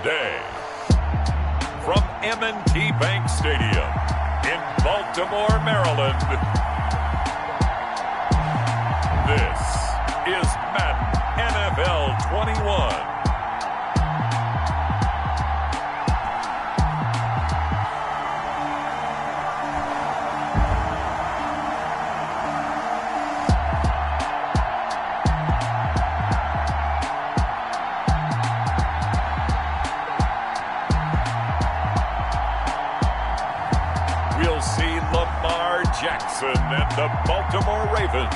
Today, from M&T Bank Stadium in Baltimore, Maryland, this is Madden NFL 21. Jackson and the Baltimore Ravens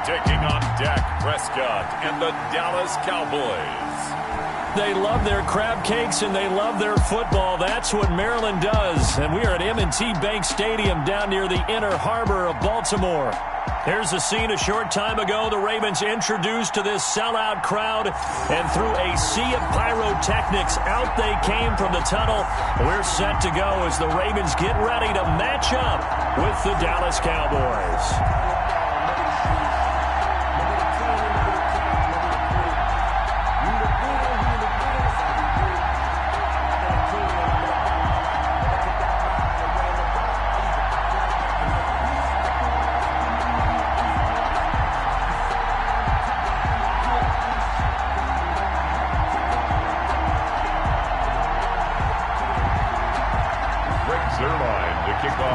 taking on Dak Prescott and the Dallas Cowboys. They love their crab cakes and they love their football. That's what Maryland does. And we are at M&T Bank Stadium down near the inner harbor of Baltimore. Here's a scene a short time ago. The Ravens introduced to this sellout crowd, and through a sea of pyrotechnics, out they came from the tunnel. We're set to go as the Ravens get ready to match up with the Dallas Cowboys.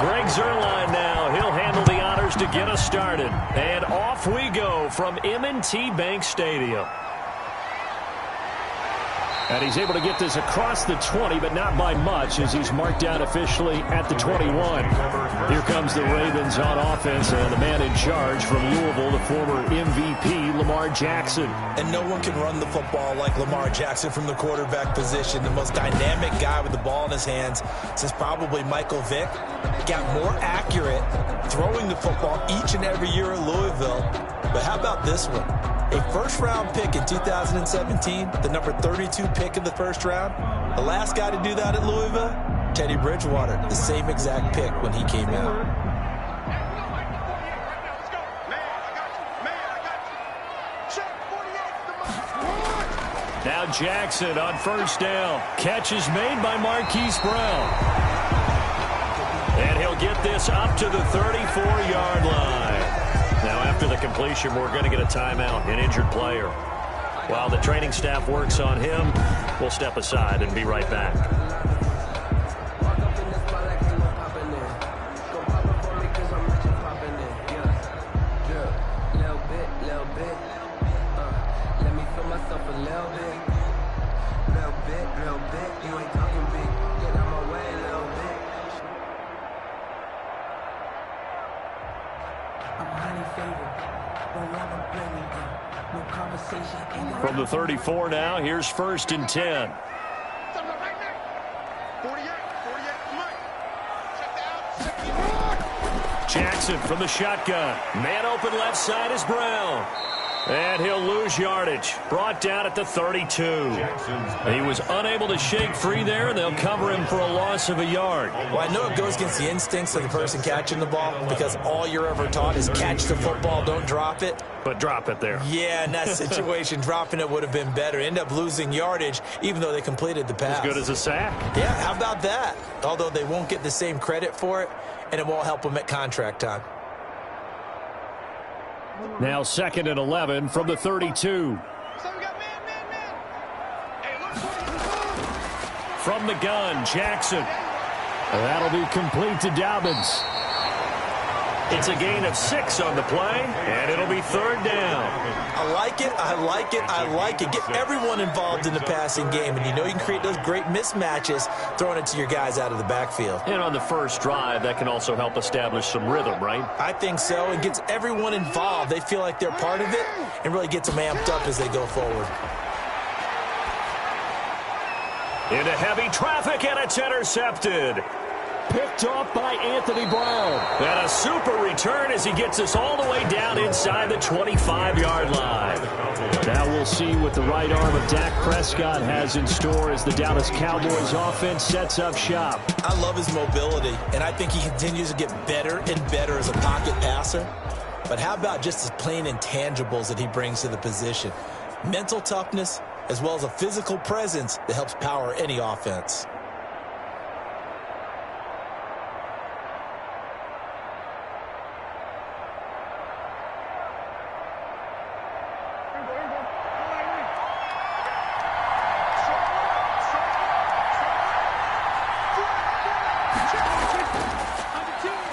Greg Zuerlein now. He'll handle the honors to get us started. And off we go from M&T Bank Stadium. And he's able to get this across the 20, but not by much, as he's marked down officially at the 21. Here comes the Ravens on offense, and the man in charge from Louisville, the former MVP, Lamar Jackson. And no one can run the football like Lamar Jackson from the quarterback position. The most dynamic guy with the ball in his hands since probably Michael Vick. Got more accurate throwing the football each and every year at Louisville. But how about this one? A first-round pick in 2017, the number 32 pick in the first round. The last guy to do that at Louisville, Teddy Bridgewater, the same exact pick when he came out. Now Jackson on first down. Catch is made by Marquise Brown. And he'll get this up to the 34-yard line. Now, after the completion, we're going to get a timeout, an injured player. While the training staff works on him, we'll step aside and be right back. From the 34 now, here's 1st and 10. Jackson from the shotgun. Man open left side is Brown. And he'll lose yardage. Brought down at the 32. He was unable to shake free there, and they'll cover him for a loss of a yard. Well, I know it goes against the instincts of the person catching the ball because all you're ever taught is catch the football, don't drop it. But drop it there. Yeah, in that situation, dropping it would have been better. End up losing yardage, even though they completed the pass. As good as a sack. Yeah, how about that? Although they won't get the same credit for it, and it won't help them at contract time. Now 2nd and 11 from the 32. From the gun, Jackson. That'll be complete to Dobbins. It's a gain of 6 on the play, and it'll be 3rd down. I like it, I like it, I like it. Get everyone involved in the passing game, and you know you can create those great mismatches throwing it to your guys out of the backfield. And on the first drive, that can also help establish some rhythm, right? I think so. It gets everyone involved. They feel like they're part of it and really gets them amped up as they go forward. Into heavy traffic, and it's intercepted. Picked off by Anthony Brown. And a super return as he gets us all the way down inside the 25-yard line. Now we'll see what the right arm of Dak Prescott has in store as the Dallas Cowboys offense sets up shop. I love his mobility, and I think he continues to get better and better as a pocket passer. But how about just his plain intangibles that he brings to the position? Mental toughness, as well as a physical presence that helps power any offense.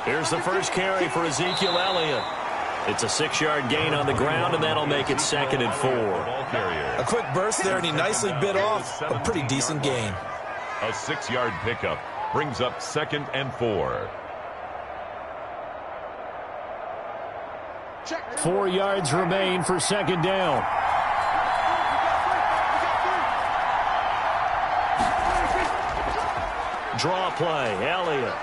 Here's the first carry for Ezekiel Elliott. It's a 6-yard gain on the ground, and that'll make it 2nd and 4. A quick burst there, and he nicely bit off a pretty decent gain. A 6-yard pickup brings up 2nd and 4. 4 yards remain for 2nd down. Draw play, Elliott.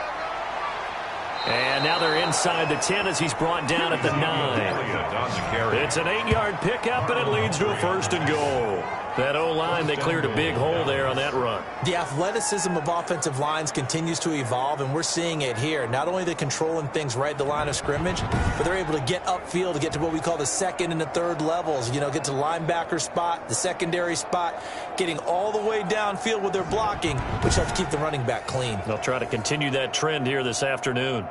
And now they're inside the 10 as he's brought down at the 9. It's an 8-yard pickup, and it leads to a 1st and goal. That O-line, they cleared a big hole there on that run. The athleticism of offensive lines continues to evolve, and we're seeing it here. Not only are they controlling things right at the line of scrimmage, but they're able to get upfield to get to what we call the 2nd and the 3rd levels. You know, get to the linebacker spot, the secondary spot, getting all the way downfield with their blocking, which helps keep the running back clean. They'll try to continue that trend here this afternoon.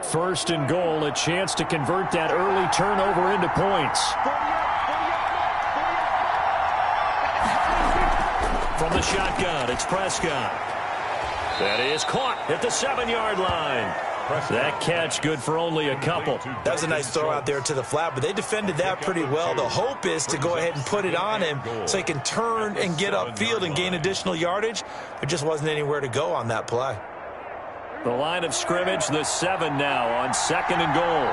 1st and goal, a chance to convert that early turnover into points. From the shotgun, it's Prescott. That is caught at the 7-yard line. That catch good for only a couple. That was a nice throw out there to the flat, but they defended that pretty well. The hope is to go ahead and put it on him so he can turn and get upfield and gain additional yardage. There just wasn't anywhere to go on that play. The line of scrimmage, the 7 now on 2nd and goal.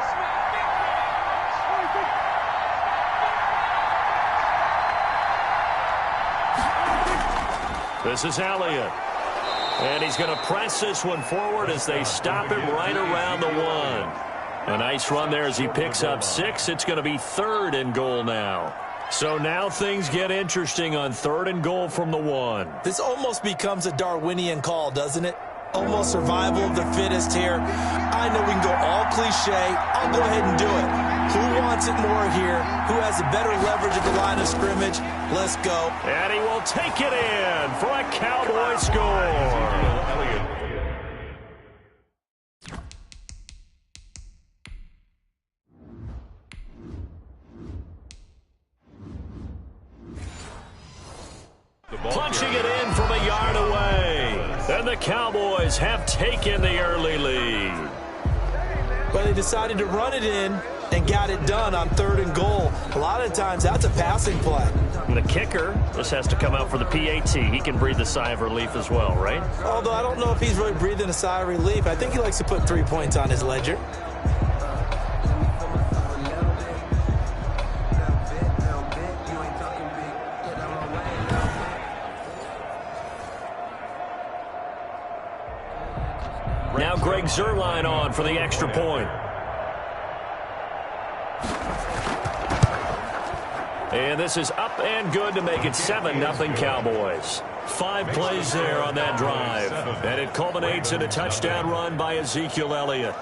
This is Elliott. And he's going to press this one forward as they stop him right around the 1. A nice run there as he picks up 6. It's going to be 3rd and goal now. So now things get interesting on 3rd and goal from the 1. This almost becomes a Darwinian call, doesn't it? Almost survival of the fittest here. I know we can go all cliche. I'll go ahead and do it. Who wants it more here? Who has a better leverage at the line of scrimmage? Let's go. And he will take it in for a Cowboy score. Punching it in from a yard away. And the Cowboys have taken the early lead. But they decided to run it in and got it done on 3rd and goal. A lot of times that's a passing play. And the kicker just has to come out for the PAT. He can breathe a sigh of relief as well, right? Although I don't know if he's really breathing a sigh of relief. I think he likes to put 3 points on his ledger. Now Greg Zuerlein on for the extra point. And this is up and good to make it 7-0 Cowboys. 5 plays there on that drive. And it culminates in a touchdown run by Ezekiel Elliott.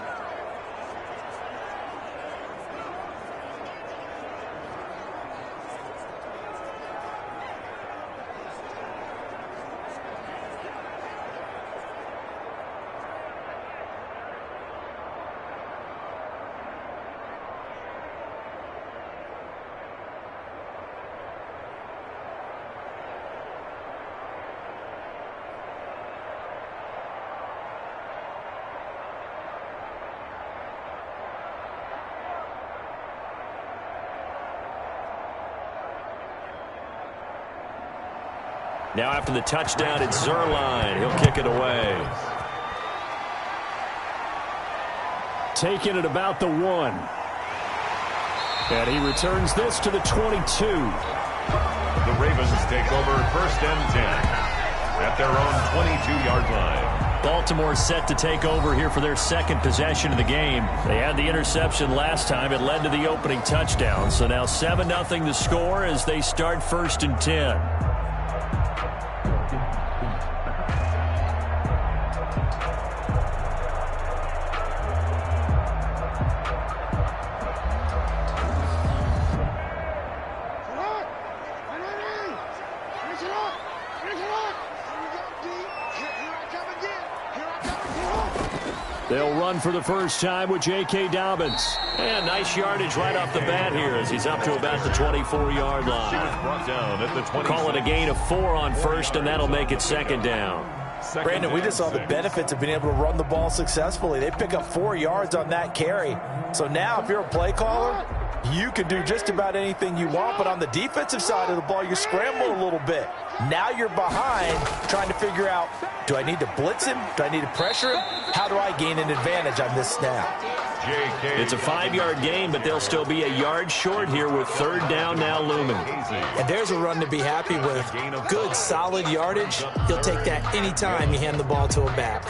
Now after the touchdown, it's Zuerlein. He'll kick it away. Taking it about the 1. And he returns this to the 22. The Ravens take over 1st and 10 at their own 22-yard line. Baltimore set to take over here for their 2nd possession of the game. They had the interception last time. It led to the opening touchdown. So now 7-0 the score as they start 1st and 10. They'll run for the first time with J.K. Dobbins. And nice yardage right off the bat here as he's up to about the 24-yard line. Call it a gain of 4 on first, and that'll make it second down. Brandon, we just saw the benefits of being able to run the ball successfully. They pick up 4 yards on that carry. So now if you're a play caller, you can do just about anything you want, but on the defensive side of the ball, you scramble a little bit. Now you're behind trying to figure out, do I need to blitz him? Do I need to pressure him? How do I gain an advantage on this snap? It's a 5-yard gain, but they'll still be a yard short here with third down now looming. And there's a run to be happy with. Good, solid yardage. He'll take that anytime you hand the ball to a back.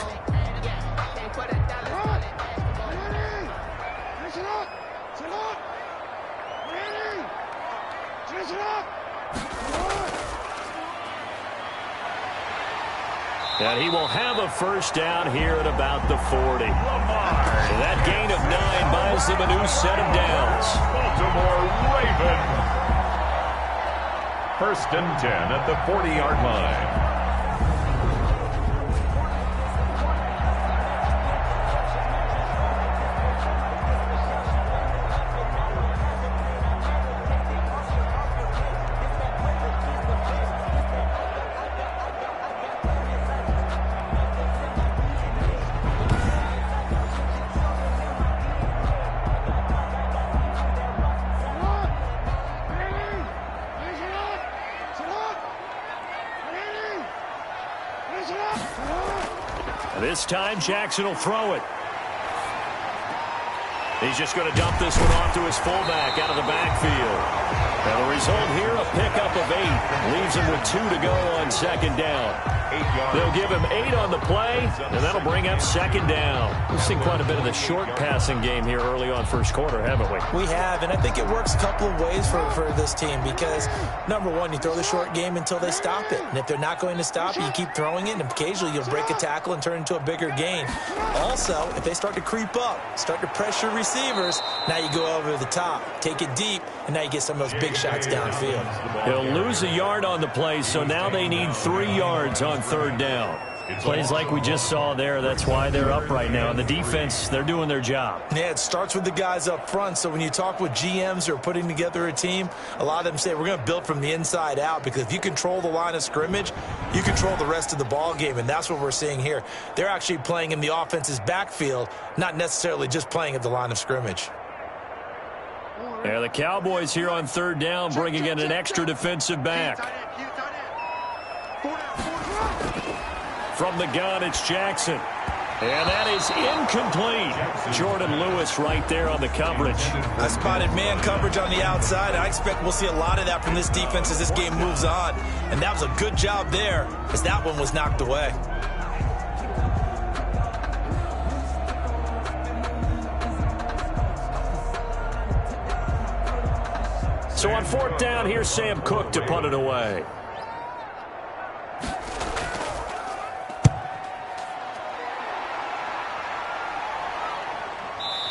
And he will have a first down here at about the 40. So that gain of 9 buys them a new set of downs. Baltimore Ravens. First and 10 at the 40-yard line. This time, Jackson will throw it. He's just going to dump this one off to his fullback out of the backfield. And the result here, a pickup of 8. Leaves him with 2 to go on second down. They'll give him 8 on the play, and that'll bring up second down. We've seen quite a bit of the short passing game here early on first quarter, haven't we? We have, and I think it works a couple of ways for this team because, number one, you throw the short game until they stop it. And if they're not going to stop it, you keep throwing it, and occasionally you'll break a tackle and turn into a bigger gain. Also, if they start to creep up, start to pressure receivers, now you go over the top, take it deep, and now you get some of those big shots downfield. They'll lose a yard on the play, so now they need 3 yards on third down. Plays like we just saw there, that's why they're up right now. And the defense, they're doing their job. Yeah, it starts with the guys up front. So when you talk with GMs who are putting together a team, a lot of them say we're going to build from the inside out because if you control the line of scrimmage, you control the rest of the ball game, and that's what we're seeing here. They're actually playing in the offense's backfield, not necessarily just playing at the line of scrimmage. Yeah, the Cowboys here on third down bringing in an extra defensive back. From the gun, it's Jackson. And that is incomplete. Jordan Lewis right there on the coverage. I spotted man coverage on the outside. I expect we'll see a lot of that from this defense as this game moves on. And that was a good job there as that one was knocked away. So on fourth down, here's Sam Cook to punt it away.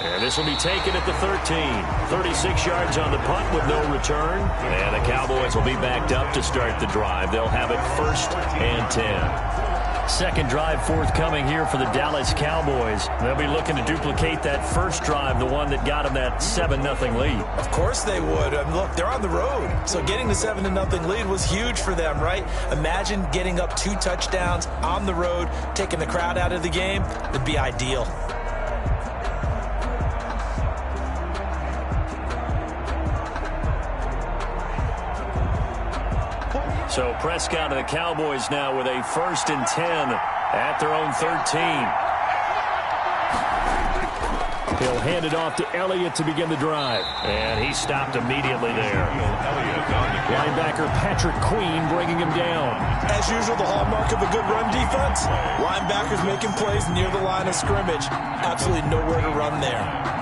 And this will be taken at the 13. 36 yards on the punt with no return. And the Cowboys will be backed up to start the drive. They'll have it first and 10. Second drive forthcoming here for the Dallas Cowboys. They'll be looking to duplicate that first drive, the one that got them that 7-0 lead. Of course they would. Look, they're on the road. So getting the 7-0 lead was huge for them, right? Imagine getting up 2 touchdowns on the road, taking the crowd out of the game. It'd be ideal. So Prescott and the Cowboys now with a first and 10 at their own 13. He'll hand it off to Elliott to begin the drive. And he stopped immediately there. Linebacker Patrick Queen bringing him down. As usual, the hallmark of a good run defense, linebackers making plays near the line of scrimmage. Absolutely nowhere to run there.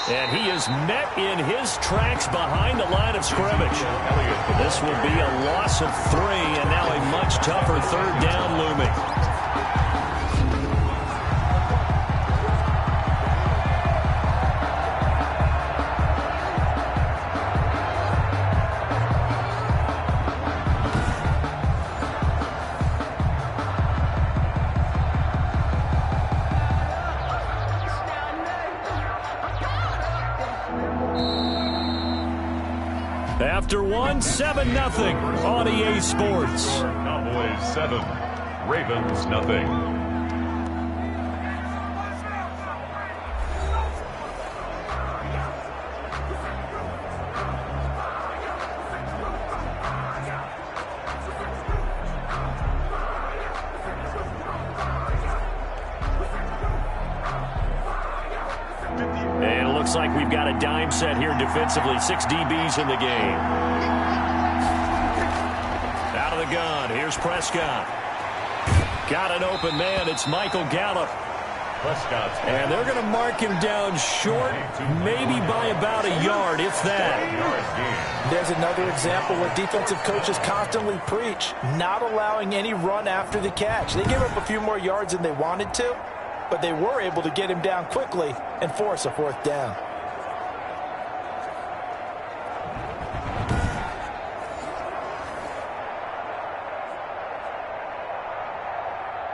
And he is met in his tracks behind the line of scrimmage. This will be a loss of 3, and now a much tougher third down looming. after one, 7-0 on EA Sports. Cowboys 7, Ravens nothing. And it looks like we've got a dime set here defensively. 6 DBs in the game. Out of the gun. Here's Prescott. Got an open man. It's Michael Gallup. And they're going to mark him down short, maybe by about a yard, if that. There's another example what defensive coaches constantly preach, not allowing any run after the catch. They gave up a few more yards than they wanted to, but they were able to get him down quickly and force a 4th down.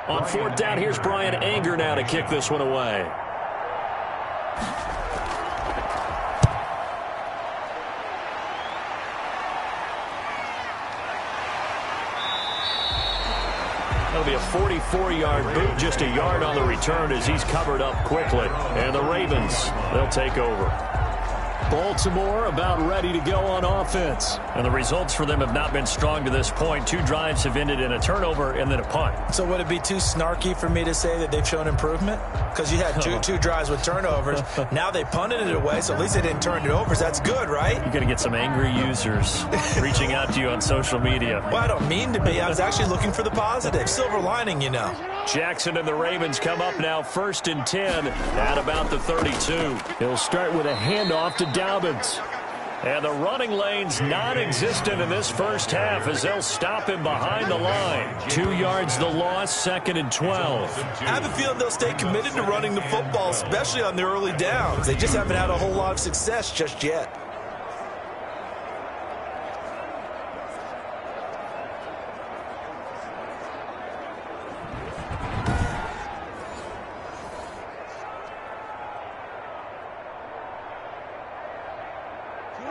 On 4th down, here's Brian Anger now to kick this one away. That'll be a 44-yard boot, just a yard on the return as he's covered up quickly. And the Ravens, they'll take over. Baltimore about ready to go on offense. And the results for them have not been strong to this point. 2 drives have ended in a turnover and then a punt. So would it be too snarky for me to say that they've shown improvement? Because you had two drives with turnovers. Now they punted it away, so at least they didn't turn it over. So that's good, right? You're going to get some angry users reaching out to you on social media. Well, I don't mean to be. I was actually looking for the positive. Silver lining, you know. Jackson and the Ravens come up now 1st and 10 at about the 32. He'll start with a handoff to Dobbins. And the running lane's non-existent in this first half as they'll stop him behind the line. 2 yards the loss, 2nd and 12. I have a feeling they'll stay committed to running the football, especially on the early downs. They just haven't had a whole lot of success just yet.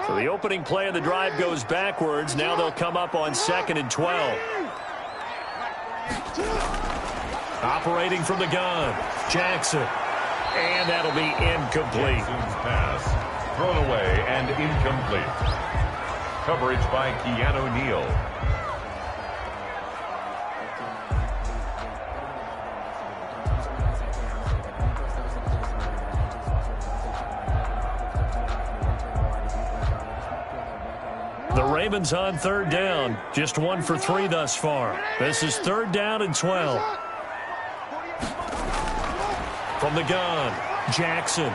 So the opening play of the drive goes backwards. Now they'll come up on 2nd and 12. Operating from the gun, Jackson. And that'll be incomplete. Pass thrown away and incomplete. Coverage by Keanu Neal. The Ravens on 3rd down. Just 1 for 3 thus far. This is 3rd down and 12. From the gun, Jackson.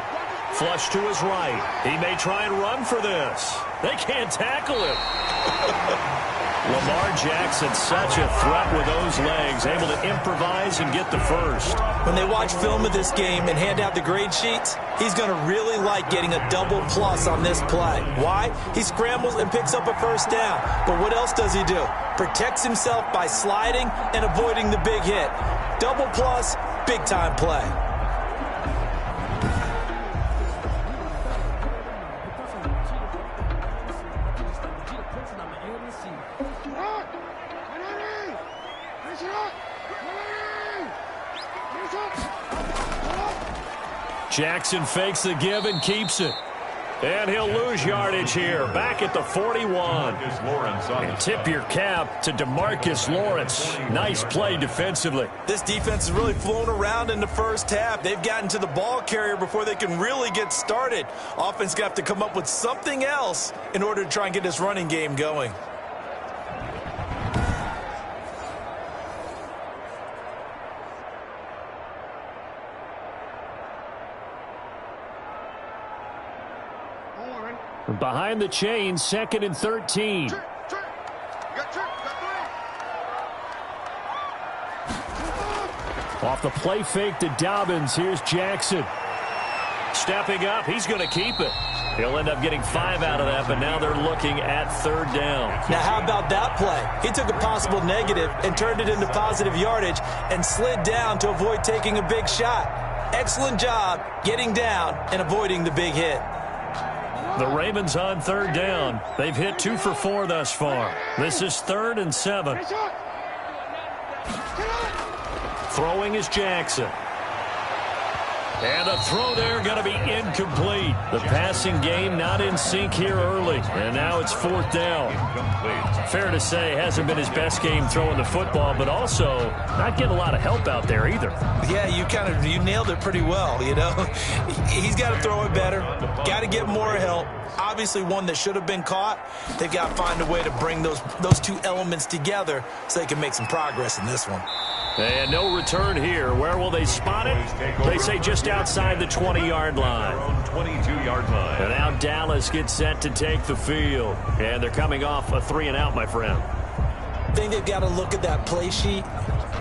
Flush to his right. He may try and run for this. They can't tackle him. Lamar Jackson, such a threat with those legs, able to improvise and get the first. When they watch film of this game and hand out the grade sheets, he's going to really like getting a double plus on this play. Why? He scrambles and picks up a 1st down. But what else does he do? Protects himself by sliding and avoiding the big hit. Double plus, big-time play. Jackson fakes the give and keeps it. And he'll lose yardage here. Back at the 41. And tip your cap to DeMarcus Lawrence. Nice play defensively. This defense has really flown around in the first half. They've gotten to the ball carrier before they can really get started. Offense got to come up with something else in order to try and get this running game going. Behind the chain, 2nd and 13. Off the play fake to Dobbins. Here's Jackson. Stepping up, he's going to keep it. He'll end up getting 5 out of that, but now they're looking at 3rd down. Now, how about that play? He took a possible negative and turned it into positive yardage and slid down to avoid taking a big shot. Excellent job getting down and avoiding the big hit. The Ravens on third down. They've hit 2 for 4 thus far. This is 3rd and 7. Throwing is Jackson. And a throw there going to be incomplete. The passing game not in sync here early. And now it's 4th down. Fair to say, hasn't been his best game throwing the football, but also not getting a lot of help out there either. Yeah, you nailed it pretty well, you know. He's got to throw it better. Got to get more help. Obviously one that should have been caught. They've got to find a way to bring those two elements together so they can make some progress in this one. And no return here. Where will they spot it? They say just outside the 20-yard line. 22-yard line. And now Dallas gets set to take the field. And they're coming off a 3-and-out, my friend. I think they've got to look at that play sheet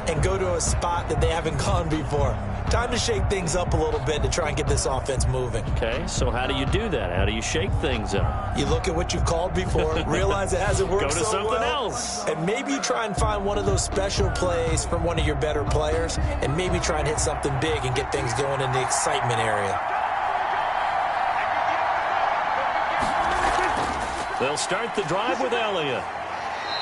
and go to a spot that they haven't gone before. Time to shake things up a little bit to try and get this offense moving. Okay, so how do you do that? How do you shake things up? You look at what you've called before, realize it hasn't worked so well. Go to something else. And maybe you try and find one of those special plays from one of your better players, and maybe try and hit something big and get things going in the excitement area. They'll start the drive with Elliott.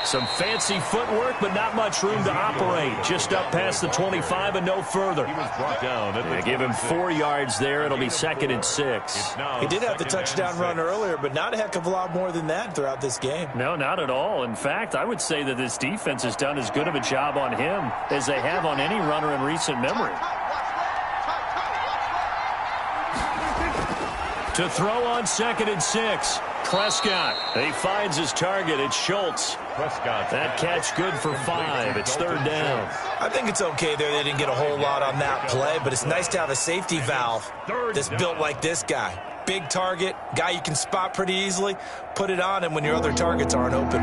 Some fancy footwork, but not much room to operate. Just up past the 25 and no further. He was brought down. They give him 4 yards there. It'll be 2nd and 6. He did have the touchdown run earlier, but not a heck of a lot more than that throughout this game. No, not at all. In fact, I would say that this defense has done as good of a job on him as they have on any runner in recent memory. To throw on 2nd and 6. Prescott. He finds his target. It's Schultz. Prescott. That catch good for 5. It's 3rd down. I think it's okay there. They didn't get a whole lot on that play, but it's nice to have a safety valve that's built like this guy. Big target, guy you can spot pretty easily. Put it on him when your other targets aren't open.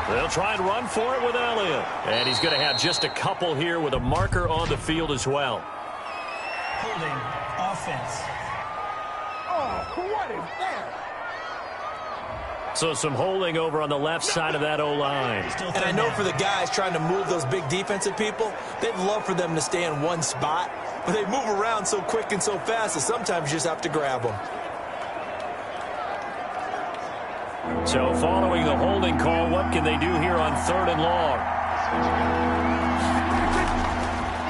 They'll try and run for it with Elliott. And he's going to have just a couple here with a marker on the field as well. Holding offense. Oh, what is that? So some holding over on the left side of that O-line. And I know for the guys trying to move those big defensive people, they'd love for them to stay in one spot. But they move around so quick and so fast that sometimes you just have to grab them. So following the holding call, what can they do here on 3rd and long?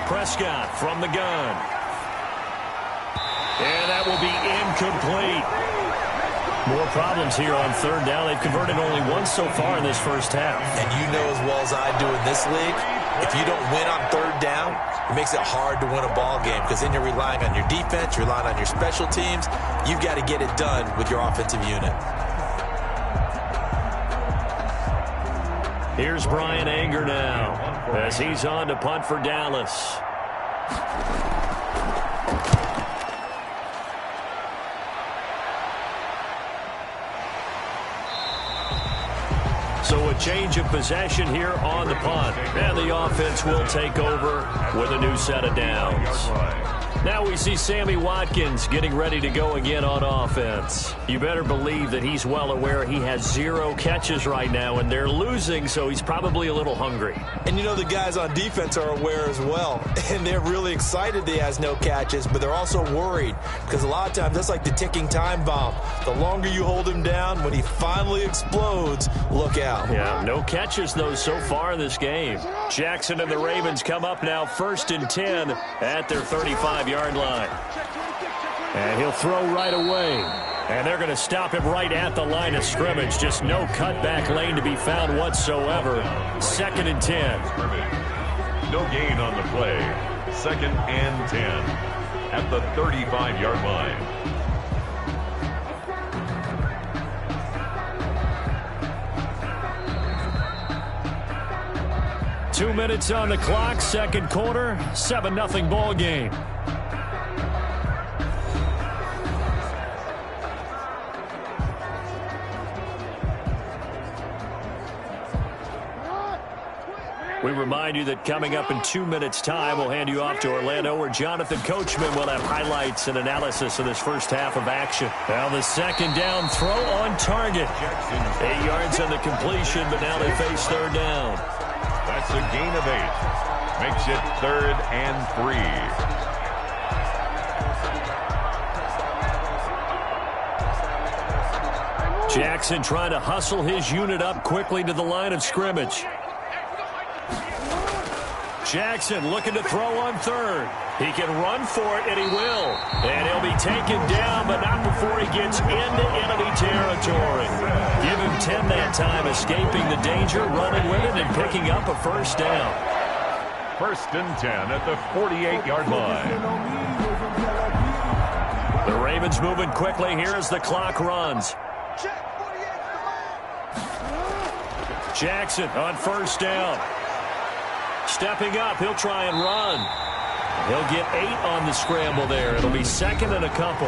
Prescott from the gun. And that will be incomplete. More problems here on 3rd down. They've converted only once so far in this first half. And you know as well as I do in this league, if you don't win on 3rd down, it makes it hard to win a ball game because then you're relying on your defense, you're relying on your special teams. You've got to get it done with your offensive unit. Here's Brian Anger now as he's on to punt for Dallas. So a change of possession here on the punt. And the offense will take over with a new set of downs. Now we see Sammy Watkins getting ready to go again on offense. You better believe that he's well aware he has 0 catches right now, and they're losing, so he's probably a little hungry. And you know the guys on defense are aware as well, and they're really excited that he has no catches, but they're also worried because a lot of times that's like the ticking time bomb. The longer you hold him down, when he finally explodes, look out. Yeah, no catches, though, so far in this game. Jackson and the Ravens come up now 1st and 10 at their 35-yard line. And he'll throw right away. And they're going to stop him right at the line of scrimmage. Just no cutback lane to be found whatsoever. 2nd and 10. No gain on the play. 2nd and 10 at the 35-yard line. Two minutes on the clock, 2nd quarter, 7-0 ball game. We remind you that coming up in 2 minutes' time, we'll hand you off to Orlando, where Jonathan Coachman will have highlights and analysis of this first half of action. Now the second down throw on target. 8 yards on the completion, but now they face third down. That's a gain of 8. Makes it 3rd and 3. Jackson trying to hustle his unit up quickly to the line of scrimmage. Jackson looking to throw on third. He can run for it, and he will. And he'll be taken down, but not before he gets into enemy territory. Give him 10 that time, escaping the danger, running with it, and picking up a first down. 1st and 10 at the 48-yard line. The Ravens moving quickly here as the clock runs. Jackson on first down. Stepping up, he'll try and run. He'll get 8 on the scramble there. It'll be 2nd and a couple.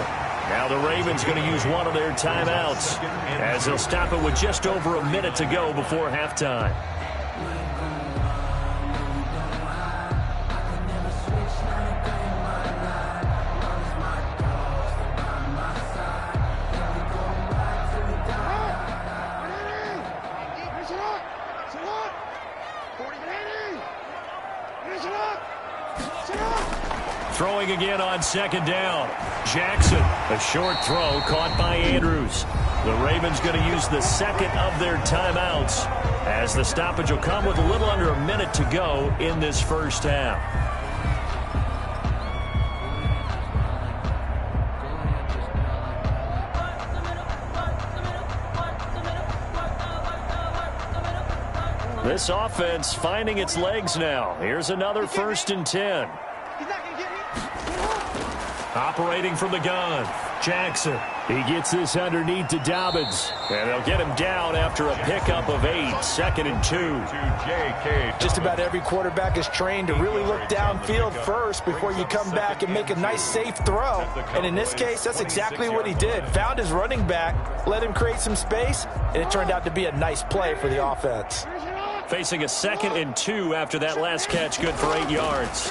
Now the Ravens going to use one of their timeouts as they'll stop it with just over a minute to go before halftime. Throwing again on 2nd down. Jackson, a short throw caught by Andrews. The Ravens going to use the 2nd of their timeouts as the stoppage will come with a little under a minute to go in this first half. This offense finding its legs now. Here's another 1st and 10. Operating from the gun, Jackson. He gets this underneath to Dobbins. And they'll get him down after a pickup of 8, 2nd and 2. Just about every quarterback is trained to really look downfield first before you come back and make a nice, safe throw. And in this case, that's exactly what he did. Found his running back, let him create some space, and it turned out to be a nice play for the offense. Facing a 2nd and 2 after that last catch, good for 8 yards.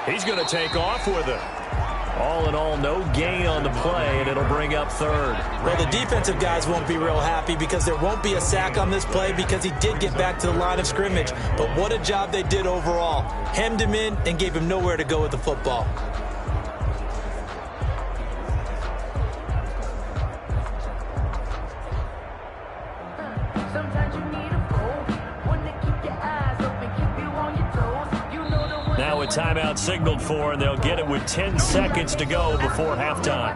He's going to take off with it. All in all, no gain on the play, and it'll bring up 3rd. Well, the defensive guys won't be real happy because there won't be a sack on this play because he did get back to the line of scrimmage. But what a job they did overall. Hemmed him in and gave him nowhere to go with the football. Now a timeout signaled for, and they'll get it with 10 seconds to go before halftime.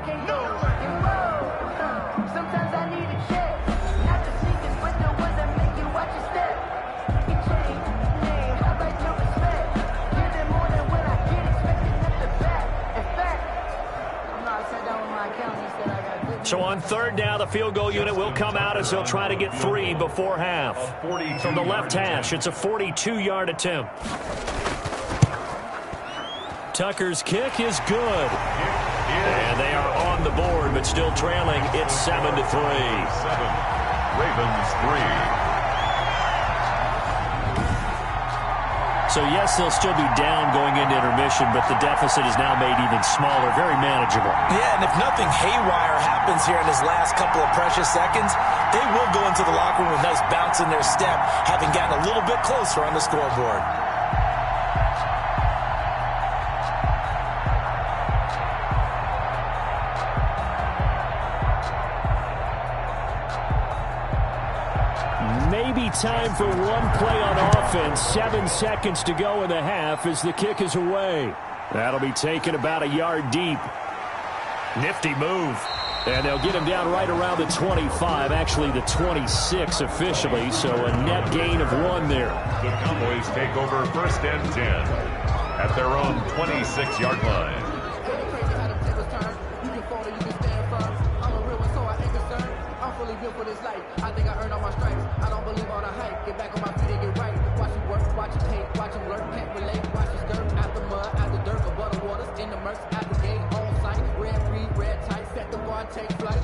So on 3rd down, the field goal unit will come out as they'll try to get 3 before half. From the left hash, it's a 42-yard attempt. Tucker's kick is good. And they are on the board, but still trailing. It's 7-3. 7. Ravens 3. So, yes, they'll still be down going into intermission, but the deficit is now made even smaller, very manageable. Yeah, and if nothing haywire happens here in his last couple of precious seconds, they will go into the locker room with a nice bounce in their step, having gotten a little bit closer on the scoreboard. Maybe time for one play on offense. 7 seconds to go in the half as the kick is away. That'll be taken about a yard deep. Nifty move. And they'll get him down right around the 25, actually the 26 officially, so a net gain of 1 there. The Cowboys take over 1st and 10 at their own 26-yard line. For this life, I think I earned all my stripes. I don't believe all the hype. Get back on my feet and get right. Watch it work, watch it paint, watch him lurk, can't relate. Watch his dirt, out the mud, out the dirt, above the waters, in the murks, out the gate, on sight. Red free, red tight, set the bar, take flight.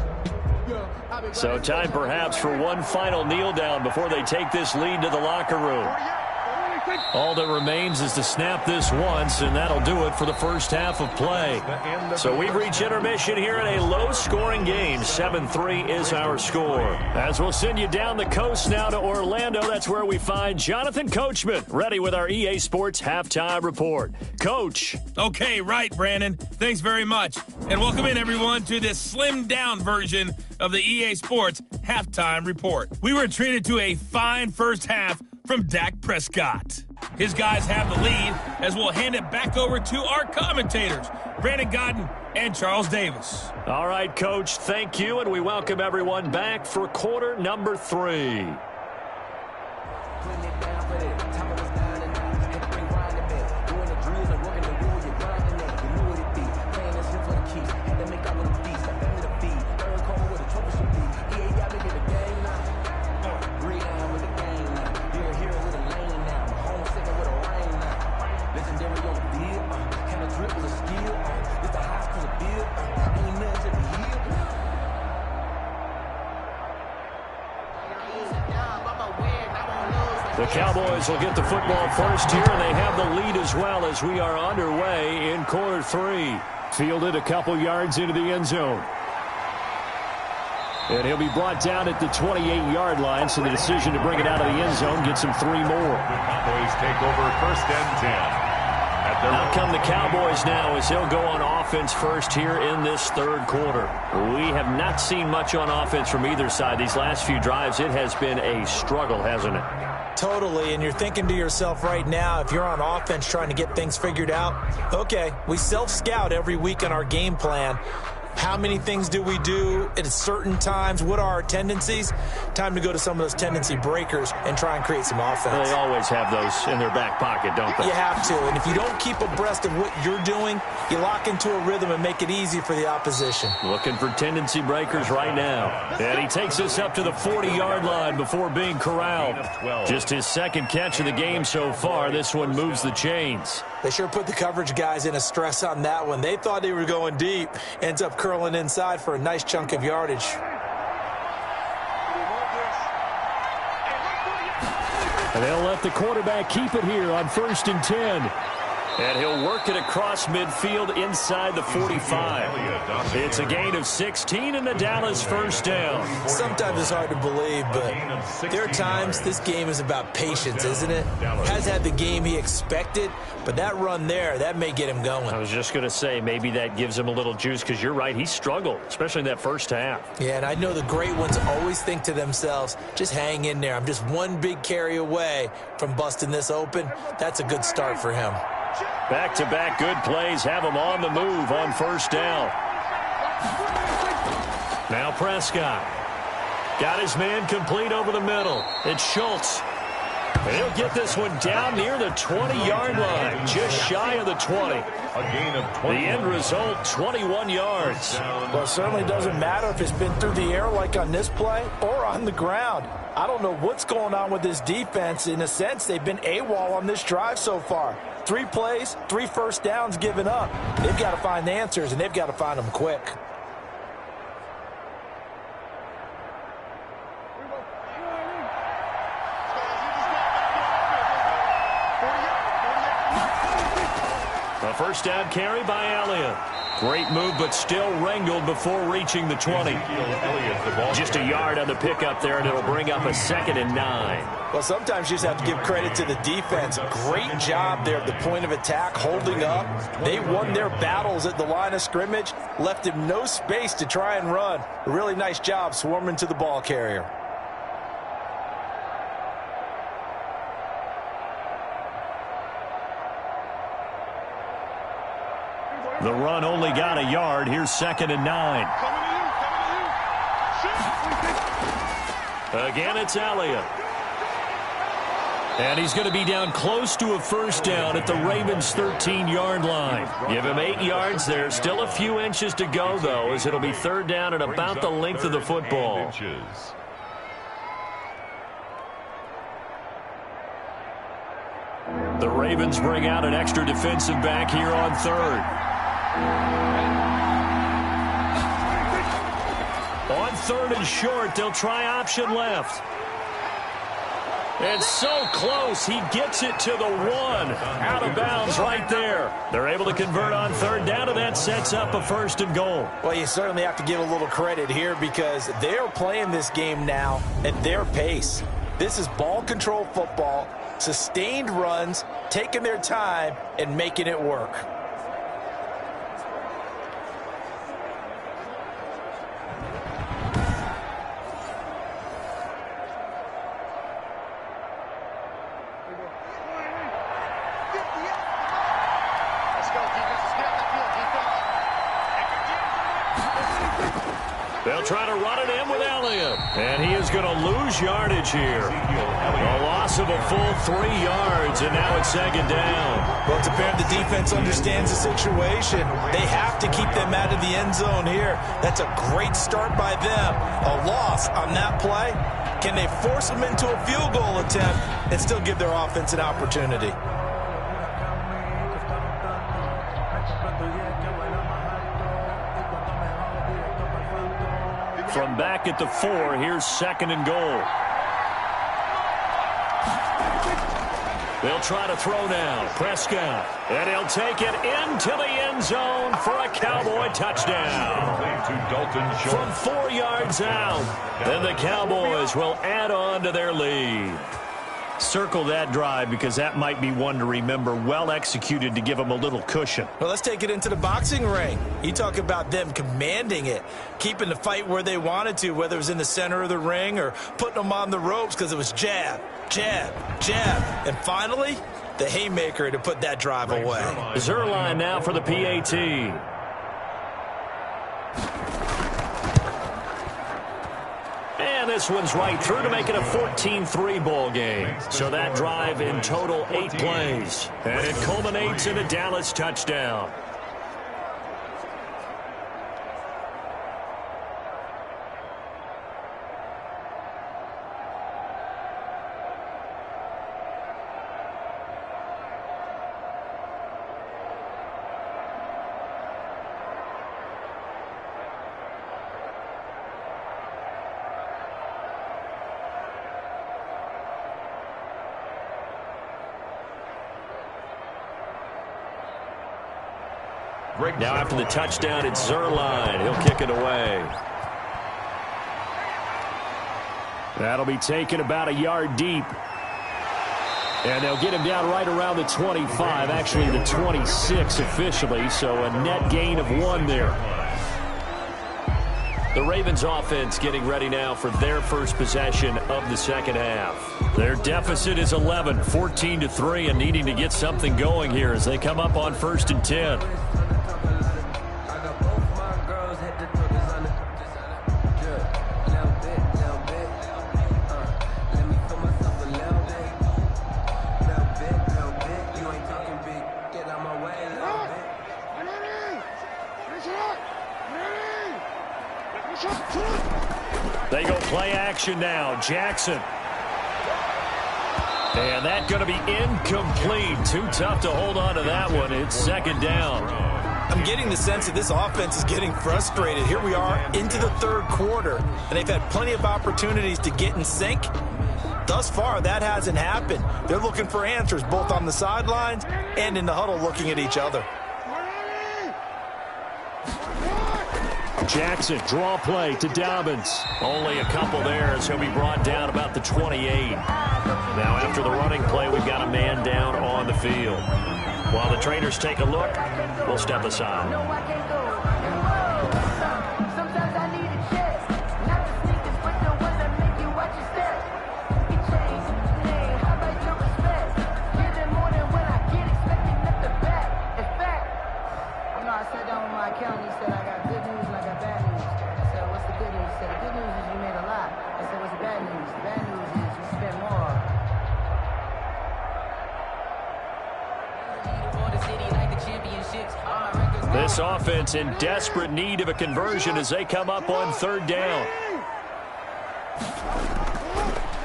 Yeah, I So time perhaps for one final kneel down before they take this lead to the locker room. All that remains is to snap this once, and that'll do it for the first half of play. So we've reached intermission here in a low-scoring game. 7-3 is our score. As we'll send you down the coast now to Orlando, that's where we find Jonathan Coachman, ready with our EA Sports Halftime Report. Coach. Okay, right, Brandon. Thanks very much. And welcome in, everyone, to this slimmed-down version of the EA Sports Halftime Report. We were treated to a fine first half from Dak Prescott. His guys have the lead as we'll hand it back over to our commentators, Brandon Godden and Charles Davis. All right, Coach, thank you, and we welcome everyone back for quarter number 3. The Cowboys will get the football first here, and they have the lead as well as we are underway in quarter 3. Fielded a couple yards into the end zone. And he'll be brought down at the 28-yard line, so the decision to bring it out of the end zone gets him 3 more. The Cowboys take over first and 10. Out come the Cowboys now as he'll go on offense first here in this third quarter. We have not seen much on offense from either side. These last few drives, it has been a struggle, hasn't it? Totally, and you're thinking to yourself right now, if you're on offense trying to get things figured out, okay, we self-scout every week on our game plan. How many things do we do at certain times? What are our tendencies? Time to go to some of those tendency breakers and try and create some offense. Well, they always have those in their back pocket, don't they? You have to, and if you don't keep abreast of what you're doing, you lock into a rhythm and make it easy for the opposition. Looking for tendency breakers right now. And he takes us up to the 40-yard line before being corralled. Just his second catch of the game so far. This one moves the chains. They sure put the coverage guys in a stress on that one. They thought they were going deep. Ends up curling inside for a nice chunk of yardage. And they'll let the quarterback keep it here on 1st and 10. And he'll work it across midfield inside the 45. It's a gain of 16 and the Dallas first down. Sometimes it's hard to believe, but there are times this game is about patience, isn't it? Has had the game he expected, but that run there, that may get him going. I was just going to say, maybe that gives him a little juice, because you're right, he struggled, especially in that first half. Yeah, and I know the great ones always think to themselves, just hang in there. I'm just one big carry away from busting this open. That's a good start for him. Back-to-back good plays have him on the move on first down. Now Prescott. Got his man complete over the middle. It's Schultz. And he'll get this one down near the 20-yard line, just shy of the 20. A gain of 20. The end result, 21 yards. Well, it certainly doesn't matter if it's been through the air like on this play or on the ground. I don't know what's going on with this defense. In a sense, they've been AWOL on this drive so far. 3 plays, 3 first downs given up. They've got to find the answers, and they've got to find them quick. A first down carry by Elliott. Great move, but still wrangled before reaching the 20. Just a yard on the pickup there, and it'll bring up a 2nd and 9. Well, sometimes you just have to give credit to the defense. Great job there at the point of attack, holding up. They won their battles at the line of scrimmage, left him no space to try and run. A really nice job swarming to the ball carrier. The run only got a yard. Here's 2nd and 9. Again, it's Elliott. And he's going to be down close to a first down at the Ravens' 13-yard line. Give him 8 yards there. Still a few inches to go, though, as it'll be 3rd down and about the length of the football. The Ravens bring out an extra defensive back here on 3rd. On 3rd and short, they'll try option left. It's so close. He gets it to the 1. Out of bounds right there. They're able to convert on 3rd down, and that sets up a 1st and goal. Well, you certainly have to give a little credit here because they're playing this game now at their pace. This is ball control football, sustained runs, taking their time, and making it work. They'll try to run it in with Elliott. And he is going to lose yardage here. A loss of a full 3 yards, and now it's 2nd down. Well, it's apparent the defense understands the situation. They have to keep them out of the end zone here. That's a great start by them. A loss on that play. Can they force them into a field goal attempt and still give their offense an opportunity? From back at the 4, here's 2nd and goal. They'll try to throw now. Prescott. And he'll take it into the end zone for a Cowboy touchdown. From 4 yards out. Then the Cowboys will add on to their lead. Circle that drive because that might be one to remember. Well executed to give them a little cushion. Well, let's take it into the boxing ring. You talk about them commanding it, keeping the fight where they wanted to, whether it was in the center of the ring or putting them on the ropes because it was jab, jab, jab. And finally, the haymaker to put that drive away. Zerline now for the PAT. And this one's right through to make it a 14-3 ball game. So that drive in total 8 plays. And it culminates in a Dallas touchdown. Now after the touchdown, it's Zerline. He'll kick it away. That'll be taken about a yard deep. And they'll get him down right around the 25, actually the 26 officially, so a net gain of 1 there. The Ravens offense getting ready now for their first possession of the second half. Their deficit is 11, 14-3, and needing to get something going here as they come up on 1st and 10. They go play action now. Jackson. And that's going to be incomplete. Too tough to hold on to that one. It's 2nd down. I'm getting the sense that this offense is getting frustrated. Here we are into the 3rd quarter, and they've had plenty of opportunities to get in sync. Thus far, that hasn't happened. They're looking for answers both on the sidelines and in the huddle looking at each other. Jackson, draw play to Dobbins. Only a couple there as he'll be brought down about the 28. Now after the running play, we've got a man down on the field. While the trainers take a look, we'll step aside. This offense in desperate need of a conversion as they come up on 3rd down.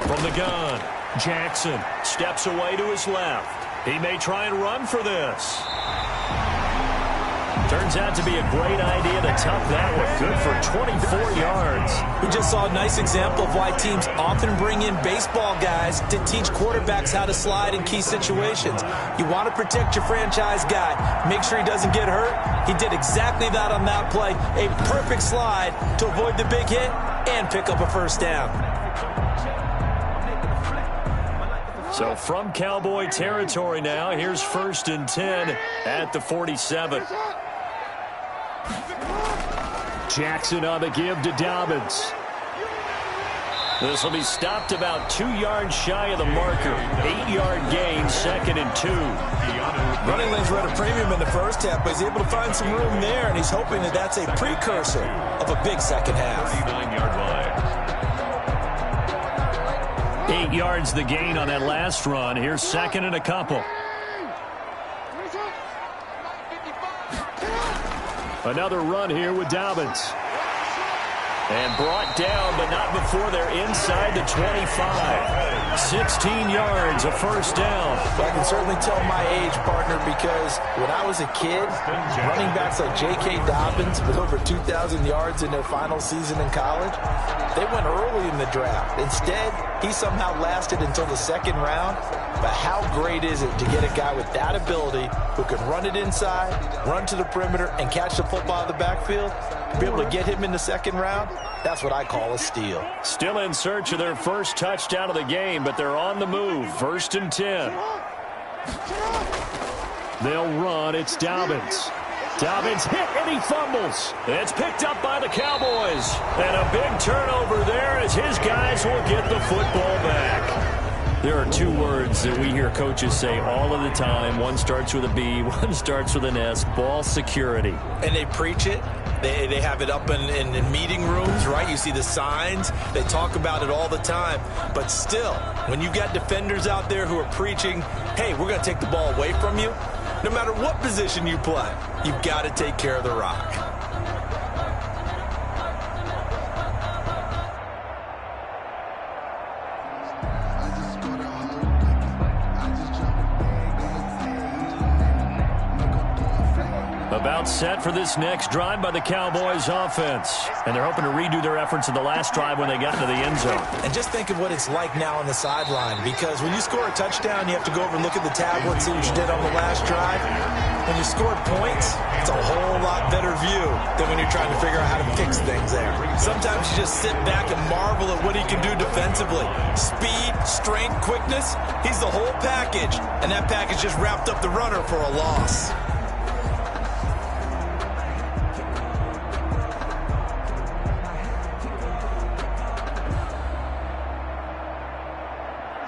From the gun, Jackson steps away to his left. He may try and run for this. Turns out to be a great idea to tuck that one. Good for 24 yards. We just saw a nice example of why teams often bring in baseball guys to teach quarterbacks how to slide in key situations. You want to protect your franchise guy. Make sure he doesn't get hurt. He did exactly that on that play. A perfect slide to avoid the big hit and pick up a first down. So from Cowboy territory now, here's 1st and 10 at the 47. Jackson on the give to Dobbins. This will be stopped about 2 yards shy of the marker. 8-yard gain, 2nd and 2. Running lanes were at a premium in the first half, but he's able to find some room there, and he's hoping that that's a precursor of a big second half. 39-yard line. 8 yards the gain on that last run. Here's 2nd and a couple. Another run here with Dobbins. And brought down, but not before they're inside the 25. 16 yards, a first down. I can certainly tell my age, partner, because when I was a kid, running backs like J.K. Dobbins with over 2,000 yards in their final season in college, they went early in the draft. Instead, he somehow lasted until the 2nd round. But how great is it to get a guy with that ability who can run it inside, run to the perimeter, and catch the football out of the backfield? To be able to get him in the 2nd round, that's what I call a steal. Still in search of their first touchdown of the game, but they're on the move. 1st and 10. They'll run. It's Dobbins. Dobbins hit and he fumbles. It's picked up by the Cowboys. And a big turnover there as his guys will get the football back. There are 2 words that we hear coaches say all of the time. One starts with a B, one starts with an S. Ball security. And they preach it. They have it up in meeting rooms, right? You see the signs. They talk about it all the time. But still, when you've got defenders out there who are preaching, hey, we're going to take the ball away from you, no matter what position you play, you've got to take care of the rock. About set for this next drive by the Cowboys offense. And they're hoping to redo their efforts in the last drive when they got into the end zone. And just think of what it's like now on the sideline, because when you score a touchdown, you have to go over and look at the tablet, see what you did on the last drive. When you scored points, it's a whole lot better view than when you're trying to figure out how to fix things there. Sometimes you just sit back and marvel at what he can do defensively. Speed, strength, quickness, he's the whole package. And that package just wrapped up the runner for a loss.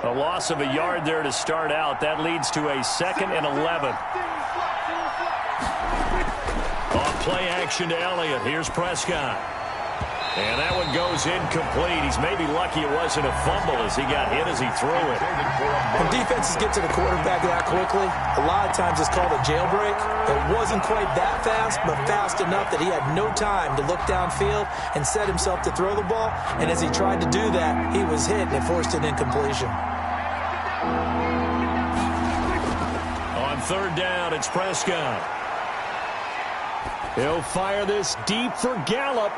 A loss of a yard there to start out. That leads to a 2nd and 11. On play action to Elliott. Here's Prescott. And that one goes incomplete. He's maybe lucky it wasn't a fumble as he got hit as he threw it. When defenses get to the quarterback that quickly, a lot of times it's called a jailbreak. It wasn't quite that fast, but fast enough that he had no time to look downfield and set himself to throw the ball. And as he tried to do that, he was hit and it forced an incompletion. On 3rd down, it's Prescott. He'll fire this deep for Gallup.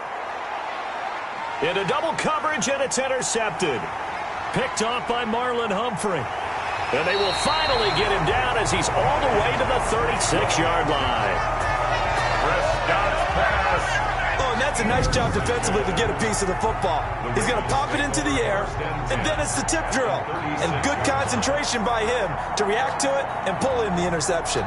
Into double coverage, and it's intercepted. Picked off by Marlon Humphrey. And they will finally get him down as he's all the way to the 36-yard line. Prescott's pass. Oh, and that's a nice job defensively to get a piece of the football. He's going to pop it into the air, and then it's the tip drill. And good concentration by him to react to it and pull in the interception.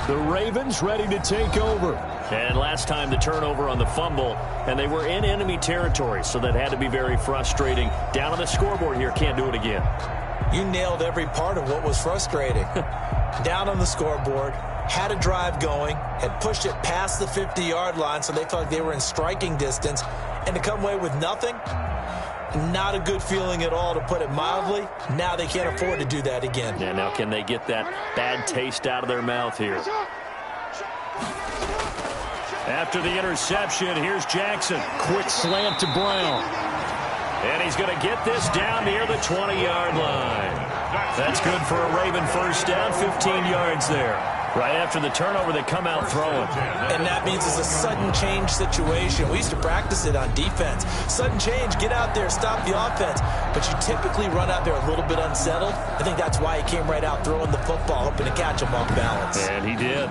The Ravens ready to take over. And last time the turnover on the fumble, and they were in enemy territory, so that had to be very frustrating. Down on the scoreboard here, can't do it again. You nailed every part of what was frustrating. Down on the scoreboard, had a drive going, had pushed it past the 50-yard line, so they felt like they were in striking distance, and to come away with nothing, not a good feeling at all, to put it mildly. Now they can't afford to do that again. Yeah, now can they get that bad taste out of their mouth here? After the interception, here's Jackson. Quick slant to Brown. And he's going to get this down near the 20-yard line. That's good for a Raven first down, 15 yards there. Right after the turnover, they come out throwing. And that means it's a sudden change situation. We used to practice it on defense. Sudden change, get out there, stop the offense. But you typically run out there a little bit unsettled. I think that's why he came right out throwing the football, hoping to catch him off balance. And he did.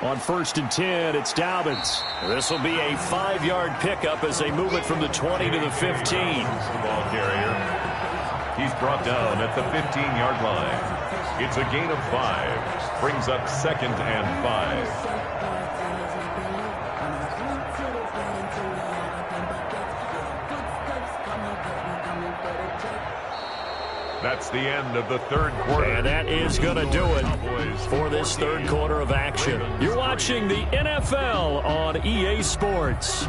On 1st and 10, it's Dobbins. This will be a 5-yard pickup as they move it from the 20 to the 15. Ball carrier. He's brought down at the 15-yard line. It's a gain of 5. Brings up 2nd and 5. That's the end of the third quarter. And that is going to do it for this third quarter of action. You're watching the NFL on EA Sports.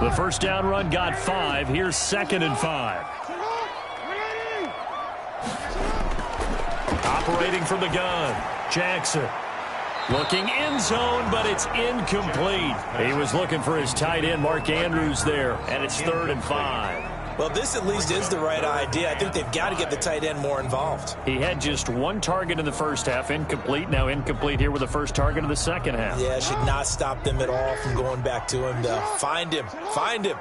The first down run got 5. Here's 2nd and 5. Operating from the gun, Jackson. Looking end zone, but it's incomplete. He was looking for his tight end, Mark Andrews, there, and it's 3rd and 5. Well, this at least is the right idea. I think they've got to get the tight end more involved. He had just 1 target in the first half, incomplete. Now incomplete here with the first target of the second half. Yeah, should not stop them at all from going back to him, though. Find him. Find him.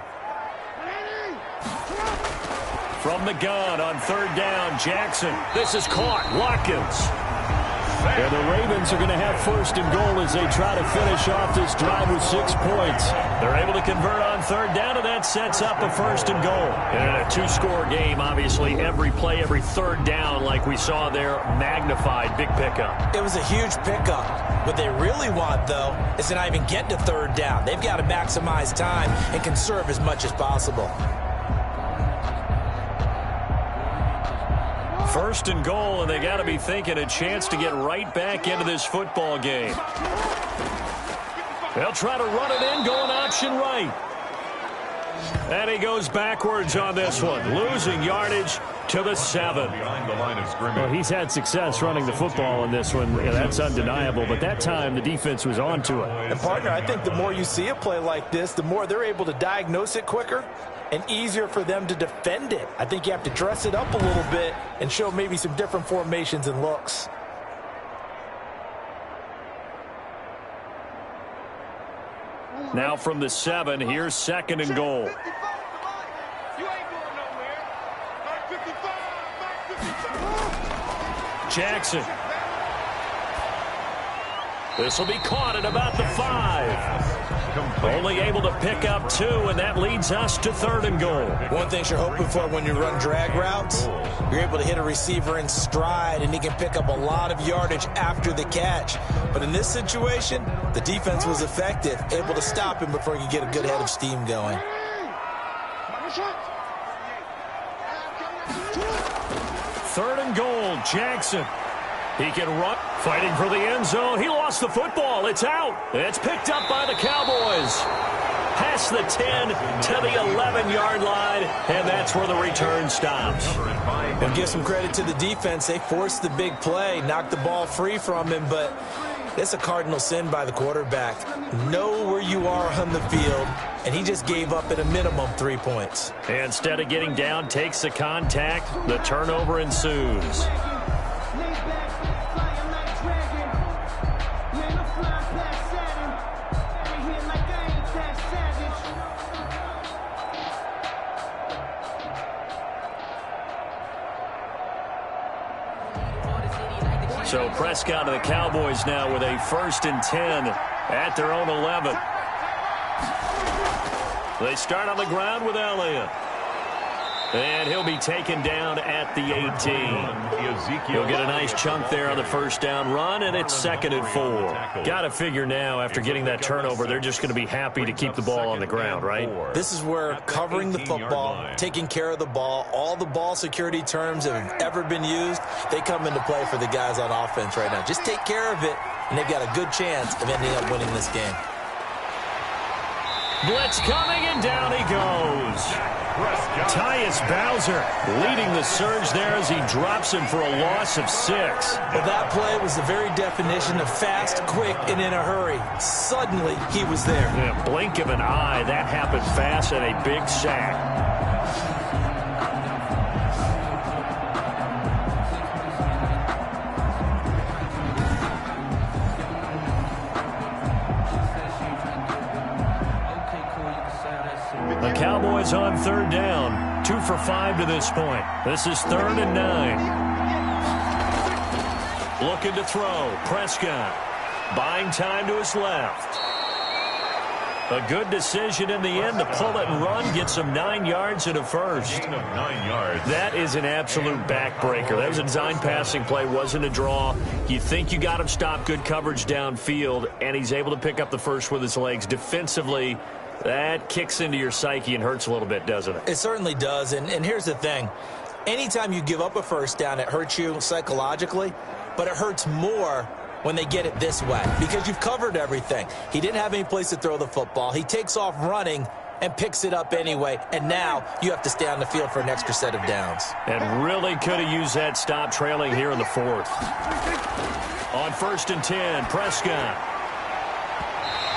From the gun on 3rd down, Jackson. This is caught. Watkins. And the Ravens are going to have 1st and goal as they try to finish off this drive with 6 points. They're able to convert on 3rd down, and that sets up a 1st and goal. And in a 2-score game, obviously, every play, every 3rd down, like we saw there, magnified. Big pickup. It was a huge pickup. What they really want, though, is to not even get to 3rd down. They've got to maximize time and conserve as much as possible. 1st and goal, and they got to be thinking a chance to get right back into this football game. They'll try to run it in, going option right. And he goes backwards on this one, losing yardage to the 7. Behind the line of scrimmage. Well, he's had success running the football in this one. Yeah, that's undeniable, but that time the defense was on to it. And, partner, I think the more you see a play like this, the more they're able to diagnose it quicker and easier for them to defend it. I think you have to dress it up a little bit and show maybe some different formations and looks. Now from the 7, here's 2nd and goal. Jackson. This will be caught at about the 5. Only able to pick up 2, and that leads us to 3rd and goal. One thing you're hoping for when you run drag routes, you're able to hit a receiver in stride, and he can pick up a lot of yardage after the catch. But in this situation, the defense was effective, able to stop him before he could get a good head of steam going. 3rd and goal, Jackson. He can run, fighting for the end zone. He lost the football. It's out. It's picked up by the Cowboys. Past the 10 to the 11-yard line, and that's where the return stops. And give some credit to the defense. They forced the big play, knocked the ball free from him, but it's a cardinal sin by the quarterback. Know where you are on the field, and he just gave up at a minimum 3 points. Instead of getting down, takes the contact. The turnover ensues. So Prescott and the Cowboys now with a 1st and 10 at their own 11. They start on the ground with Elliott. And he'll be taken down at the 18. He'll get a nice chunk there on the first down run, and it's 2nd and 4. Got to figure now, after getting that turnover, they're just going to be happy to keep the ball on the ground, right? This is where covering the football, taking care of the ball, all the ball security terms that have ever been used, they come into play for the guys on offense right now. Just take care of it, and they've got a good chance of ending up winning this game. Blitz coming, and down he goes. Tyus Bowser leading the surge there as he drops him for a loss of 6. Well, that play was the very definition of fast, quick, and in a hurry. Suddenly, he was there. Yeah, blink of an eye, that happened fast, and a big sack. The Cowboys on 3rd down. 2 for 5 to this point. This is 3rd and 9. Looking to throw. Prescott buying time to his left. A good decision in the end to pull it and run. Gets him 9 yards and a first. That is an absolute backbreaker. That was a design passing play. Wasn't a draw. You think you got him stopped. Good coverage downfield. And he's able to pick up the first with his legs. Defensively, that kicks into your psyche and hurts a little bit, doesn't it? It certainly does. And here's the thing. Anytime you give up a first down, it hurts you psychologically, but it hurts more when they get it this way because you've covered everything. He didn't have any place to throw the football. He takes off running and picks it up anyway, and now you have to stay on the field for an extra set of downs. And really could have used that stop trailing here in the 4th. On 1st and 10, Prescott.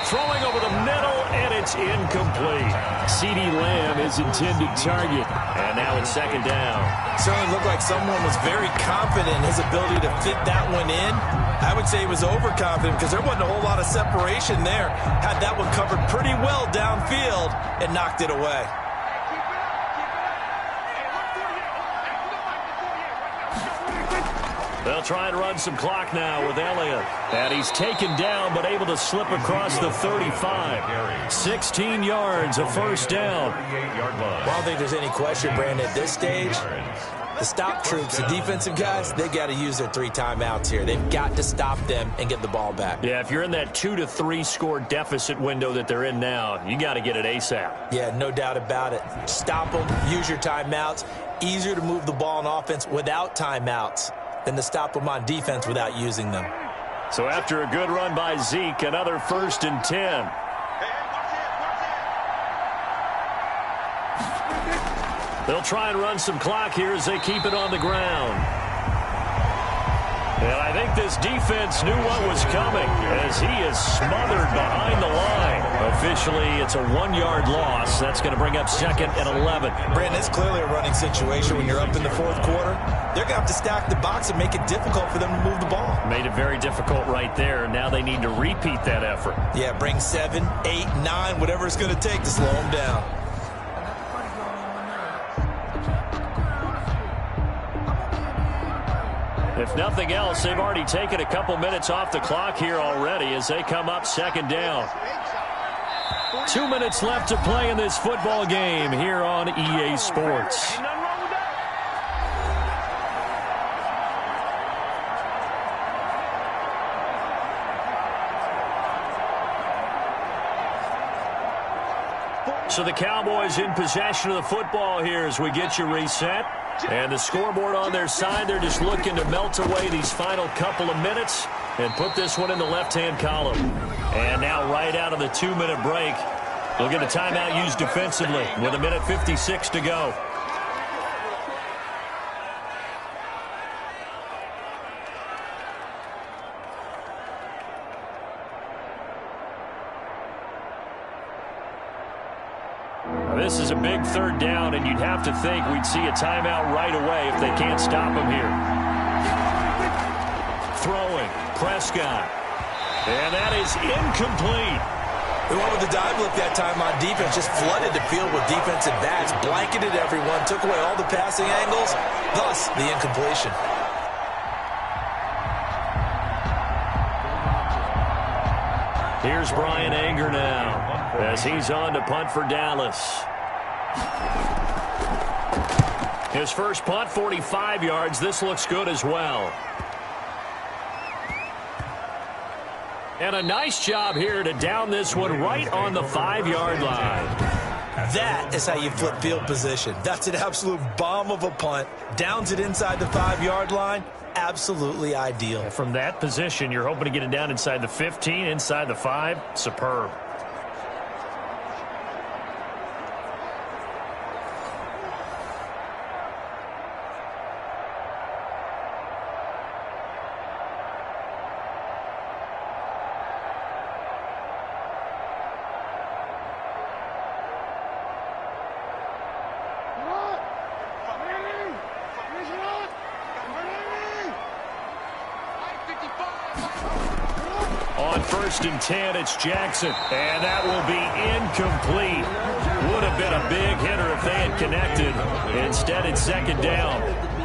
Throwing over the middle, and it's incomplete. CeeDee Lamb is intended target. And now it's 2nd down. Certainly looked like someone was very confident in his ability to fit that one in. I would say he was overconfident because there wasn't a whole lot of separation there. Had that one covered pretty well downfield and knocked it away. They'll try and run some clock now with Elliott. And he's taken down but able to slip across the 35. 16 yards, a first down. Well, I don't think there's any question, Brandon, at this stage, the stop troops, the defensive guys, they got to use their 3 timeouts here. They've got to stop them and get the ball back. Yeah, if you're in that 2 to 3 score deficit window that they're in now, you got to get it ASAP. Yeah, no doubt about it. Stop them, use your timeouts. Easier to move the ball on offense without timeouts than to stop them on defense without using them. So after a good run by Zeke, another 1st and 10. They'll try and run some clock here as they keep it on the ground. And I think this defense knew what was coming as he is smothered behind the line. Officially, it's a 1-yard loss. That's going to bring up 2nd and 11. Brandon, it's clearly a running situation when you're up in the 4th quarter. They're going to have to stack the box and make it difficult for them to move the ball. Made it very difficult right there. Now they need to repeat that effort. Yeah, bring 7, 8, 9, whatever it's going to take to slow them down. If nothing else, they've already taken a couple minutes off the clock here already as they come up 2nd down. 2 minutes left to play in this football game here on EA Sports. So the Cowboys in possession of the football here as we get you reset. And the scoreboard on their side, they're just looking to melt away these final couple of minutes and put this one in the left-hand column. And now right out of the 2-minute break, they'll get a timeout used defensively with 1:56 to go. This is a big 3rd down, and you'd have to think we'd see a timeout right away if they can't stop him here. Throwing, Prescott. And that is incomplete. The one with the dive look that time on defense just flooded the field with defensive backs, blanketed everyone, took away all the passing angles, thus the incompletion. Here's Brian Anger now as he's on to punt for Dallas. His first punt, 45 yards. This looks good as well. And a nice job here to down this one right on the 5-yard line. That is how you flip field position. That's an absolute bomb of a punt. Downs it inside the 5-yard line. Absolutely ideal. From that position, you're hoping to get it down inside the 15, inside the 5. Superb. On 1st and 10, it's Jackson, and that will be incomplete. Would have been a big hitter if they had connected. Instead, it's 2nd down.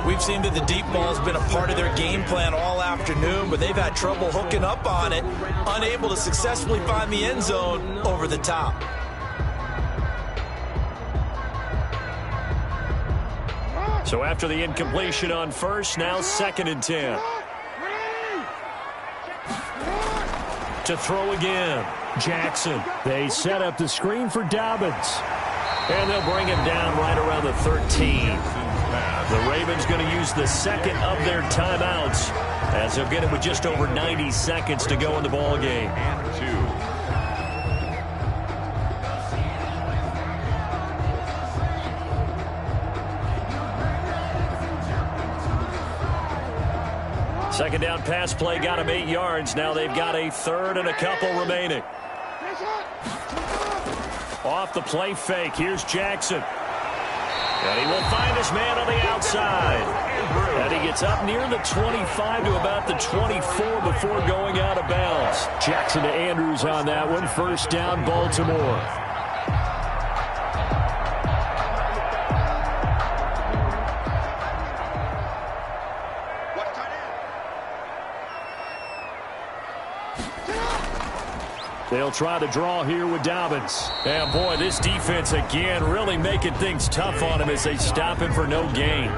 We've seen that the deep ball has been a part of their game plan all afternoon, but they've had trouble hooking up on it, unable to successfully find the end zone over the top. So after the incompletion on 1st, now 2nd and 10. To throw again, Jackson. They set up the screen for Dobbins. And they'll bring him down right around the 13. The Ravens going to use the 2nd of their timeouts as they'll get it with just over 90 seconds to go in the ball game. Second down pass play got him 8 yards. Now they've got a 3rd and a couple remaining. Off the play fake. Here's Jackson. And he will find his man on the outside. And he gets up near the 25 to about the 24 before going out of bounds. Jackson to Andrews on that one. 1st down, Baltimore. They'll try to draw here with Dobbins. And boy, this defense again really making things tough on him as they stop him for no gain.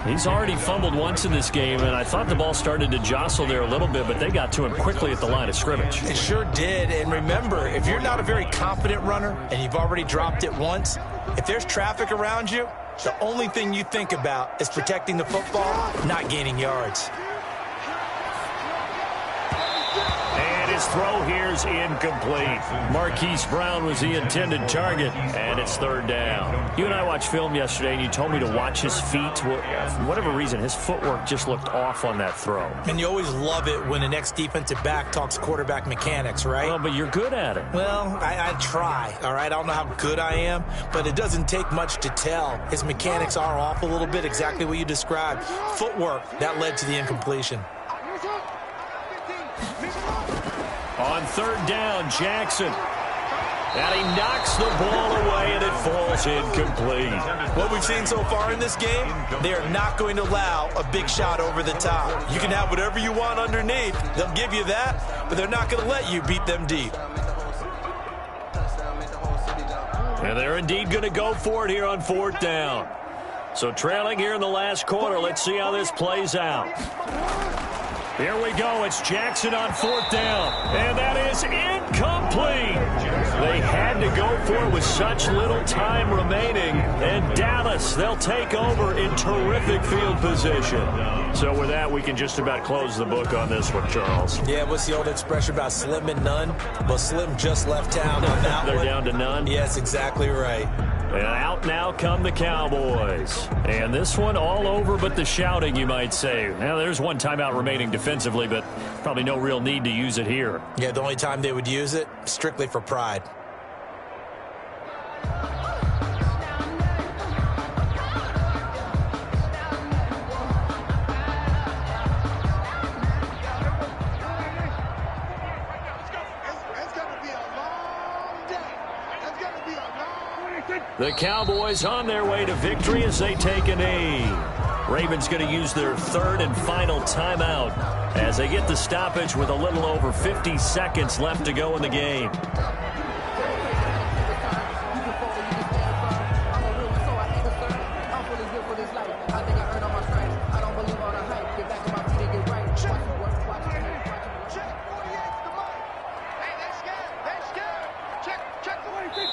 He's already fumbled once in this game, and I thought the ball started to jostle there a little bit, but they got to him quickly at the line of scrimmage. It sure did. And remember, if you're not a very confident runner and you've already dropped it once, if there's traffic around you, the only thing you think about is protecting the football, not gaining yards. His throw here's incomplete. Marquise Brown was the intended target, and it's 3rd down. You and I watched film yesterday, and you told me to watch his feet. Well, for whatever reason, his footwork just looked off on that throw. And you always love it when the next defensive back talks quarterback mechanics, right? Well, but you're good at it. Well, I try, all right? I don't know how good I am, but it doesn't take much to tell. His mechanics are off a little bit, exactly what you described. Footwork, that led to the incompletion. On 3rd down, Jackson. And he knocks the ball away, and it falls incomplete. What we've seen so far in this game, they are not going to allow a big shot over the top. You can have whatever you want underneath. They'll give you that, but they're not going to let you beat them deep. And they're indeed going to go for it here on 4th down. So trailing here in the last quarter, let's see how this plays out. Here we go. It's Jackson on 4th down. And that is incomplete. They had to go for it with such little time remaining. And Dallas, they'll take over in terrific field position. So with that, we can just about close the book on this one, Charles. Yeah, what's the old expression about slim and none? Well, Slim just left town on that They're one. down to none? Yes, exactly right. And out now come the Cowboys. And this one all over but the shouting, you might say. Now, there's one timeout remaining defensively, but probably no real need to use it here. Yeah, the only time they would use it, strictly for pride. The Cowboys on their way to victory as they take a knee. Ravens going to use their 3rd and final timeout as they get the stoppage with a little over 50 seconds left to go in the game.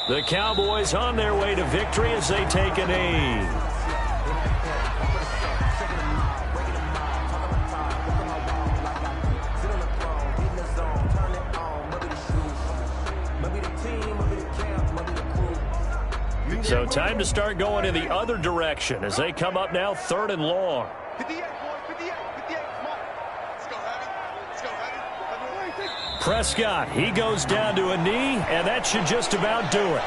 The Cowboys on their way to victory as they take a knee. So time to start going in the other direction as they come up now 3rd and long. 58, boys, 58, 58, come on. Let's go, Heavy. Let's go, Heavy. Prescott, he goes down to a knee, and that should just about do it.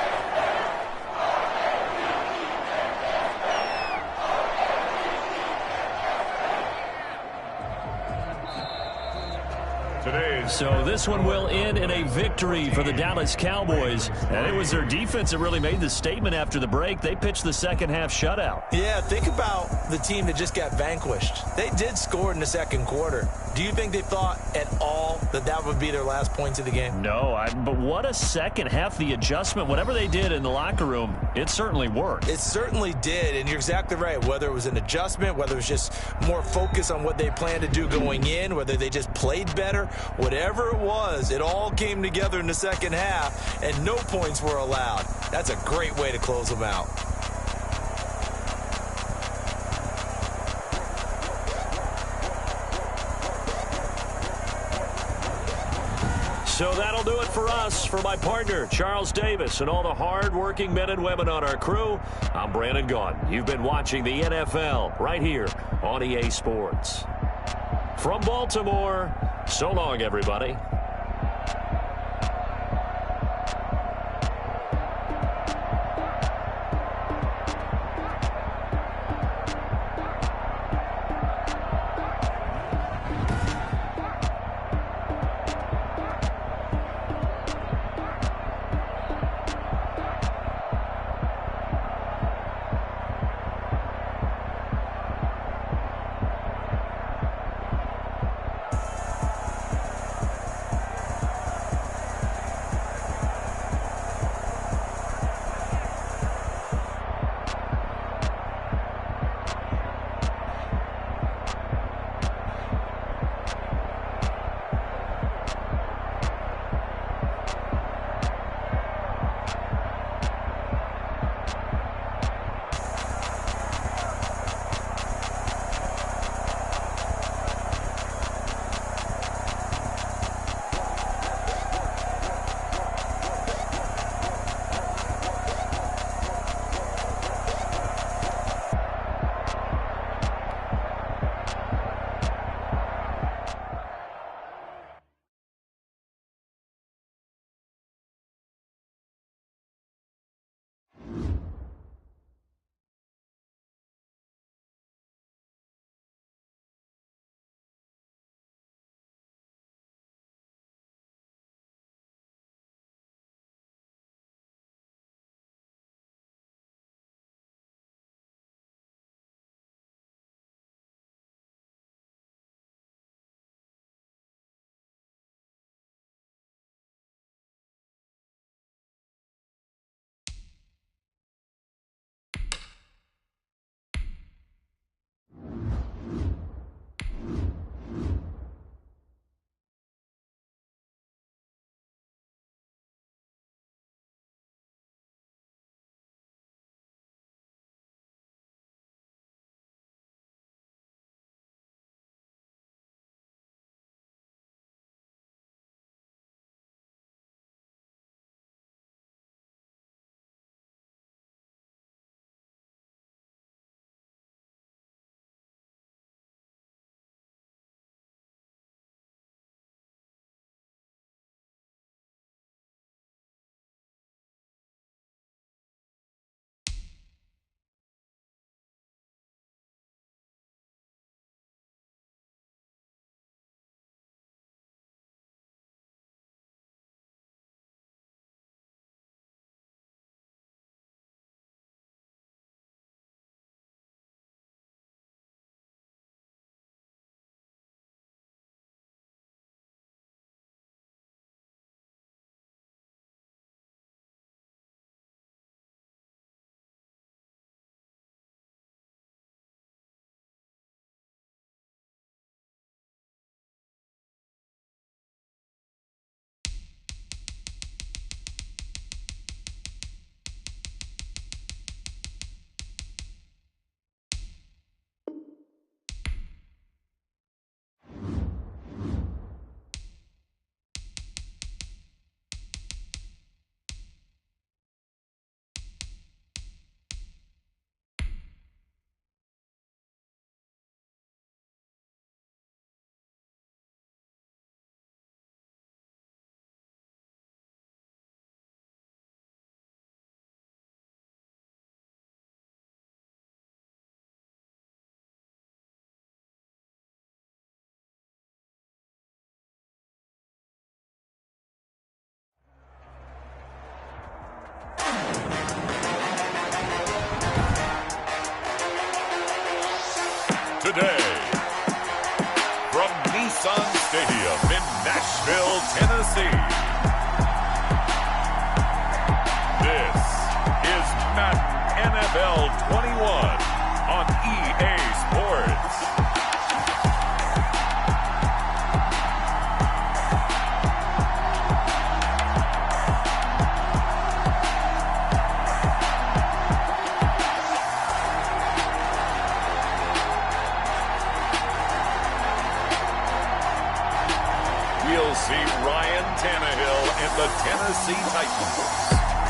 So this one will end in a victory for the Dallas Cowboys. And it was their defense that really made the statement after the break. They pitched the second half shutout. Yeah, think about the team that just got vanquished. They did score in the second quarter. Do you think they thought at all that that would be their last points of the game? No, but what a second half. The adjustment, whatever they did in the locker room, it certainly worked. It certainly did, and you're exactly right. Whether it was an adjustment, whether it was just more focus on what they planned to do going in, whether they just played better, whatever it was, it all came together in the second half, and no points were allowed. That's a great way to close them out. So that'll do it for us. For my partner, Charles Davis, and all the hard-working men and women on our crew, I'm Brandon Gaudin. You've been watching the NFL right here on EA Sports. From Baltimore, so long, everybody. Stadium in Nashville, Tennessee. This is Madden NFL 21 on EA Sports. We'll see Ryan Tannehill and the Tennessee Titans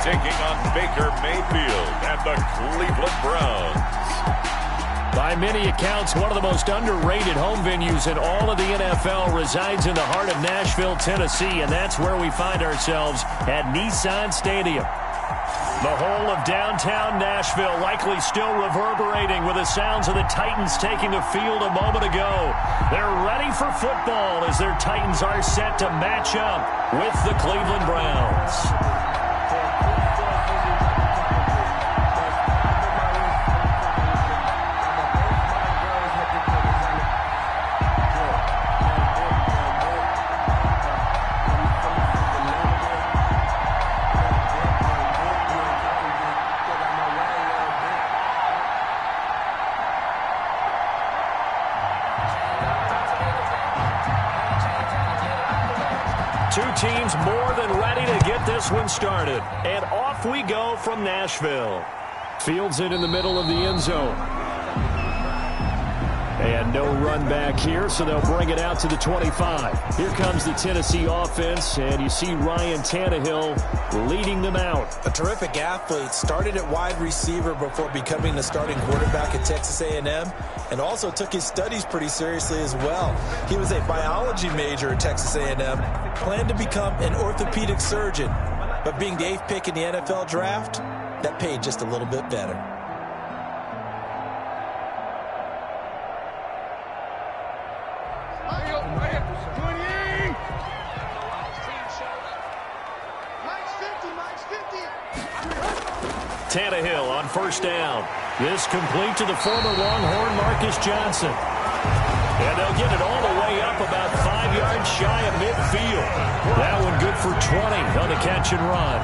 taking on Baker Mayfield and the Cleveland Browns. By many accounts, one of the most underrated home venues in all of the NFL resides in the heart of Nashville, Tennessee, and that's where we find ourselves at Nissan Stadium. The whole of downtown Nashville likely still reverberating with the sounds of the Titans taking the field a moment ago. They're ready for football as their Titans are set to match up with the Cleveland Browns. Two teams more than ready to get this one started. And off we go from Nashville. Fields it in the middle of the end zone. And no run back here, so they'll bring it out to the 25. Here comes the Tennessee offense, and you see Ryan Tannehill leading them out. A terrific athlete, started at wide receiver before becoming the starting quarterback at Texas A&M, and also took his studies pretty seriously as well. He was a biology major at Texas A&M, planned to become an orthopedic surgeon, but being the 8th pick in the NFL draft, that paid just a little bit better. Tannehill on first down. This complete to the former Longhorn Marcus Johnson. And they'll get it all the way up about 5 yards shy of midfield. That one good for 20 on the catch and run.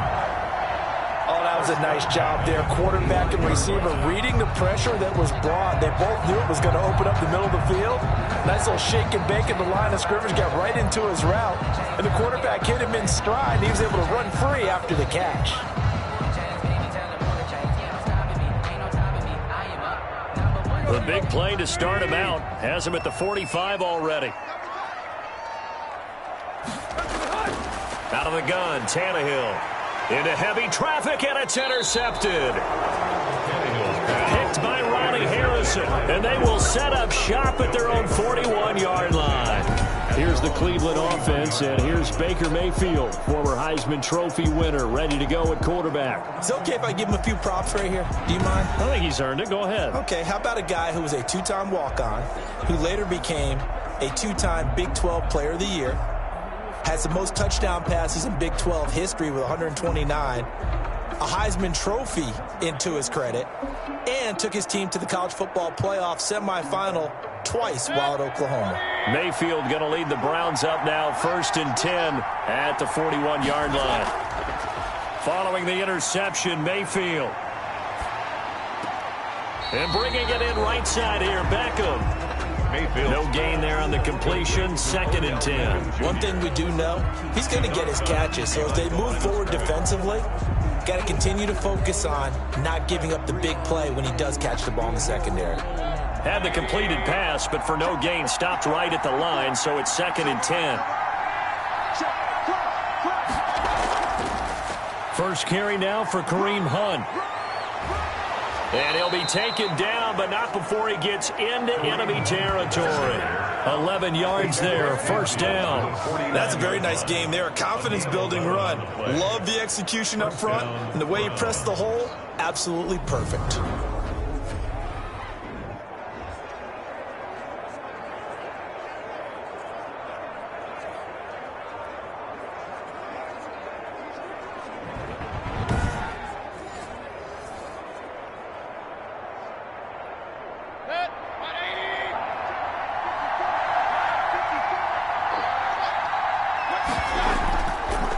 Oh, that was a nice job there. Quarterback and receiver reading the pressure that was brought. They both knew it was going to open up the middle of the field. Nice little shake and bake in the line of scrimmage, got right into his route. And the quarterback hit him in stride, and he was able to run free after the catch. The big play to start him out has him at the 45 already. Out of the gun, Tannehill. Into heavy traffic, and it's intercepted. Picked by Ronnie Harrison, and they will set up shop at their own 41-yard line. Here's the Cleveland offense, and here's Baker Mayfield, former Heisman Trophy winner, ready to go at quarterback. Is it okay if I give him a few props right here? Do you mind? I think he's earned it. Go ahead. Okay, how about a guy who was a 2-time walk-on, who later became a 2-time Big 12 Player of the Year, has the most touchdown passes in Big 12 history with 129, a Heisman Trophy into his credit, and took his team to the college football playoff semifinal twice while at Oklahoma. Mayfield going to lead the Browns up now, 1st and 10 at the 41-yard line. Following the interception, Mayfield. And bringing it in right side here, Beckham. Mayfield. No gain there on the completion, 2nd and 10. One thing we do know, he's going to get his catches. So as they move forward defensively, got to continue to focus on not giving up the big play when he does catch the ball in the secondary. Had the completed pass, but for no gain, stopped right at the line, so it's 2nd and 10. First carry now for Kareem Hunt. And he'll be taken down, but not before he gets into enemy territory. 11 yards there, 1st down. That's a very nice game there, a confidence-building run. Love the execution up front, and the way he pressed the hole, absolutely perfect.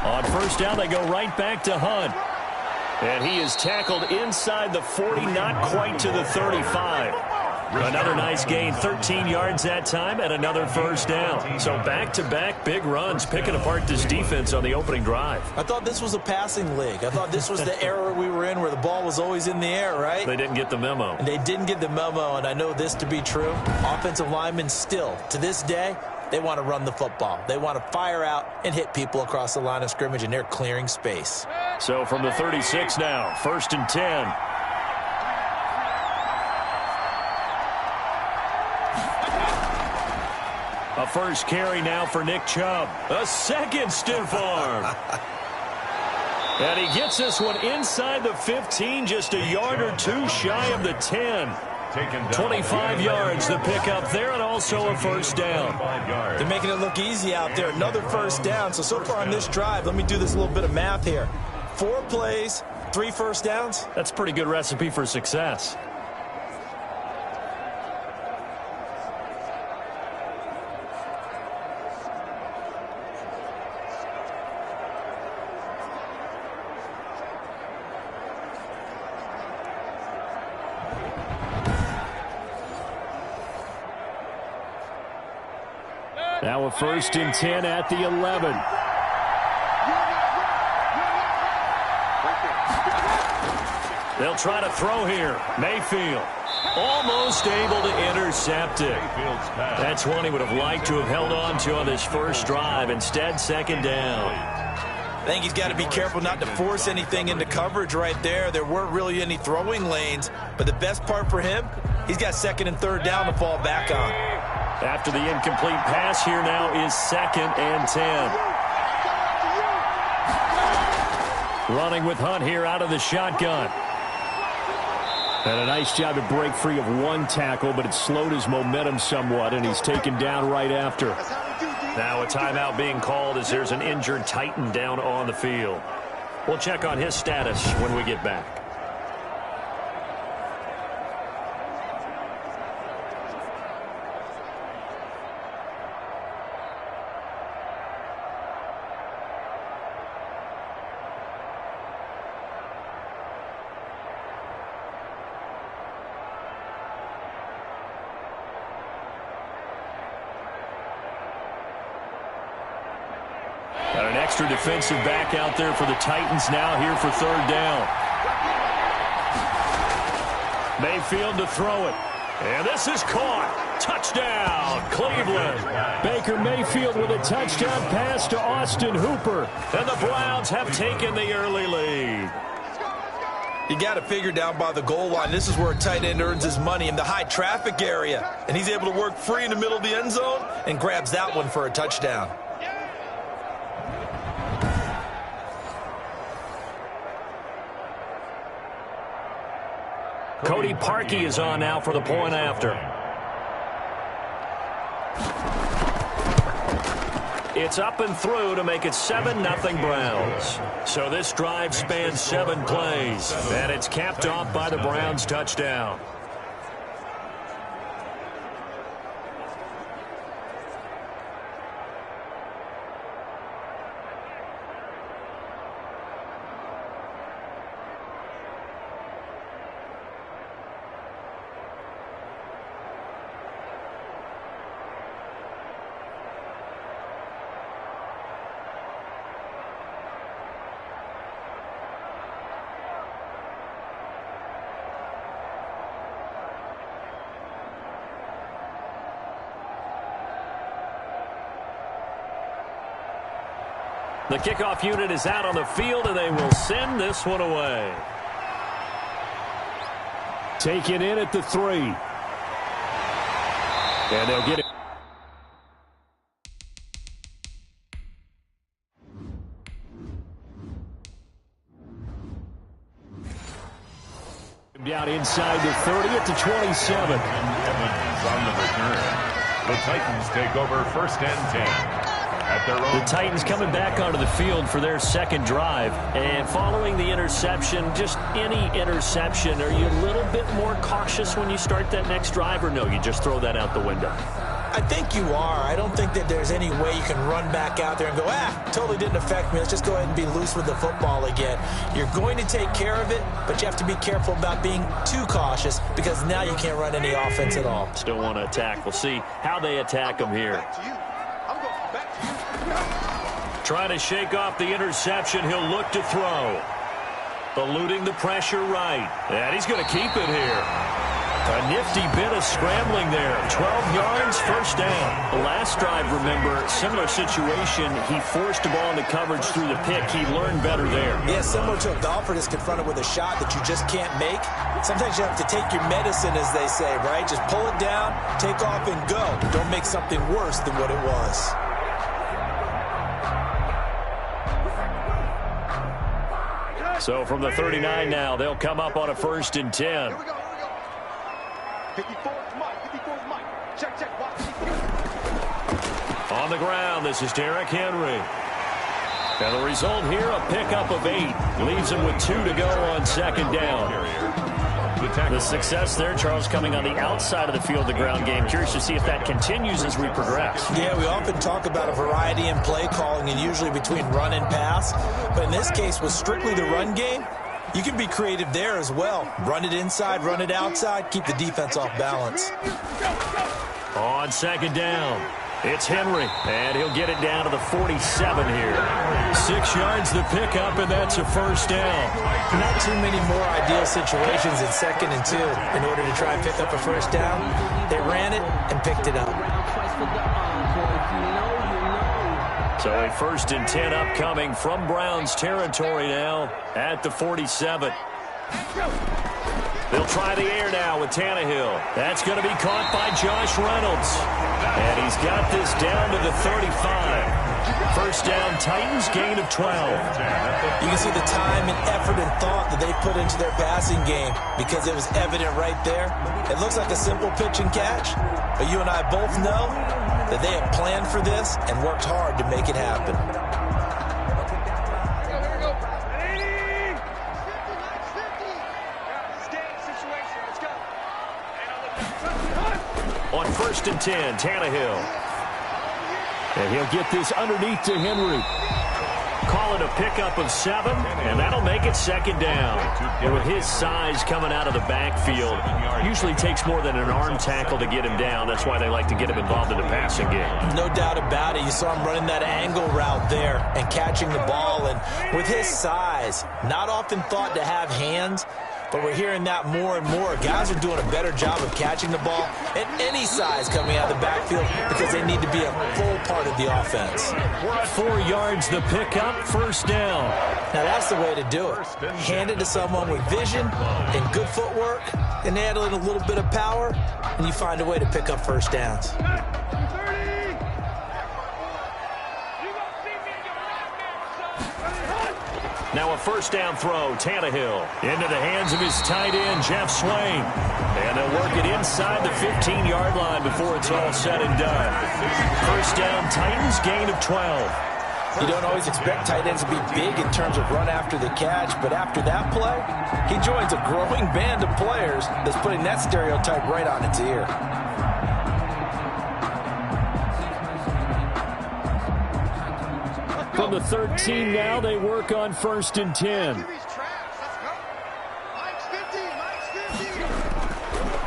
On first down, they go right back to Hunt. And he is tackled inside the 40, not quite to the 35. Another nice gain, 13 yards that time, and another first down. So back-to-back big runs, picking apart this defense on the opening drive. I thought this was a passing league. I thought this was the era we were in where the ball was always in the air, right? They didn't get the memo. And they didn't get the memo, and I know this to be true. Offensive linemen still, to this day, they want to run the football. They want to fire out and hit people across the line of scrimmage, and they're clearing space. So from the 36 now, 1st and 10. A first carry now for Nick Chubb. A second stiff arm. And he gets this one inside the 15, just a yard or two shy of the 10. 25 yards the pickup there, and also a first down. They're making it look easy out there. Another first down. So far on this drive, let me do this little bit of math here. 4 plays, 3 first downs. That's a pretty good recipe for success. Now a 1st and 10 at the 11. They'll try to throw here. Mayfield almost able to intercept it. That's one he would have liked to have held on to on this first drive. Instead, second down. I think he's got to be careful not to force anything into coverage right there. There weren't really any throwing lanes, but the best part for him, he's got 2nd and 3rd down to fall back on. After the incomplete pass, here now is 2nd and 10. Running with Hunt here out of the shotgun. And a nice job to break free of one tackle, but it slowed his momentum somewhat, and he's taken down right after. Now a timeout being called as there's an injured Titan down on the field. We'll check on his status when we get back. Got an extra defensive back out there for the Titans now here for 3rd down. Mayfield to throw it. And this is caught. Touchdown, Cleveland. Baker Mayfield with a touchdown pass to Austin Hooper. And the Browns have taken the early lead. You got to figure down by the goal line. This is where a tight end earns his money, in the high traffic area. And he's able to work free in the middle of the end zone and grabs that one for a touchdown. Cody Parkey is on now for the point after. It's up and through to make it 7-0 Browns. So this drive spans 7 plays, and it's capped off by the Browns touchdown. The kickoff unit is out on the field, and they will send this one away. Taken in at the 3. And they'll get it. Down inside the 30 at the 27. Evans on the return. The Titans take over 1st and 10. The Titans coming back onto the field for their 2nd drive. And following the interception, just any interception, are you a little bit more cautious when you start that next drive, or no, you just throw that out the window? I think you are. I don't think that there's any way you can run back out there and go, totally didn't affect me. Let's just go ahead and be loose with the football again. You're going to take care of it, but you have to be careful about being too cautious because now you can't run any offense at all. Still want to attack. We'll see how they attack them here. Trying to shake off the interception. He'll look to throw. Eluding the pressure right. And he's going to keep it here. A nifty bit of scrambling there. 12 yards, first down. The last drive, remember, similar situation. He forced the ball into coverage through the pick. He learned better there. Yeah, similar to a golfer that's confronted with a shot that you just can't make. Sometimes you have to take your medicine, as they say, right? Just pull it down, take off, and go. Don't make something worse than what it was. So from the 39 now, they'll come up on a 1st and 10. Here we go. 54's Mike. 54's Mike. Check. Watch. On the ground, this is Derrick Henry. And the result here, a pickup of 8. Leaves him with 2 to go on 2nd down. The success there, Charles, coming on the outside of the field, the ground game. Curious to see if that continues as we progress. Yeah, we often talk about a variety in play calling and usually between run and pass. But in this case, with strictly the run game, you can be creative there as well. Run it inside, run it outside, keep the defense off balance. On 2nd down, it's Henry, and he'll get it down to the 47 here. 6 yards the pickup, and that's a 1st down. Not too many more ideal situations in 2nd and 2 in order to try and pick up a 1st down. They ran it and picked it up. So a 1st and 10 upcoming from Browns territory now at the 47. They'll try the air now with Tannehill. That's going to be caught by Josh Reynolds. And he's got this down to the 35. 1st down, Titans, gain of 12. You can see the time and effort and thought that they put into their passing game because it was evident right there. It looks like a simple pitch and catch, but you and I both know that they have planned for this and worked hard to make it happen. On 1st and 10, Tannehill. And he'll get this underneath to Henry. Call it a pickup of 7, and that'll make it 2nd down. And with his size coming out of the backfield, usually takes more than an arm tackle to get him down. That's why they like to get him involved in the passing game. No doubt about it. You saw him running that angle route there and catching the ball. And with his size, not often thought to have hands, but we're hearing that more and more. Guys are doing a better job of catching the ball at any size coming out of the backfield because they need to be a full part of the offense. 4 yards the pickup, 1st down. Now that's the way to do it. Hand it to someone with vision and good footwork and add in a little bit of power, and you find a way to pick up 1st downs. Now a 1st down throw, Tannehill. Into the hands of his tight end, Jeff Swain. And they'll work it inside the 15-yard line before it's all said and done. 1st down, Titans, gain of 12. You don't always expect tight ends to be big in terms of run after the catch, but after that play, he joins a growing band of players that's putting that stereotype right on its ear. From the 13 now, they work on 1st and 10.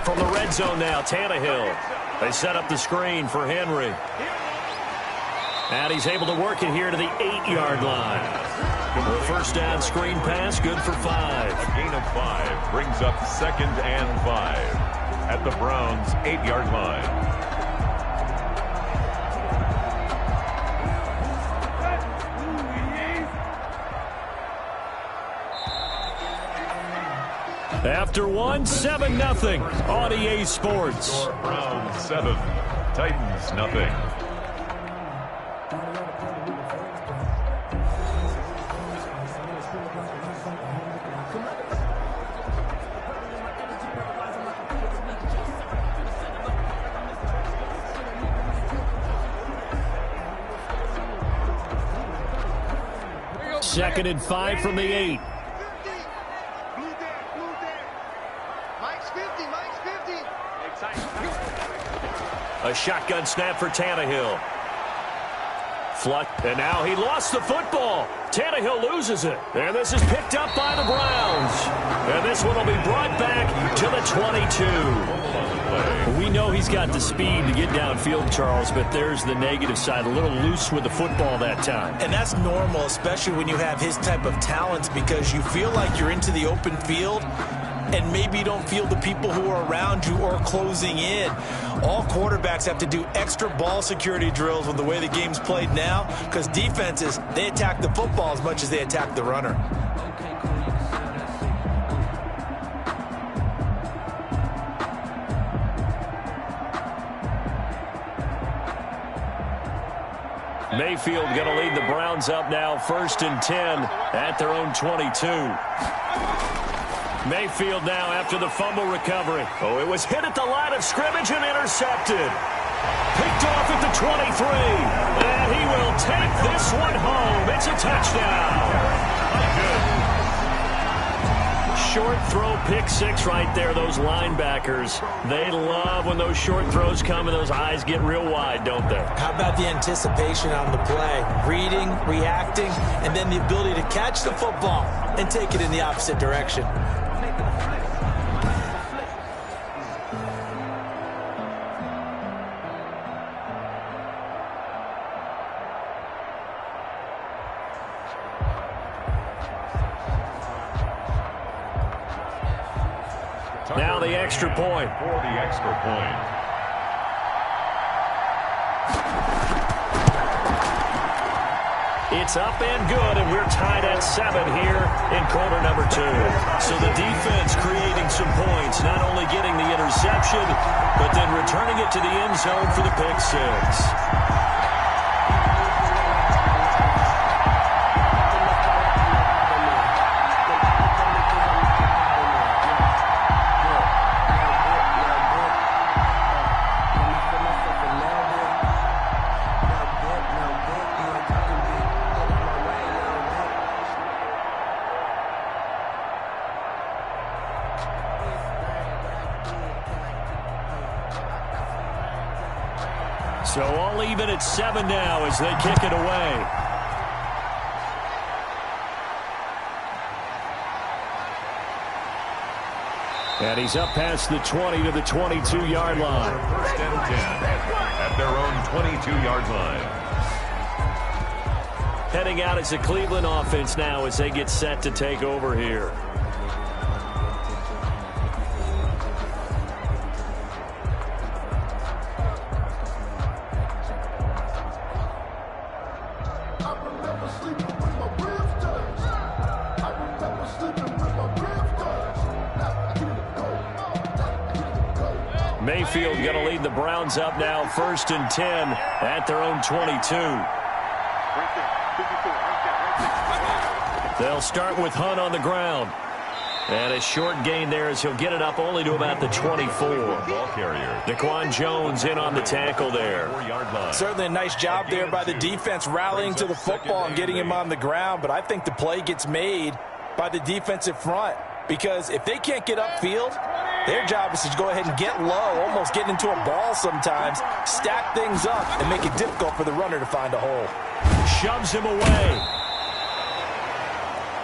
From the red zone now, Tannehill. They set up the screen for Henry. And he's able to work it here to the 8-yard line. The 1st down screen pass, good for 5. A gain of 5 brings up 2nd and 5 at the Browns' 8-yard line. After 1, 7-0 on EA Sports. Browns 7, Titans nothing. Second and 5 from the 8. A shotgun snap for Tannehill. And now he lost the football. Tannehill loses it. And this is picked up by the Browns. And this one will be brought back to the 22. We know he's got the speed to get downfield, Charles, but there's the negative side. A little loose with the football that time. And that's normal, especially when you have his type of talents, because you feel like you're into the open field and maybe you don't feel the people who are around you or closing in. All quarterbacks have to do extra ball security drills with the way the game's played now, because defenses, they attack the football as much as they attack the runner. Mayfield going to lead the Browns up now, 1st and 10 at their own 22. Mayfield now after the fumble recovery. Oh, it was hit at the line of scrimmage and intercepted. Picked off at the 23. And he will take this one home. It's a touchdown. Short throw, pick six right there. Those linebackers, they love when those short throws come and those eyes get real wide, don't they? How about the anticipation on the play? Reading, reacting, and then the ability to catch the football and take it in the opposite direction. Now the extra point. For the extra point. It's up and good, and we're tied at 7 here in quarter number 2. So the defense creating some points, not only getting the interception, but then returning it to the end zone for the pick six. So all even at 7 now as they kick it away. And he's up past the 20 to the 22-yard line. 1st and 10 at their own 22-yard line. Heading out as the Cleveland offense now as they get set to take over here. Mayfield going to lead the Browns up now, 1st and 10 at their own 22. They'll start with Hunt on the ground. And a short gain there as he'll get it up only to about the 24. Ball carrier. Daquan Jones in on the tackle there. 4-yard line. Certainly a nice job there by the defense rallying to the football and getting him on the ground, but I think the play gets made by the defensive front, because if they can't get upfield, their job is to go ahead and get low, almost get into a ball sometimes, stack things up, and make it difficult for the runner to find a hole. Shoves him away.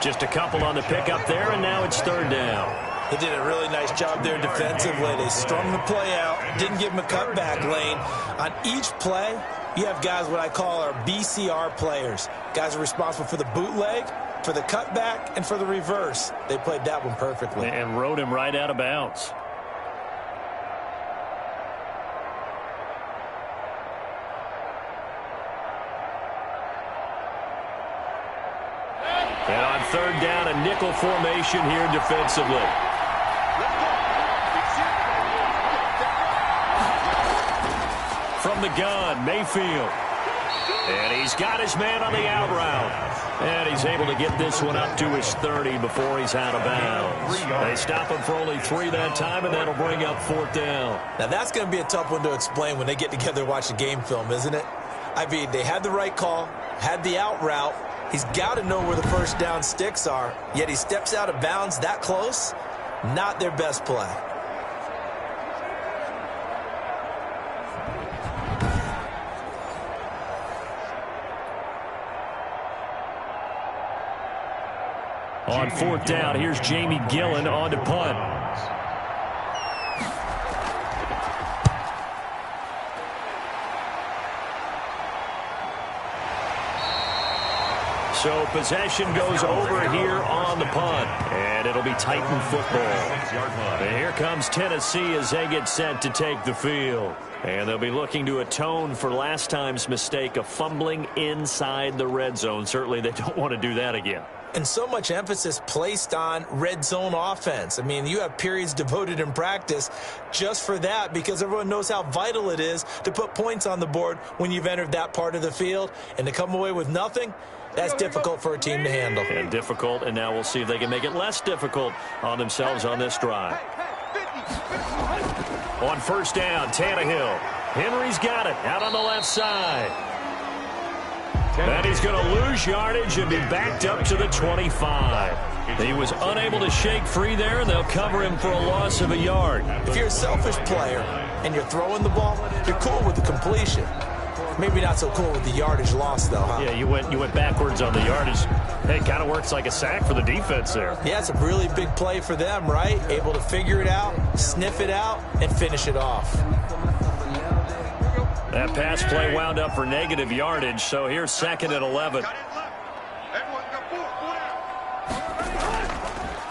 Just a couple on the pickup there, and now it's 3rd down. They did a really nice job there defensively. They strung the play out, didn't give him a cutback lane. On each play, you have guys what I call our BCR players. Guys are responsible for the bootleg, for the cutback, and for the reverse. They played that one perfectly. And rode him right out of bounds. And on 3rd down, a nickel formation here defensively. From the gun, Mayfield. And he's got his man on the out route. And he's able to get this one up to his 30 before he's out of bounds. They stop him for only 3 that time, and that'll bring up 4th down. Now, that's going to be a tough one to explain when they get together and watch the game film, isn't it? I mean, they had the right call, had the out route. He's got to know where the 1st down sticks are, yet he steps out of bounds that close. Not their best play. On fourth down, here's Jamie Gillen on to punt. So possession goes over here on the punt, and it'll be Titan football. And here comes Tennessee as they get set to take the field. And they'll be looking to atone for last time's mistake of fumbling inside the red zone. Certainly they don't want to do that again. And so much emphasis placed on red zone offense. I mean, you have periods devoted in practice just for that because everyone knows how vital it is to put points on the board when you've entered that part of the field. And to come away with nothing, that's difficult for a team to handle. And difficult, and now we'll see if they can make it less difficult on themselves on this drive. On first down, Tannehill. Henry's got it out on the left side. And he's going to lose yardage and be backed up to the 25. He was unable to shake free there, and they'll cover him for a loss of a yard. If you're a selfish player and you're throwing the ball, you're cool with the completion. Maybe not so cool with the yardage loss, though, huh? Yeah, you went backwards on the yardage. Hey, it kind of works like a sack for the defense there. Yeah, it's a really big play for them, right? Able to figure it out, sniff it out, and finish it off. That pass play wound up for negative yardage, so here's second and 11.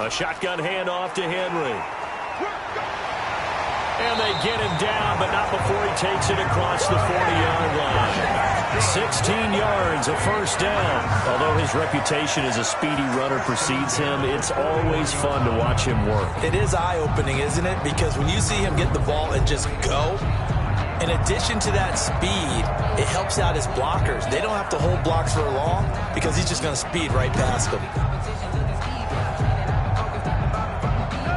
A shotgun handoff to Henry. And they get him down, but not before he takes it across the 40-yard line. 16 yards, a first down. Although his reputation as a speedy runner precedes him, it's always fun to watch him work. It is eye-opening, isn't it? Because when you see him get the ball and just go, in addition to that speed, it helps out his blockers. They don't have to hold blocks for long because he's just going to speed right past them.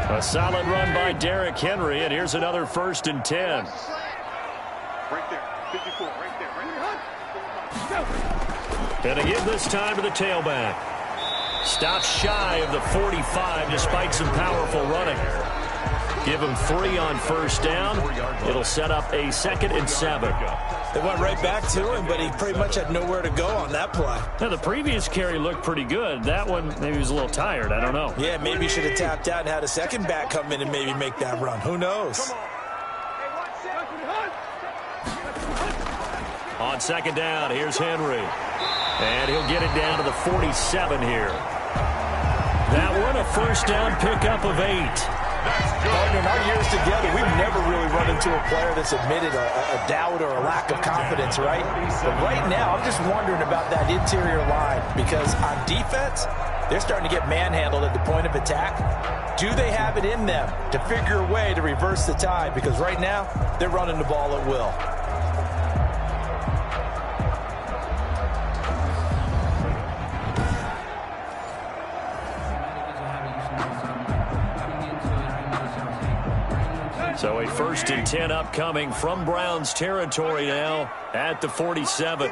A solid run by Derrick Henry, and here's another 1st and 10. Right there, 54, right there. And again this time to the tailback. Stops shy of the 45 despite some powerful running. Give him 3 on first down. It'll set up a 2nd and 7. They went right back to him, but he pretty much had nowhere to go on that play. Now, the previous carry looked pretty good. That one, maybe he was a little tired. I don't know. Yeah, maybe he should have tapped out and had a second back come in and maybe make that run. Who knows? On second down, here's Henry. And he'll get it down to the 47 here. That one, a first down pickup of 8. Partner, in our years together, we've never really run into a player that's admitted a doubt or a lack of confidence, right? But right now, I'm just wondering about that interior line because on defense, they're starting to get manhandled at the point of attack. Do they have it in them to figure a way to reverse the tide? Because right now, they're running the ball at will. So a 1st and 10 upcoming from Browns territory now at the 47.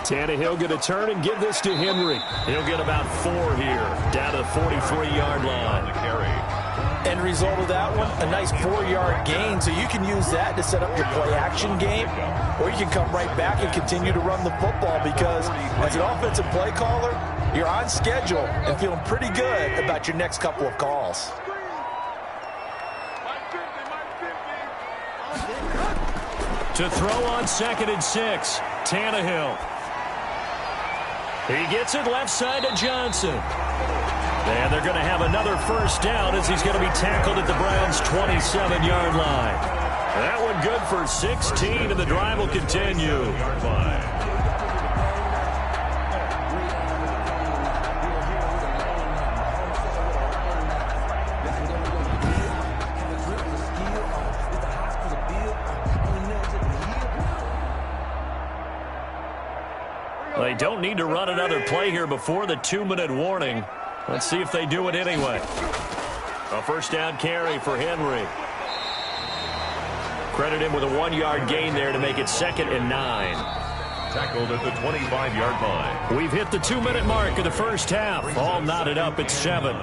Tannehill going to turn and give this to Henry. He'll get about 4 here, down to the 43-yard line. End result of that one, a nice 4-yard gain, so you can use that to set up your play-action game, or you can come right back and continue to run the football because as an offensive play caller, you're on schedule and feeling pretty good about your next couple of calls. To throw on 2nd and 6, Tannehill. He gets it left side to Johnson. And they're going to have another first down as he's going to be tackled at the Browns' 27-yard line. That one good for 16, and the drive will continue. They don't need to run another play here before the 2-minute warning. Let's see if they do it anyway. A first down carry for Henry. Credit him with a 1-yard gain there to make it 2nd and 9. Tackled at the 25-yard line. We've hit the 2-minute mark of the first half. All knotted up at 7.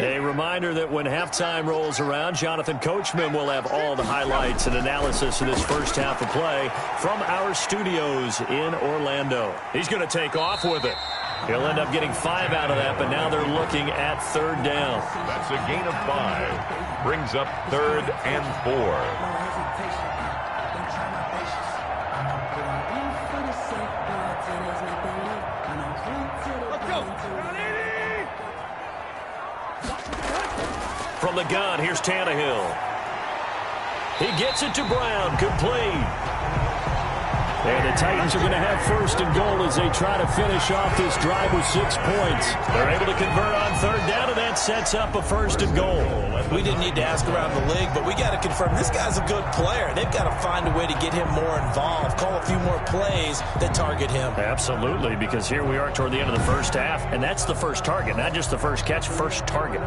A reminder that when halftime rolls around, Jonathan Coachman will have all the highlights and analysis of this first half of play from our studios in Orlando. He's going to take off with it. He'll end up getting 5 out of that, but now they're looking at 3rd down. That's a gain of 5. Brings up 3rd and 4. From the gun, here's Tannehill. He gets it to Brown, complete. And the Titans are going to have 1st and goal as they try to finish off this drive with 6 points. They're able to convert on 3rd down, and that sets up a 1st and goal. We didn't need to ask around the league, but we got to confirm this guy's a good player. They've got to find a way to get him more involved, call a few more plays that target him. Absolutely, because here we are toward the end of the first half, and that's the first target, not just the first catch, first target.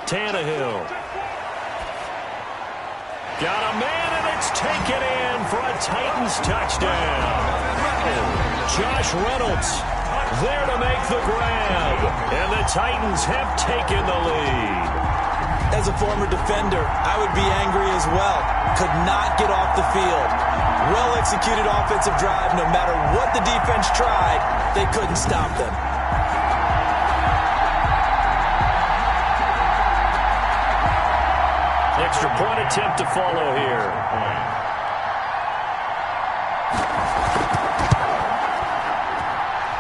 Tannehill. Got a man, and it's taken in for a Titans touchdown. Josh Reynolds there to make the grab, and the Titans have taken the lead. As a former defender, I would be angry as well. Could not get off the field. Well-executed offensive drive. No matter what the defense tried, they couldn't stop them. Extra point attempt to follow here.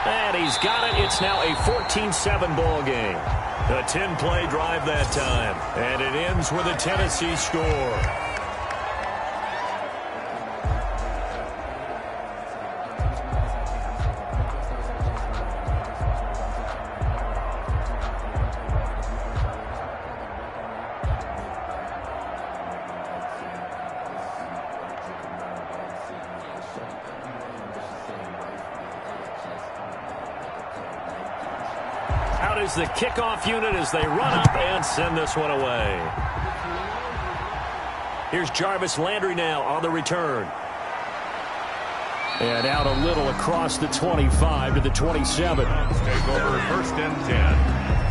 And he's got it. It's now a 14-7 ball game. A 10-play drive that time. And it ends with a Tennessee score. Is the kickoff unit as they run up and send this one away. Here's Jarvis Landry now on the return. And out a little across the 25 to the 27. Take over 1st and 10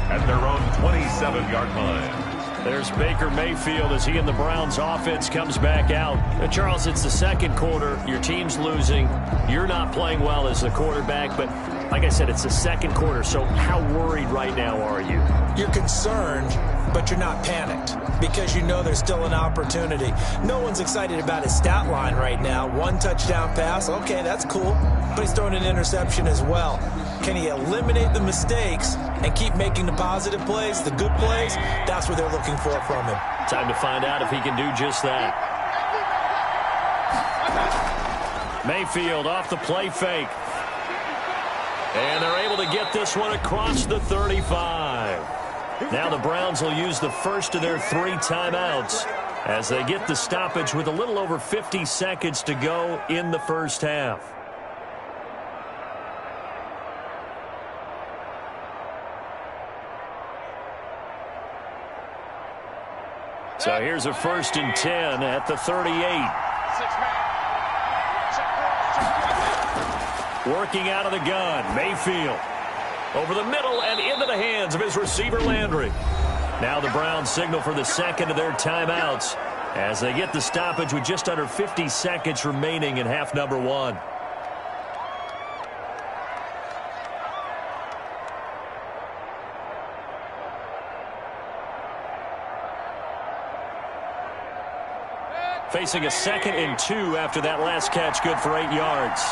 at their own 27-yard line. There's Baker Mayfield as he and the Browns offense comes back out. Now, Charles, it's the second quarter. Your team's losing. You're not playing well as the quarterback, but like I said, it's the second quarter, so how worried right now are you? You're concerned, but you're not panicked because you know there's still an opportunity. No one's excited about his stat line right now. 1 touchdown pass, okay, that's cool, but he's throwing an interception as well. Can he eliminate the mistakes and keep making the positive plays, the good plays? That's what they're looking for from him. Time to find out if he can do just that. Mayfield off the play fake. And they're able to get this one across the 35. Now the Browns will use the first of their 3 timeouts as they get the stoppage with a little over 50 seconds to go in the first half. So here's a 1st and 10 at the 38. Working out of the gun, Mayfield. Over the middle and into the hands of his receiver, Landry. Now the Browns signal for the second of their timeouts as they get the stoppage with just under 50 seconds remaining in half number 1. Facing a 2nd and 2 after that last catch, good for 8 yards.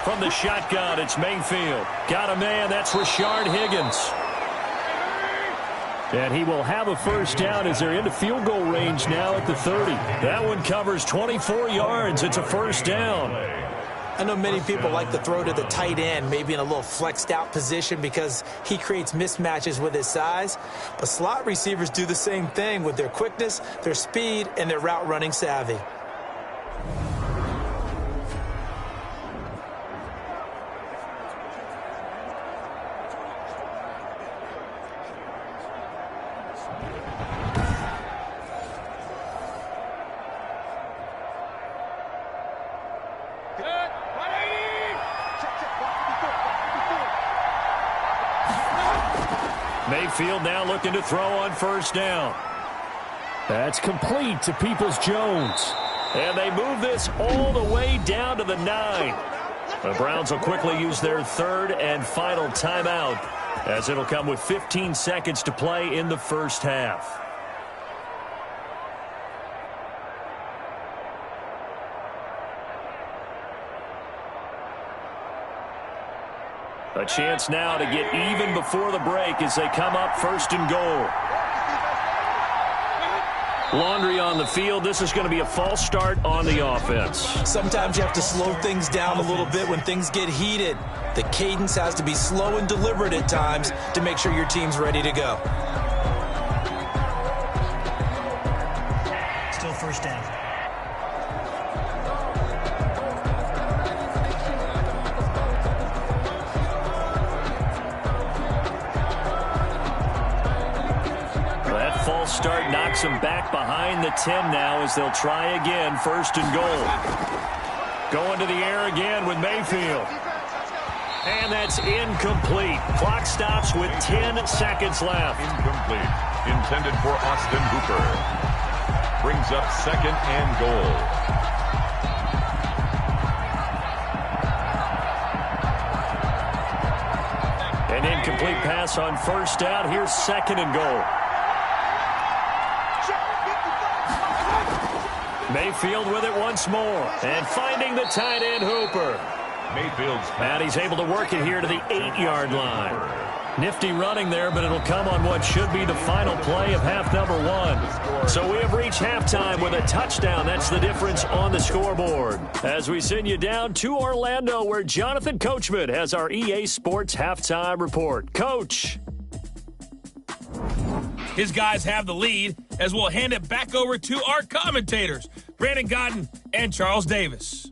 From the shotgun, it's Mayfield. Got a man, that's Rashard Higgins. And he will have a 1st down as they're into field goal range now at the 30. That one covers 24 yards. It's a 1st down. I know many people like to throw to the tight end, maybe in a little flexed out position because he creates mismatches with his size. But slot receivers do the same thing with their quickness, their speed, and their route running savvy. Mayfield now looking to throw on first down. That's complete to Peoples-Jones. And they move this all the way down to the 9. The Browns will quickly use their third and final timeout, as it'll come with 15 seconds to play in the first half. A chance now to get even before the break as they come up first and goal. Laundry on the field. This is going to be a false start on the offense. Sometimes you have to slow things down a little bit when things get heated. The cadence has to be slow and deliberate at times to make sure your team's ready to go. Still first down. False start knocks them back behind the 10 now as they'll try again, first and goal. Going to the air again with Mayfield. And that's incomplete. Clock stops with 10 seconds left. Incomplete. Intended for Austin Hooper. Brings up second and goal. An incomplete pass on first down. Here's second and goal. Mayfield with it once more. And finding the tight end, Hooper. Mayfield's And he's able to work it here to the 8-yard line. Nifty running there, but it'll come on what should be the final play of half number 1. So we have reached halftime with a touchdown. That's the difference on the scoreboard. As we send you down to Orlando, where Jonathan Coachman has our EA Sports halftime report. Coach. His guys have the lead as we'll hand it back over to our commentators, Brandon Godden and Charles Davis.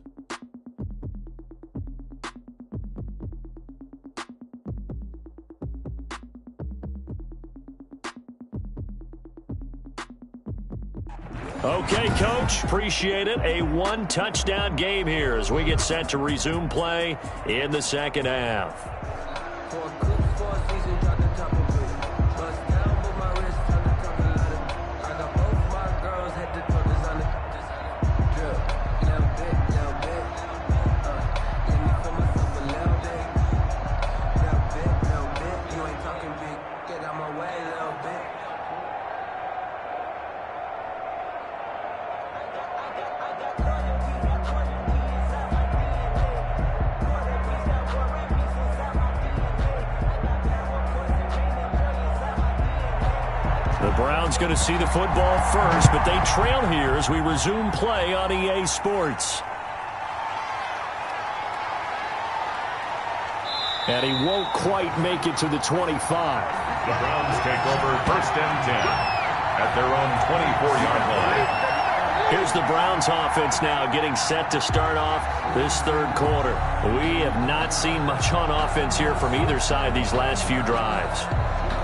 Okay, Coach, appreciate it. A one-touchdown game here as we get set to resume play in the second half. Browns going to see the football first, but they trail here as we resume play on EA Sports. And he won't quite make it to the 25. The Browns take over first and 10 at their own 24-yard line. Here's the Browns offense now getting set to start off this third quarter. We have not seen much on offense here from either side these last few drives.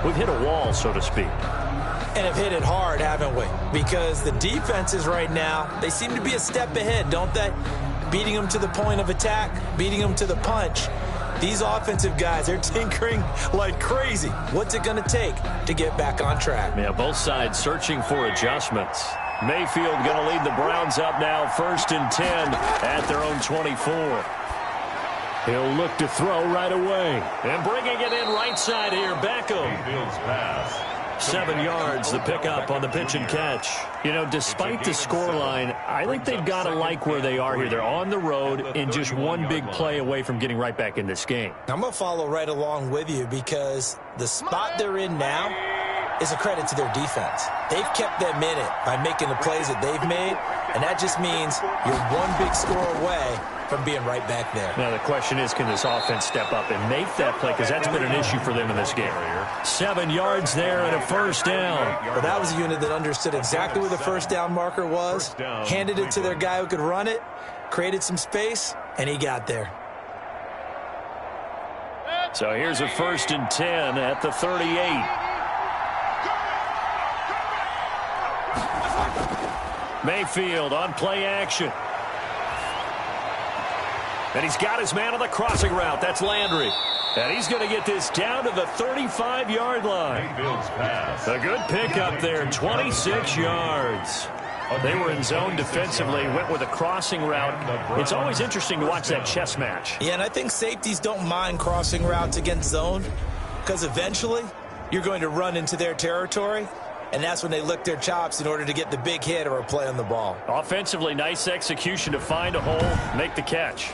We've hit a wall, so to speak. And have hit it hard, haven't we? Because the defenses right now, they seem to be a step ahead, don't they? Beating them to the point of attack, beating them to the punch. These offensive guys, they're tinkering like crazy. What's it going to take to get back on track? Yeah, both sides searching for adjustments. Mayfield going to lead the Browns up now, first and 10 at their own 24. He'll look to throw right away. And bringing it in right side here, Beckham. Mayfield's pass. 7 yards, the pickup on the pitch and catch. You know, despite the scoreline, I think they've got to like where they are here. They're on the road and just one big play away from getting right back in this game. I'm going to follow right along with you because the spot they're in now is a credit to their defense. They've kept them in it by making the plays that they've made, and that just means you're one big score away from being right back there. Now the question is, can this offense step up and make that play? Because that's been an issue for them in this game. 7 yards there and a first down. Well, that was a unit that understood exactly where the first down marker was, handed it to their guy who could run it, created some space, and he got there. So here's a first and 10 at the 38. Mayfield on play action. And he's got his man on the crossing route. That's Landry. And he's going to get this down to the 35-yard line. Mayfield's pass. A good pickup there, 26 yards. They were in zone defensively, went with a crossing route. It's always interesting to watch that chess match. Yeah, and I think safeties don't mind crossing routes against zone because eventually you're going to run into their territory, and that's when they lick their chops in order to get the big hit or a play on the ball. Offensively, nice execution to find a hole, make the catch.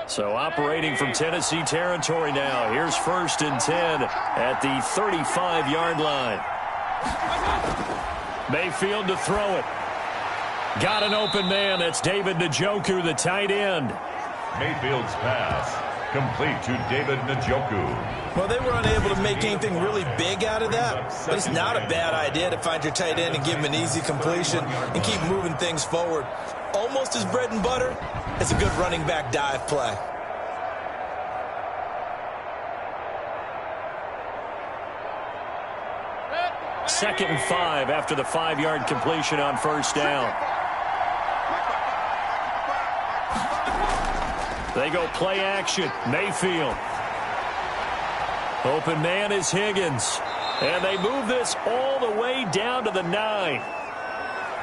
So operating from Tennessee territory now. Here's 1st and 10 at the 35-yard line. Mayfield to throw it. Got an open man. That's David Njoku, the tight end. Mayfield's pass. Complete to David Njoku. Well, they were unable to make anything really big out of that, but it's not a bad idea to find your tight end and give him an easy completion and keep moving things forward. Almost as bread and butter as a good running back dive play. Second and 5 after the 5-yard completion on 1st down. They go play action. Mayfield. Open man is Higgins. And they move this all the way down to the 9.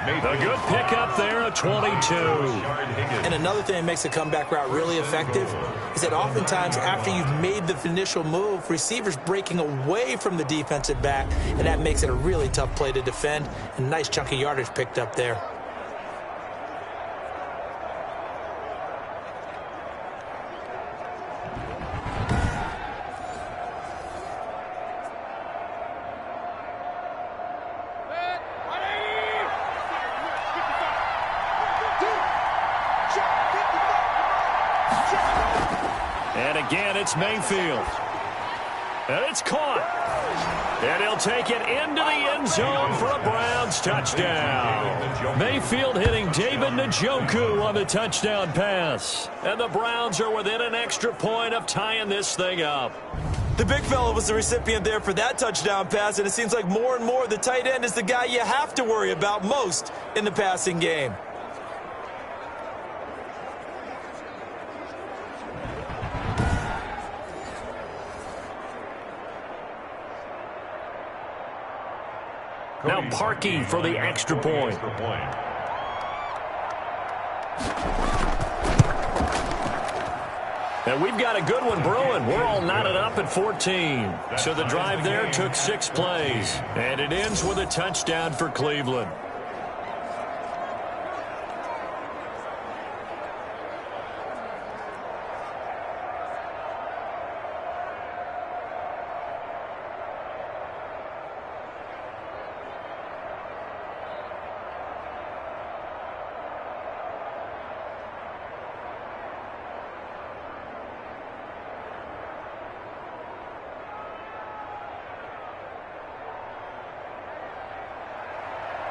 A good pickup there, a 22. And another thing that makes a comeback route really effective is that oftentimes after you've made the initial move, receivers breaking away from the defensive back, and that makes it a really tough play to defend. And a nice chunk of yardage picked up there. Again, it's Mayfield. And it's caught. And he'll take it into the end zone for a Browns touchdown. Mayfield hitting David Njoku on the touchdown pass. And the Browns are within an extra point of tying this thing up. The big fella was the recipient there for that touchdown pass, and it seems like more and more the tight end is the guy you have to worry about most in the passing game. Now Parkey for the extra point. And we've got a good one brewing. We're all knotted up at 14. So the drive there took 6 plays. And it ends with a touchdown for Cleveland.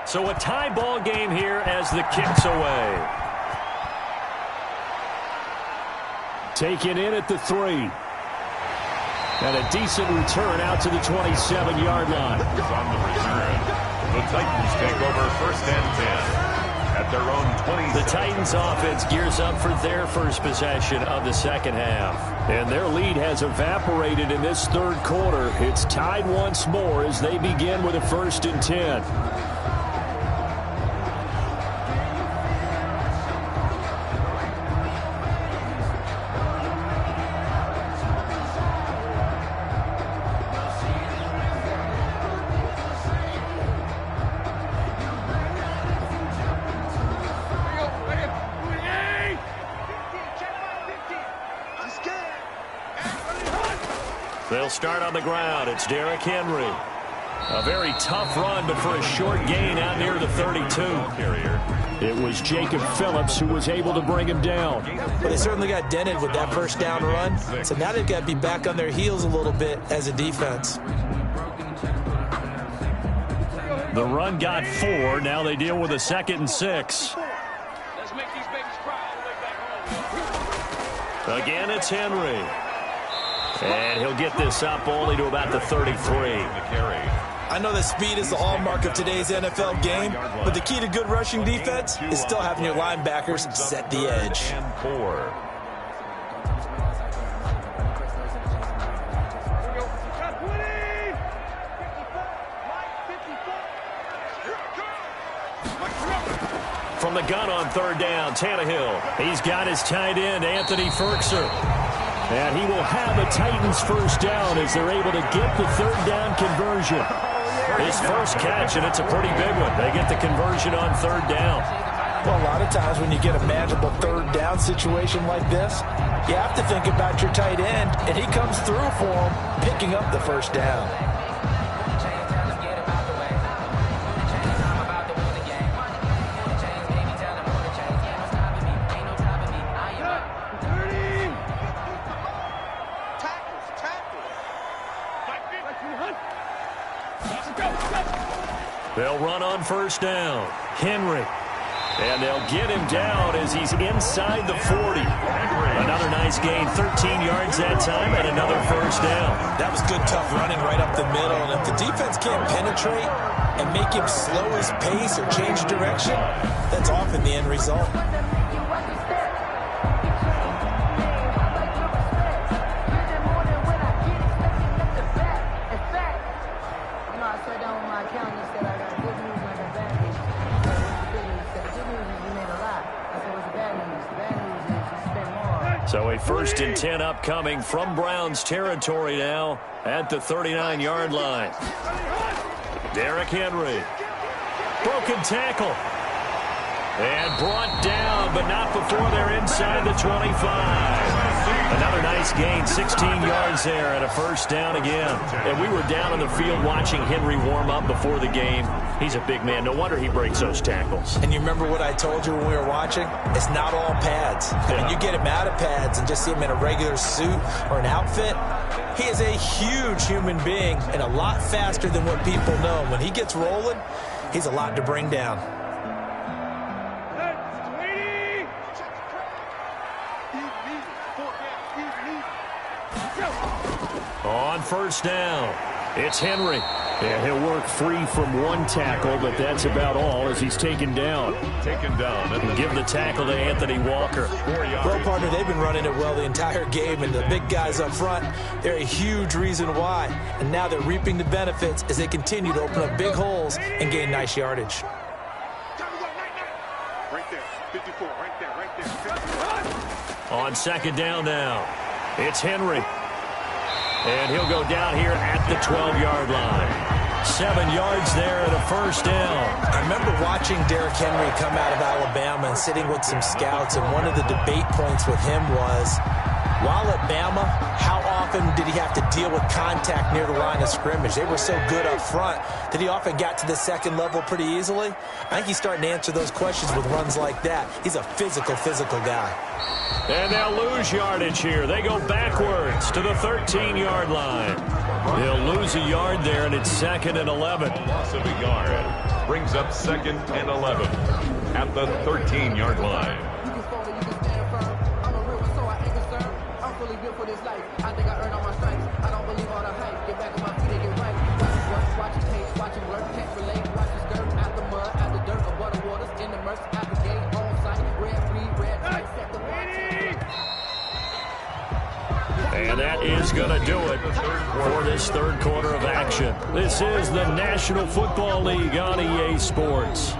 So a tie ball game here as the kick's away. Taken in at the 3. And a decent return out to the 27-yard line. On the return, the Titans take over 1st and 10 at their own 20. The Titans offense gears up for their first possession of the second half. And their lead has evaporated in this 3rd quarter. It's tied once more as they begin with a 1st and 10. They'll start on the ground. It's Derrick Henry. A very tough run, but for a short gain out near the 32. It was Jacob Phillips who was able to bring him down. But they certainly got dented with that 1st down run. So now they've got to be back on their heels a little bit as a defense. The run got 4. Now they deal with a 2nd and 6. Let's make these babies cry all the way back home. Again, it's Henry. And he'll get this up only to about the 33. I know that speed is the hallmark of today's NFL game, but the key to good rushing defense is still having your linebackers set the edge. And 4. From the gun on third down, Tannehill. He's got his tight end, Anthony Ferkser. And he will have a Titans first down as they're able to get the third down conversion. His first catch, and it's a pretty big one. They get the conversion on third down. Well, a lot of times when you get a manageable third down situation like this, you have to think about your tight end, and he comes through for him, picking up the first down. They'll run on first down. Henry. And they'll get him down as he's inside the 40. Another nice gain, 13 yards that time, and another first down. That was good, tough running right up the middle. And if the defense can't penetrate and make him slow his pace or change direction, that's often the end result. So a 1st and 10 upcoming from Browns territory now at the 39-yard line. Derrick Henry. Broken tackle. And brought down, but not before they're inside the 25. Another nice gain, 16 yards there and a first down again. And we were down on the field watching Henry warm up before the game. He's a big man. No wonder he breaks those tackles. And you remember what I told you when we were watching? It's not all pads. When you get him out of pads and just see him in a regular suit or an outfit, he is a huge human being and a lot faster than what people know. When he gets rolling, he's a lot to bring down. On first down, it's Henry. Yeah, he'll work free from one tackle, but that's about all as he's taken down. And give the tackle to Anthony Walker. Well, partner, they've been running it well the entire game, and the big guys up front, they're a huge reason why. And now they're reaping the benefits as they continue to open up big holes and gain nice yardage. Right there, 54, right there. On second down now, it's Henry. And he'll go down here at the 12-yard line. 7 yards there and a first down. I remember watching Derrick Henry come out of Alabama and sitting with some scouts, and one of the debate points with him was, while at Bama, how often did he have to deal with contact near the line of scrimmage? They were so good up front that he often got to the second level pretty easily. I think he's starting to answer those questions with runs like that. He's a physical guy. And they'll lose yardage here. They go backwards to the 13-yard line. They'll lose a yard there, and it's 2nd and 11. Loss of a yard brings up 2nd and 11 at the 13-yard line. You can fall or you can stand firm. I'm a real one, so I ain't concerned. I'm fully built for this life. I think I earned all my stripes. I don't believe all the hype. Get back on my feet and get right. Watch him work, watch him pace, watch him lurk, can't relate. Watch his skirt out the mud, out the dirt, above the waters, in the mercy, out the gate, on site, red, free, red, tight, set the watch. And that is going to do it for this third quarter of action. This is the National Football League on EA Sports.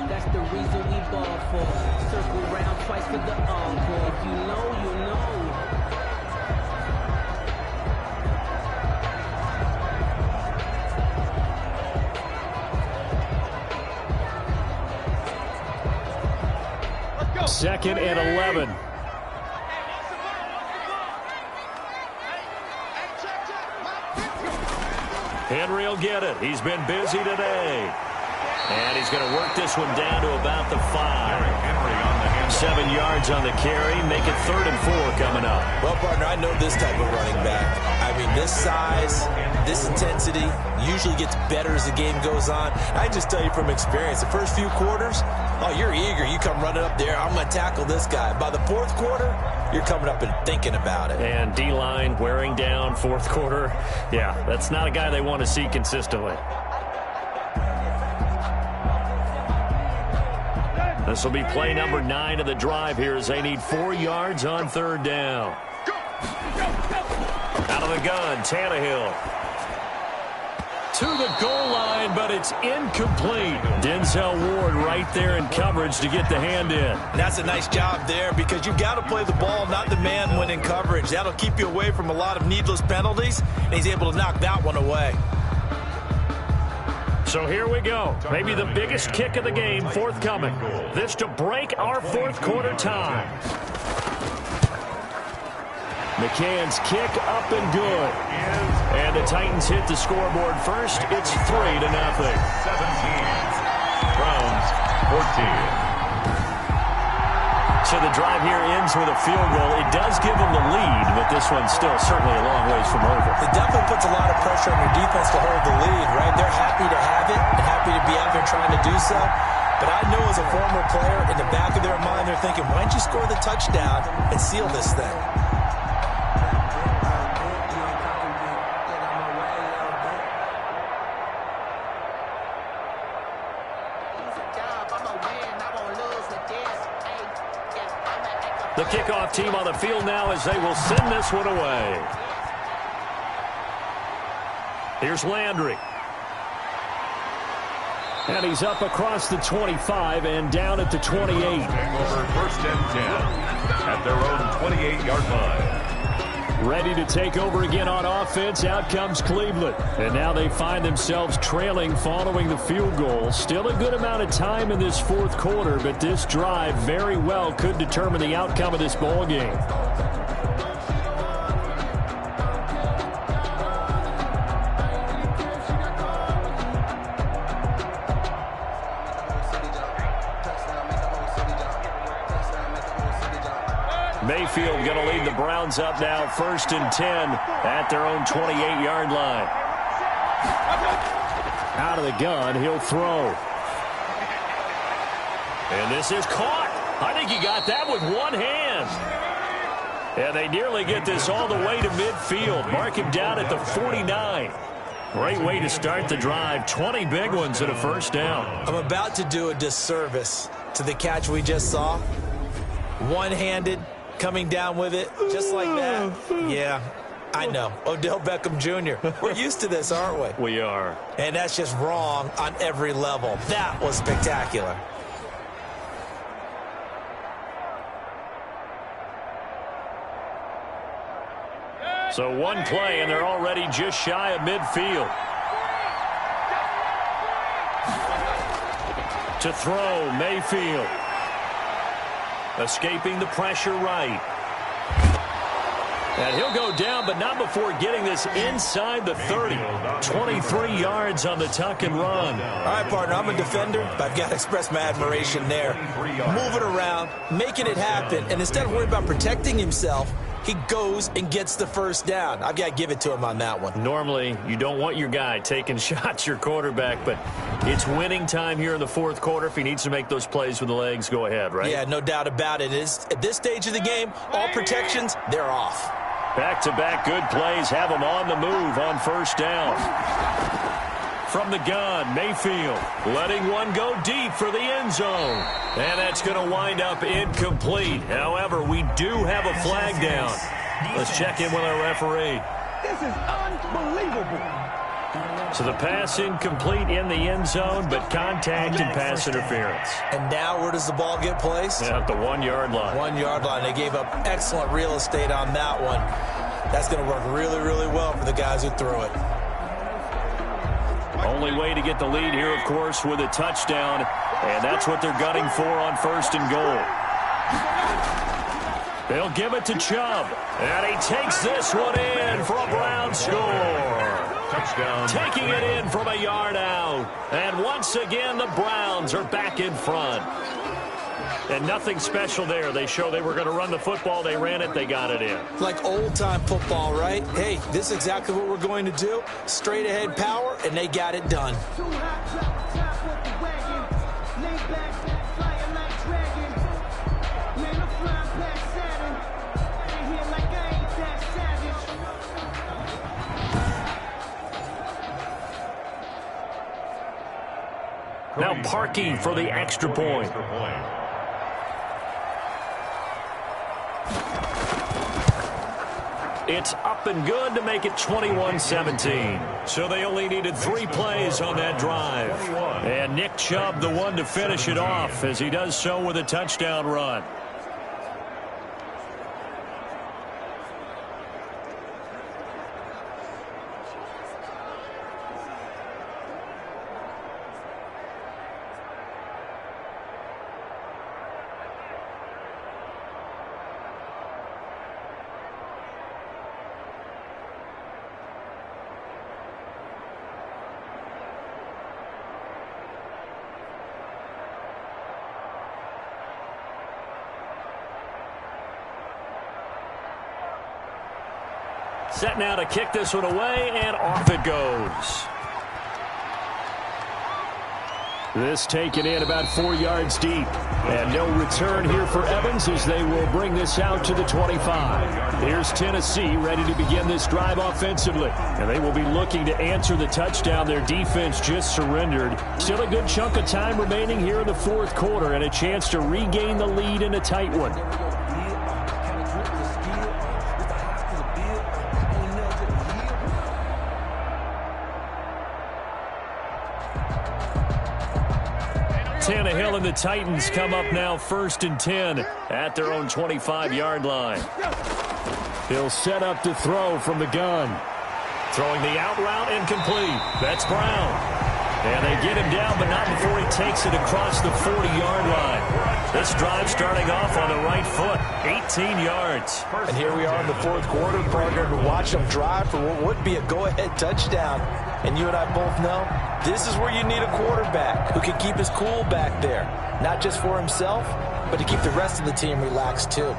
That's the reason we ball for. Circle round twice for the encore. If you know, you know. Let's go. 2nd and 11. Henry will get it. He's been busy today. And he's going to work this one down to about the 5. 7 yards on the carry. Make it 3rd and 4 coming up. Well, partner, I know this type of running back. I mean, this size, this intensity usually gets better as the game goes on. I just tell you from experience, the first few quarters, oh, you're eager. You come running up there, I'm going to tackle this guy. By the 4th quarter, you're coming up and thinking about it. And D-line wearing down fourth quarter. Yeah, that's not a guy they want to see consistently. This will be play number 9 of the drive here as they need 4 yards on third down. Out of the gun, Tannehill. To the goal line, but it's incomplete. Denzel Ward right there in coverage to get the hand in. That's a nice job there because you've got to play the ball, not the man when in coverage. That'll keep you away from a lot of needless penalties, and he's able to knock that one away. So here we go. Maybe the biggest kick of the game forthcoming. This to break our fourth quarter tie. McCann's kick up and good. And the Titans hit the scoreboard first. It's 3-0. 17. Browns 14. So the drive here ends with a field goal. It does give them the lead, but this one's still certainly a long ways from over. It definitely puts a lot of pressure on your defense to hold the lead, right? They're happy to have it and happy to be out there trying to do so. But I know as a former player, in the back of their mind, they're thinking, why don't you score the touchdown and seal this thing? The kickoff team on the field now as they will send this one away. Here's Landry. And he's up across the 25 and down at the 28. Over first and 10 at their own 28-yard line. Ready to take over again on offense. Out comes Cleveland. And now they find themselves trailing following the field goal. Still a good amount of time in this fourth quarter, but this drive very well could determine the outcome of this ball game. Mayfield going to lead the Browns up now, 1st and 10 at their own 28-yard line. Out of the gun, he'll throw. And this is caught. I think he got that with one hand. And they nearly get this all the way to midfield. Mark him down at the 49. Great way to start the drive. 20 big ones and a first down. I'm about to do a disservice to the catch we just saw. One-handed. Coming down with it, just like that. Yeah, I know. Odell Beckham Jr. We're used to this, aren't we? We are. And that's just wrong on every level. That was spectacular. So one play, and they're already just shy of midfield. To throw, Mayfield. Escaping the pressure right. And he'll go down, but not before getting this inside the 30. 23 yards on the tuck and run. All right, partner, I'm a defender, but I've got to express my admiration there. Moving around, making it happen, and instead of worrying about protecting himself, he goes and gets the first down. I've got to give it to him on that one. Normally, you don't want your guy taking shots, your quarterback, but it's winning time here in the fourth quarter. If he needs to make those plays with the legs, go ahead, right? Yeah, no doubt about it. At this stage of the game, all protections, they're off. Back-to-back good plays have him on the move on first down. From the gun, Mayfield letting one go deep for the end zone. And that's going to wind up incomplete. However, we do have a flag down. Let's check in with our referee. This is unbelievable. So the pass incomplete in the end zone, but contact and pass interference. And now where does the ball get placed? At the 1-yard line. 1-yard line. They gave up excellent real estate on that one. That's going to work really, really well for the guys who threw it. Only way to get the lead here, of course, with a touchdown, and that's what they're gunning for on first and goal. They'll give it to Chubb, and he takes this one in for a Brown score. Touchdown. Taking it in from a yard out, and once again the Browns are back in front. And nothing special there. They show they were going to run the football. They ran it. They got it in. Like old-time football, right? Hey, this is exactly what we're going to do. Straight-ahead power, and they got it done. Now Parkey for the extra point. It's up and good to make it 21-17. So they only needed 3 plays on that drive. And Nick Chubb, the one to finish it off, as he does so with a touchdown run. Set now to kick this one away, and off it goes. This taken in about 4 yards deep. And no return here for Evans as they will bring this out to the 25. Here's Tennessee ready to begin this drive offensively. And they will be looking to answer the touchdown their defense just surrendered. Still a good chunk of time remaining here in the 4th quarter and a chance to regain the lead in a tight one. Tannehill and the Titans come up now 1st and 10 at their own 25-yard line. He'll set up to throw from the gun. Throwing the out route incomplete. That's Brown. And they get him down, but not before he takes it across the 40-yard line. This drive starting off on the right foot, 18 yards. And here we are in the 4th quarter, partner, to watch them drive for what would be a go-ahead touchdown. And you and I both know this is where you need a quarterback who can keep his cool back there. Not just for himself, but to keep the rest of the team relaxed too.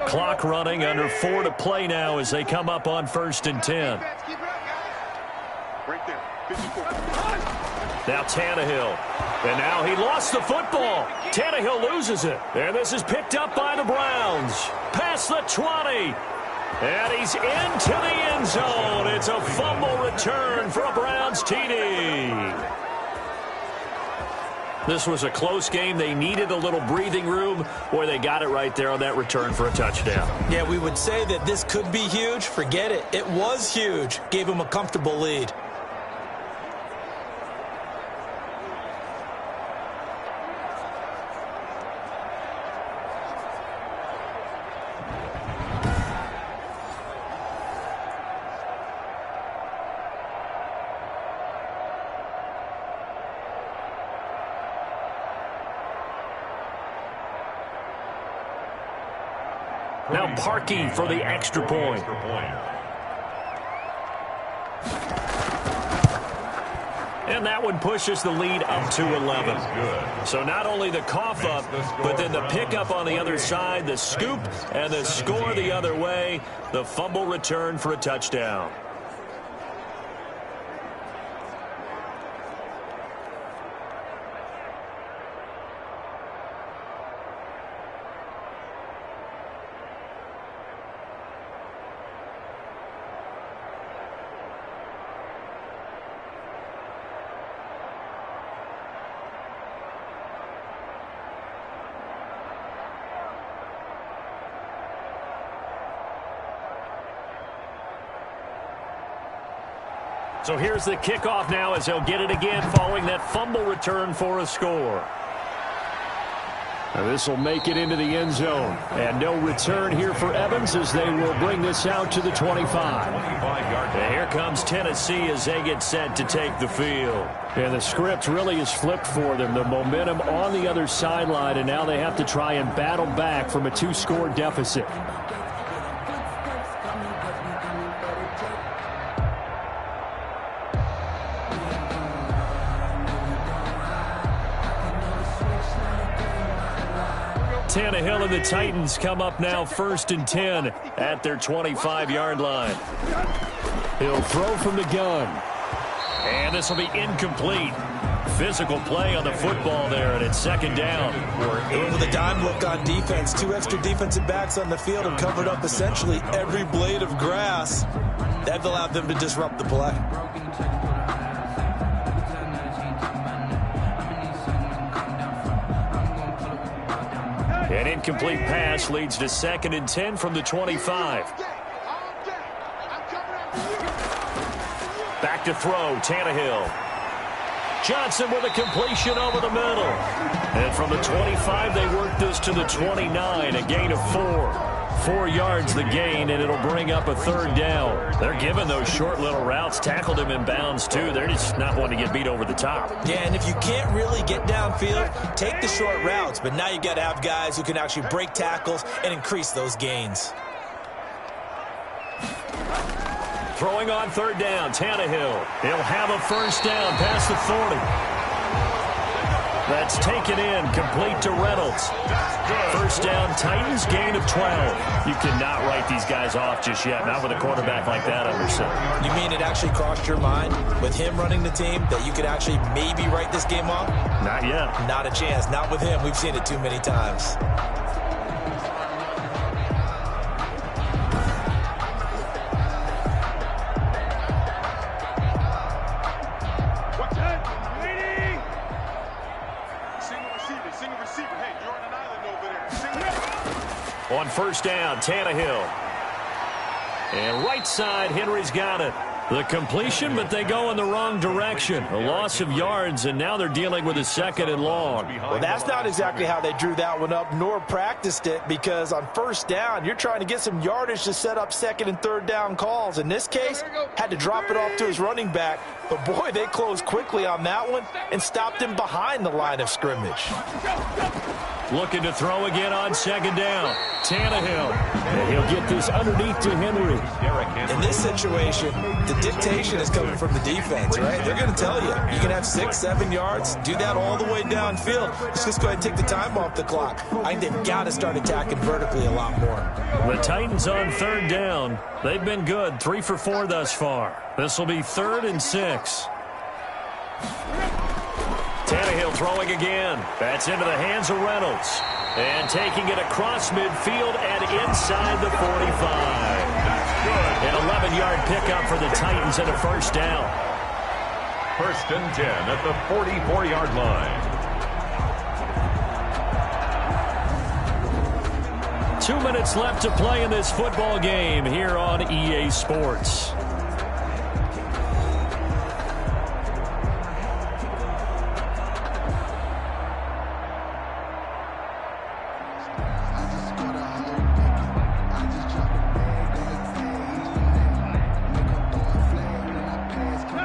Clock running, under 4 to play now as they come up on 1st and 10. Right there. 54. Now Tannehill. And now he lost the football. Tannehill loses it. And this is picked up by the Browns. Past the 20. And he's into the end zone. It's a fumble return for a Browns TD. This was a close game. They needed a little breathing room. Boy, they got it right there on that return for a touchdown. Yeah, we would say that this could be huge. Forget it. It was huge. Gave him a comfortable lead. Now Parkey for the extra point. And that one pushes the lead up to 11. So not only the cough up, but then the pickup on the other side, the scoop, and the score the other way. The fumble return for a touchdown. So here's the kickoff now as they'll get it again following that fumble return for a score. Now this will make it into the end zone. And no return here for Evans as they will bring this out to the 25. And here comes Tennessee as they get set to take the field. And the script really is flipped for them. The momentum on the other sideline, and now they have to try and battle back from a 2-score deficit. Tannehill and the Titans come up now 1st and 10 at their 25-yard line. He'll throw from the gun. And this will be incomplete. Physical play on the football there, and it's second down. With a dime look on defense, 2 extra defensive backs on the field and covered up essentially every blade of grass. That allowed them to disrupt the play. An incomplete pass leads to 2nd and 10 from the 25. Back to throw, Tannehill. Johnson with a completion over the middle. And from the 25, they work this to the 29, a gain of 4. 4 yards the gain, and it'll bring up a 3rd down. They're giving those short little routes, tackled him in bounds, too. They're just not wanting to get beat over the top. Yeah, and if you can't really get downfield, take the short routes. But now you got to have guys who can actually break tackles and increase those gains. Throwing on 3rd down, Tannehill. He'll have a 1st down past the 40. That's taken in, complete to Reynolds. 1st down, Titans, gain of 12. You cannot write these guys off just yet, not with a quarterback like that under center. You mean it actually crossed your mind with him running the team that you could actually maybe write this game off? Not yet. Not a chance. Not with him. We've seen it too many times. On 1st down, Tannehill. And right side, Henry's got it. The completion, but they go in the wrong direction. A loss of yards, and now they're dealing with a 2nd and long. Well, that's not exactly how they drew that one up, nor practiced it, because on 1st down, you're trying to get some yardage to set up 2nd and 3rd down calls. In this case, had to drop it off to his running back. But, boy, they closed quickly on that one and stopped him behind the line of scrimmage. Looking to throw again on 2nd down. Tannehill. And he'll get this underneath to Henry. In this situation, the dictation is coming from the defense, right? They're going to tell you, you can have 6, 7 yards, do that all the way downfield. Let's just go ahead and take the time off the clock. I think they've got to start attacking vertically a lot more. The Titans on 3rd down. They've been good, 3 for 4 thus far. This will be 3rd and 6. Tannehill throwing again. That's into the hands of Reynolds. And taking it across midfield and inside the 45. An 11-yard pickup for the Titans and a 1st down. 1st and 10 at the 44-yard line. 2 minutes left to play in this football game here on EA Sports.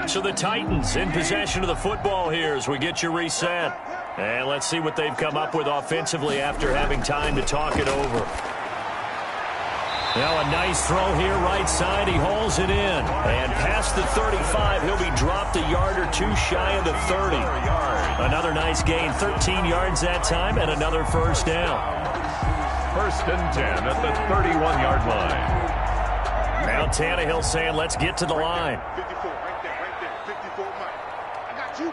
So the Titans in possession of the football here as we get you reset. And let's see what they've come up with offensively after having time to talk it over. Now a nice throw here right side. He hauls it in. And past the 35, he'll be dropped a yard or 2 shy of the 30. Another nice gain, 13 yards that time, and another 1st down. 1st and 10 at the 31-yard line. Now Tannehill saying, let's get to the line. 54, right there, 54, Mike. I got you.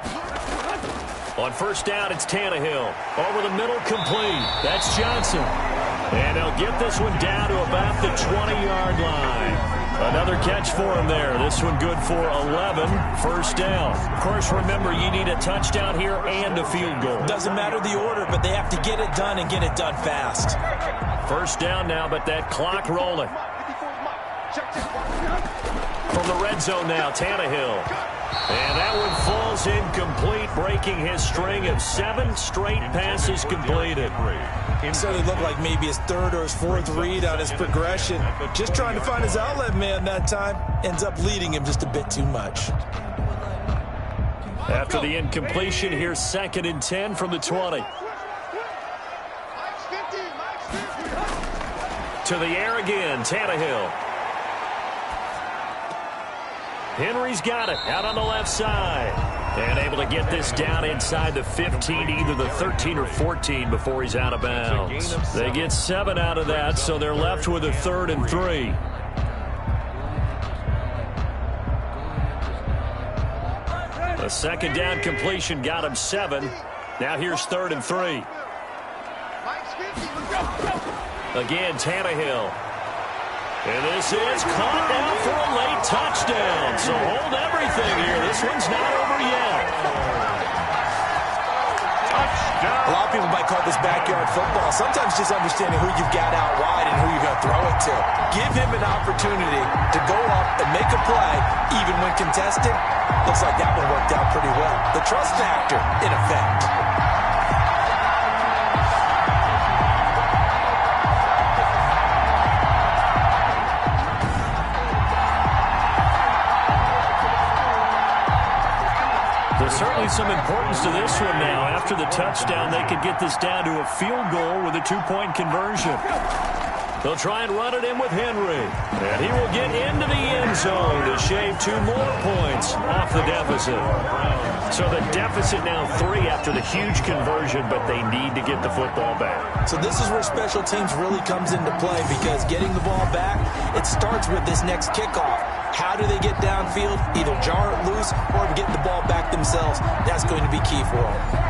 On 1st down, it's Tannehill. Over the middle, complete. That's Johnson. And they'll get this one down to about the 20-yard line. Another catch for him there. This one good for 11. 1st down. Of course, remember, you need a touchdown here and a field goal. Doesn't matter the order, but they have to get it done and get it done fast. 1st down now, but that clock rolling. From the red zone now, Tannehill. And that one falls incomplete, breaking his string of 7 straight passes completed. So it looked like maybe his 3rd or his 4th read on his progression. Just trying to find his outlet man that time. Ends up leading him just a bit too much. After the incompletion, here's 2nd and 10 from the 20. To the air again, Tannehill. Henry's got it out on the left side. And able to get this down inside the 15, either the 13 or 14 before he's out of bounds. They get 7 out of that, so they're left with a 3rd and 3. A A second down completion got him 7. Now here's 3rd and 3. Again, Tannehill. And this is caught down for a late touchdown. So hold everything here. This one's not over yet. Touchdown. A lot of people might call this backyard football. Sometimes just understanding who you've got out wide and who you're going to throw it to. Give him an opportunity to go up and make a play, even when contested. Looks like that one worked out pretty well. The trust factor, in effect. There's certainly some importance to this one now. After the touchdown, they could get this down to a field goal with a 2-point conversion. They'll try and run it in with Henry. And he will get into the end zone to shave 2 more points off the deficit. So the deficit now 3 after the huge conversion, but they need to get the football back. So this is where special teams really comes into play, because getting the ball back, it starts with this next kickoff. How do they get downfield? Either jar it loose or get the ball back themselves. That's going to be key for them.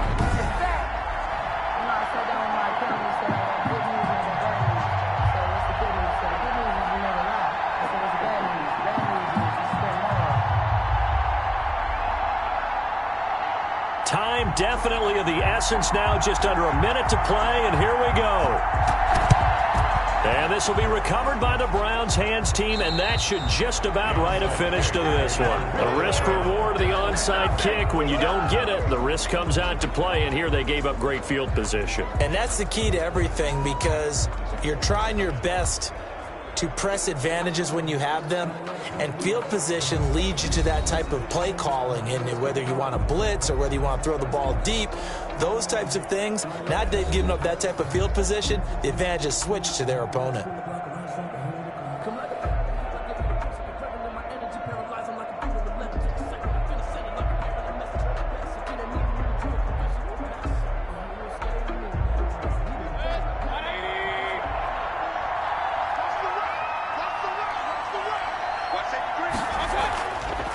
Time definitely of the essence now, just under a minute to play, and here we go. And this will be recovered by the Browns hands team, and that should just about write a finish to this one. The risk-reward of the onside kick. When you don't get it, the risk comes out to play, and here they gave up great field position. And that's the key to everything, because you're trying your best to press advantages when you have them, and field position leads you to that type of play calling, and whether you want to blitz or whether you want to throw the ball deep, those types of things. Now they've given up that type of field position, the advantage is switched to their opponent.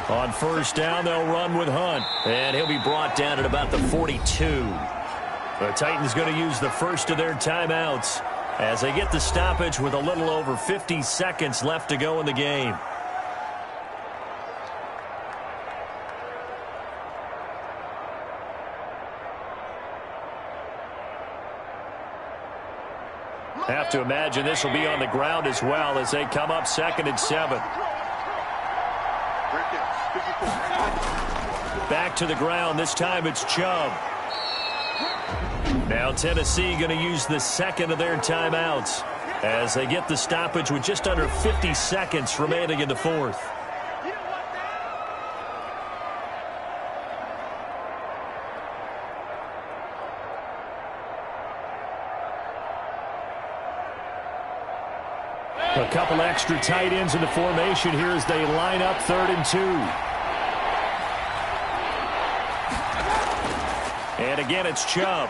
On first down, they'll run with Hunt, and he'll be brought down at about the 42. The Titans going to use the first of their timeouts as they get the stoppage with a little over 50 seconds left to go in the game. Have to imagine this will be on the ground as well as they come up 2nd and 7. Back to the ground. This time it's Chubb. Now Tennessee going to use the second of their timeouts as they get the stoppage with just under 50 seconds remaining in the 4th. A couple extra tight ends in the formation here as they line up 3rd and 2. And again, it's Chubb.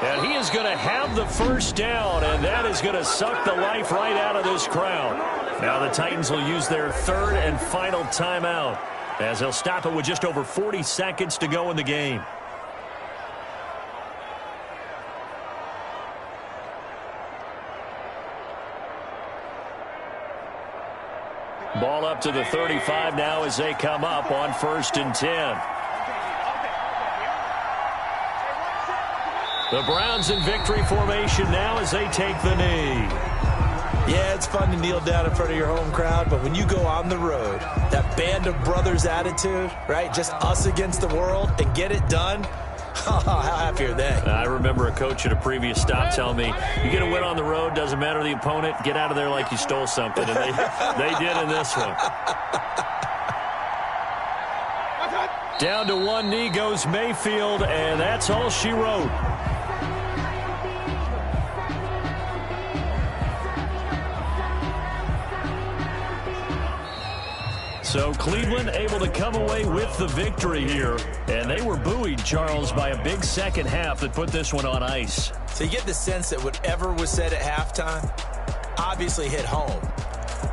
And he is going to have the first down, and that is going to suck the life right out of this crowd. Now the Titans will use their 3rd and final timeout as they'll stop it with just over 40 seconds to go in the game. Ball up to the 35 now as they come up on 1st and 10. The Browns in victory formation now as they take the knee. Yeah, it's fun to kneel down in front of your home crowd, but when you go on the road, that band of brothers attitude, right, just us against the world, and get it done, how happy are they? I remember a coach at a previous stop telling me, you get a win on the road, doesn't matter the opponent, get out of there like you stole something, and they did in this one. Down to one knee goes Mayfield, and that's all she wrote. So Cleveland able to come away with the victory here. And they were buoyed, Charles, by a big second half that put this one on ice. So you get the sense that whatever was said at halftime obviously hit home.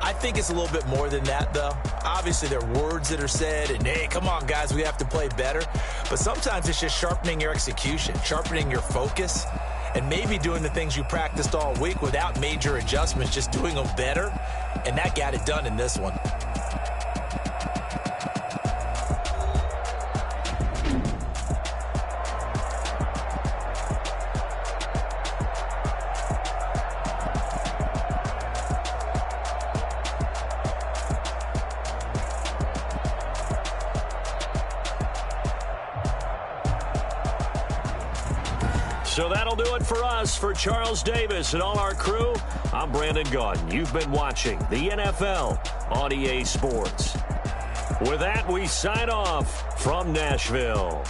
I think it's a little bit more than that, though. Obviously, there are words that are said, and, hey, come on, guys, we have to play better. But sometimes it's just sharpening your execution, sharpening your focus, and maybe doing the things you practiced all week without major adjustments, just doing them better. And that got it done in this one. So that'll do it for us. For Charles Davis and all our crew, I'm Brandon Gaudin. You've been watching the NFL on EA Sports. With that, we sign off from Nashville.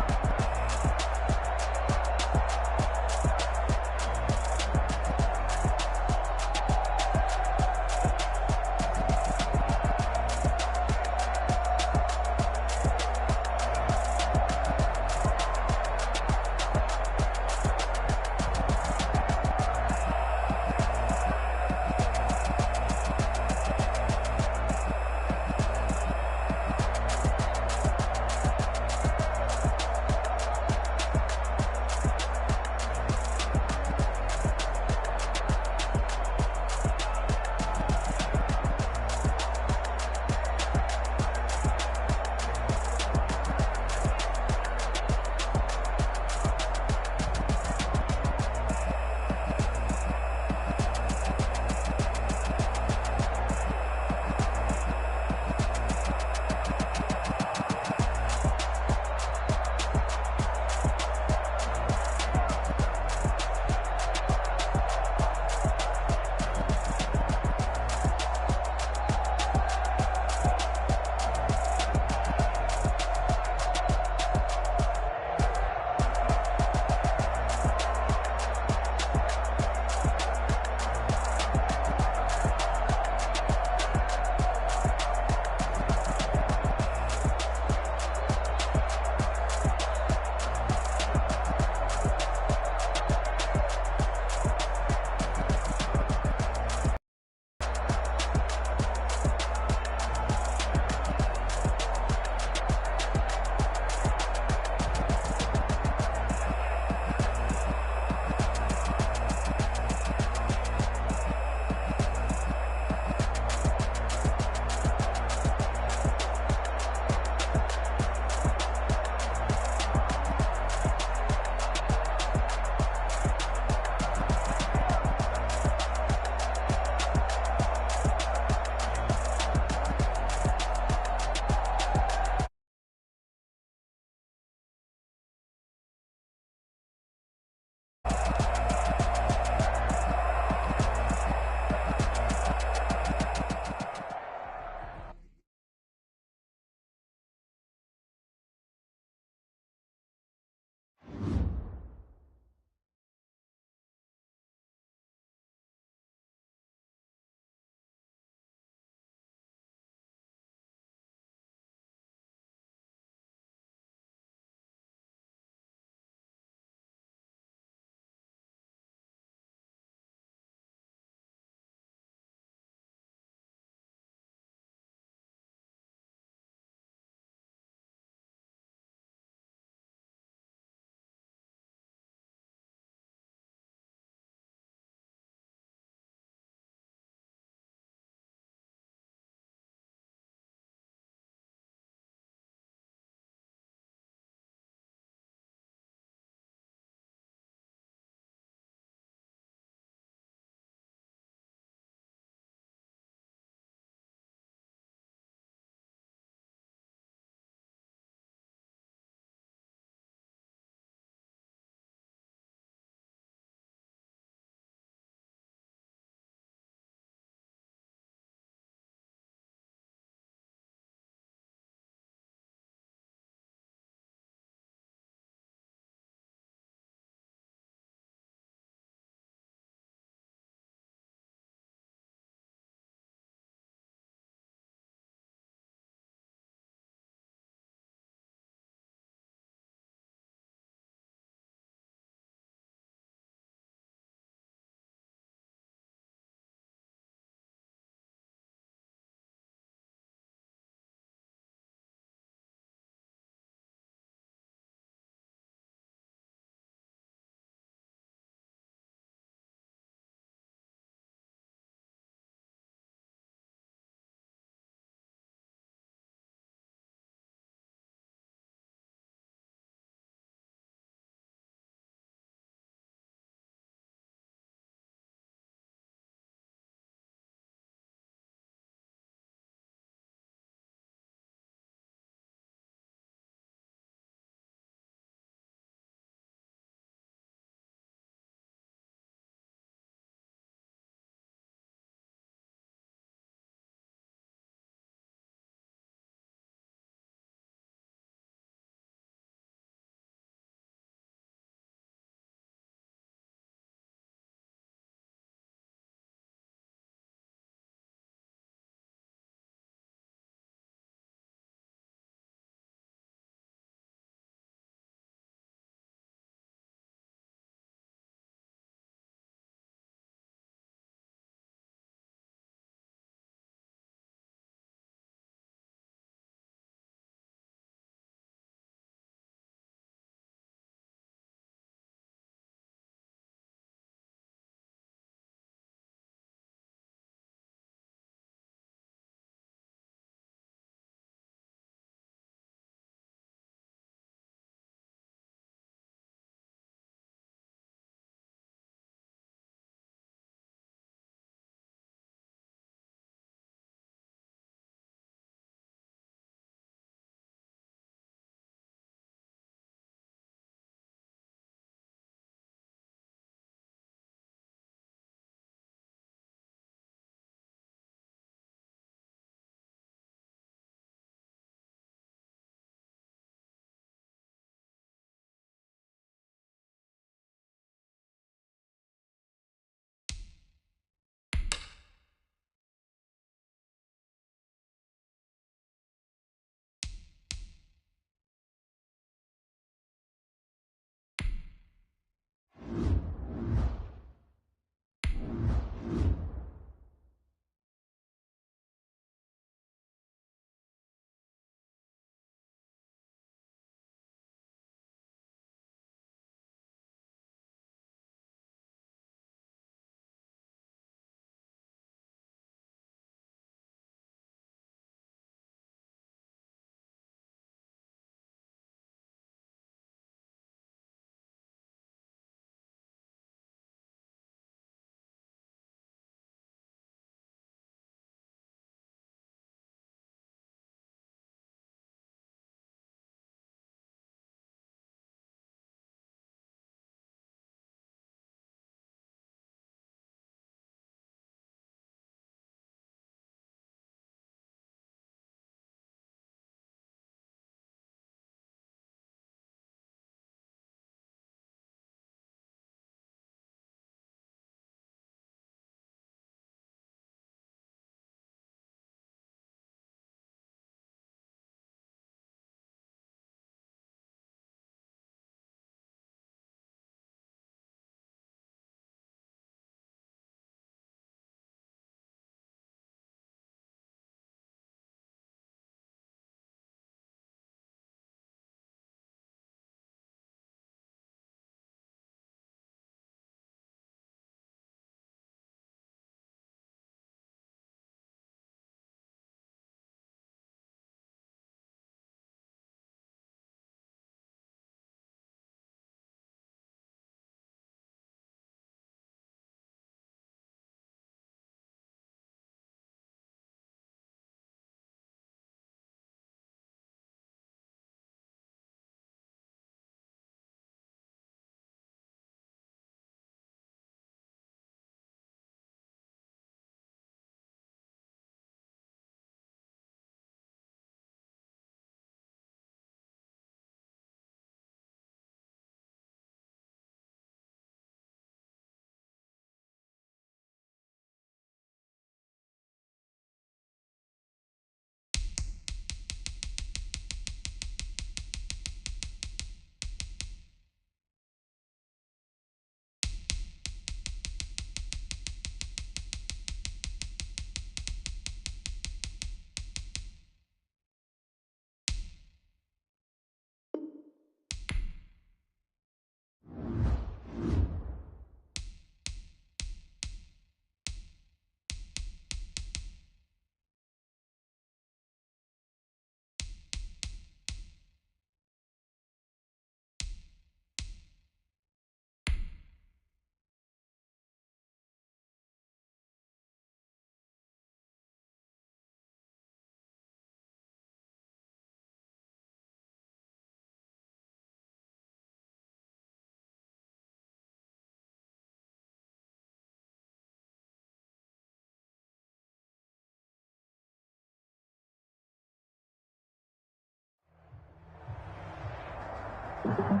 Tonight,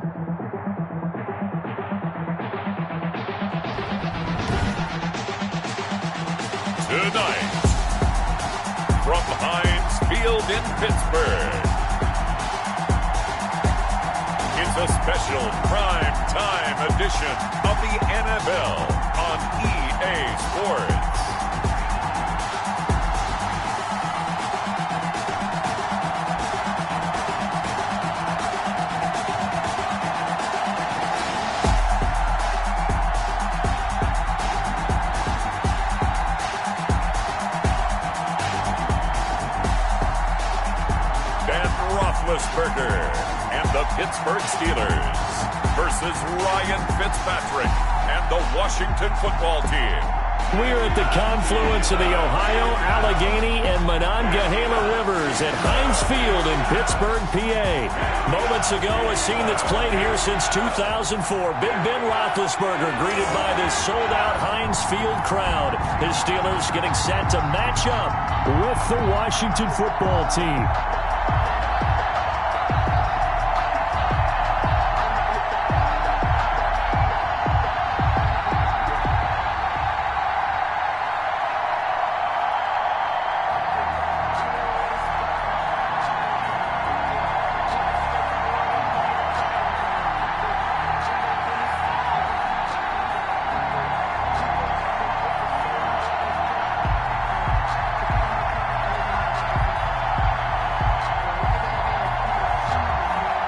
from Heinz Field in Pittsburgh, it's a special prime time edition of the NFL on EA Sports. Roethlisberger and the Pittsburgh Steelers versus Ryan Fitzpatrick and the Washington football team. We're at the confluence of the Ohio, Allegheny, and Monongahela rivers at Heinz Field in Pittsburgh, PA. Moments ago, a scene that's played here since 2004. Big Ben Roethlisberger greeted by this sold-out Heinz Field crowd. His Steelers getting set to match up with the Washington football team.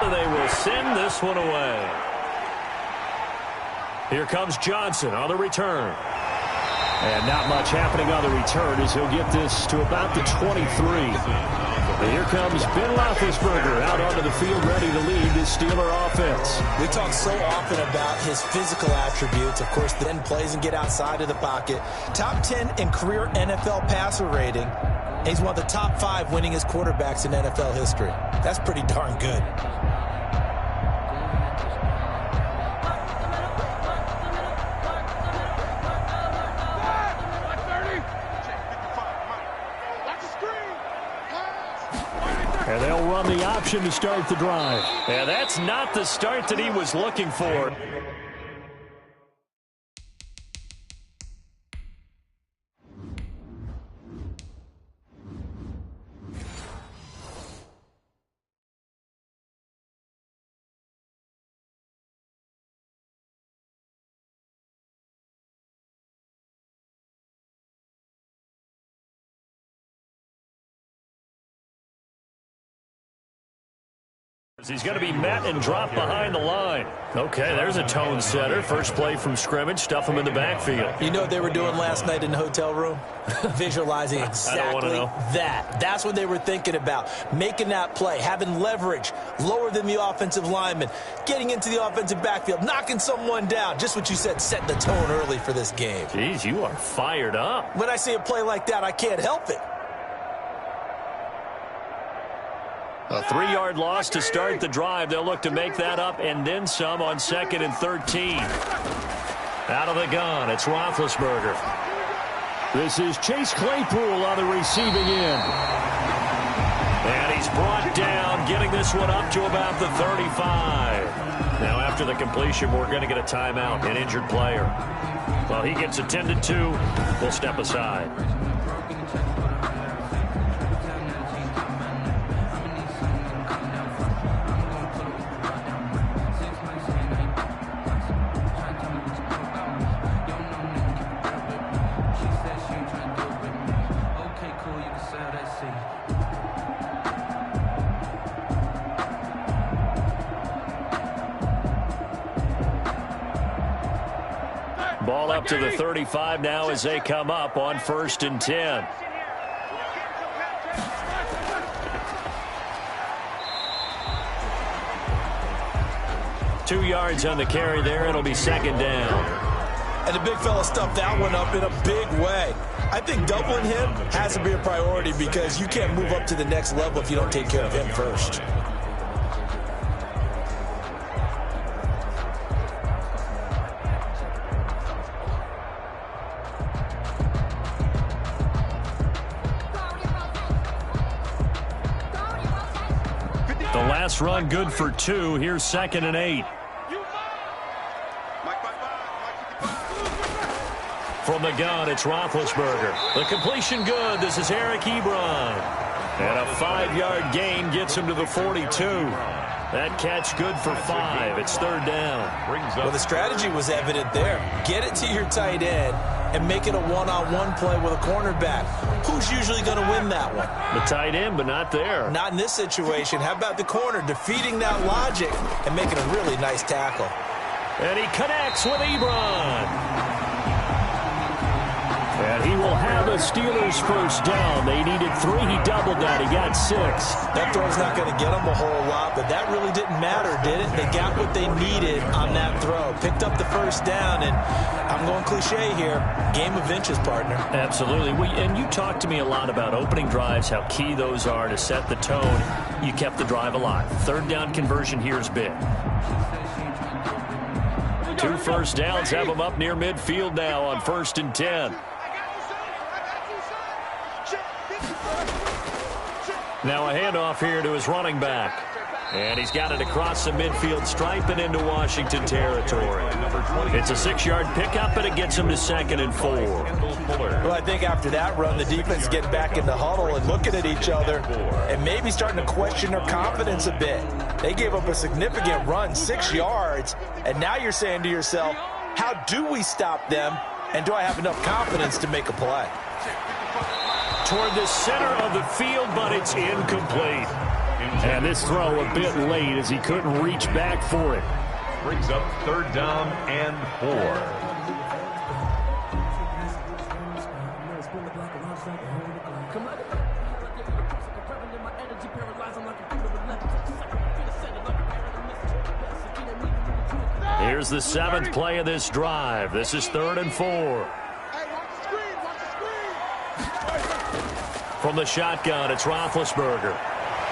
They will send this one away. Here comes Johnson on the return. And not much happening on the return as he'll get this to about the 23. And here comes Ben Roethlisberger out onto the field ready to lead this Steeler offense. We talk so often about his physical attributes. Of course, then plays and get outside of the pocket. Top 10 in career NFL passer rating. And he's one of the top 5 winningest quarterbacks in NFL history. That's pretty darn good. And they'll run the option to start the drive. And that's not the start that he was looking for. He's going to be met and dropped behind the line. Okay, there's a tone setter. First play from scrimmage, stuff him in the backfield. You know what they were doing last night in the hotel room? Visualizing exactly that. That's what they were thinking about. Making that play, having leverage, lower than the offensive lineman, getting into the offensive backfield, knocking someone down. Just what you said, set the tone early for this game. Jeez, you are fired up. When I see a play like that, I can't help it. A 3-yard loss to start the drive. They'll look to make that up and then some on 2nd and 13. Out of the gun, it's Roethlisberger. This is Chase Claypool on the receiving end. And he's brought down, getting this one up to about the 35. Now after the completion, we're going to get a timeout, an injured player. Well, he gets attended to. We'll step aside. Ball up to the 35 now as they come up on 1st and 10. Two yards on the carry there. It'll be 2nd down. And the big fella stuffed that one up in a big way. I think doubling him has to be a priority because you can't move up to the next level if you don't take care of him first. pass run good for 2. Here's 2nd and 8. From the gun, it's Roethlisberger. The completion good. This is Eric Ebron. And a 5-yard gain gets him to the 42. That catch good for 5. It's 3rd down. Well, the strategy was evident there. Get it to your tight end and make it a one-on-one play with a cornerback. Who's usually going to win that one? The tight end, but not there. Not in this situation. How about the corner defeating that logic and making a really nice tackle? And he connects with Ebron. And he will have a Steelers first down. They needed 3. He doubled that. He got 6. That throw's not going to get them a whole lot, but that really didn't matter, did it? They got what they needed on that throw. Picked up the first down, and I'm going cliche here. Game of inches, partner. Absolutely. And you talked to me a lot about opening drives, how key those are to set the tone. You kept the drive alive. 3rd down conversion here is big. 2 first downs have them up near midfield now on 1st and 10. Now a handoff here to his running back. And he's got it across the midfield stripe and into Washington territory. It's a 6-yard pickup, and it gets him to 2nd and 4. Well, I think after that run, the defense getting back in the huddle and looking at each other and maybe starting to question their confidence a bit. They gave up a significant run, 6 yards, and now you're saying to yourself, how do we stop them, and do I have enough confidence to make a play? Toward the center of the field, but it's incomplete. And this throw a bit late as he couldn't reach back for it. Brings up 3rd down and 4. Here's the 7th play of this drive. This is 3rd and 4. From the shotgun, it's Roethlisberger.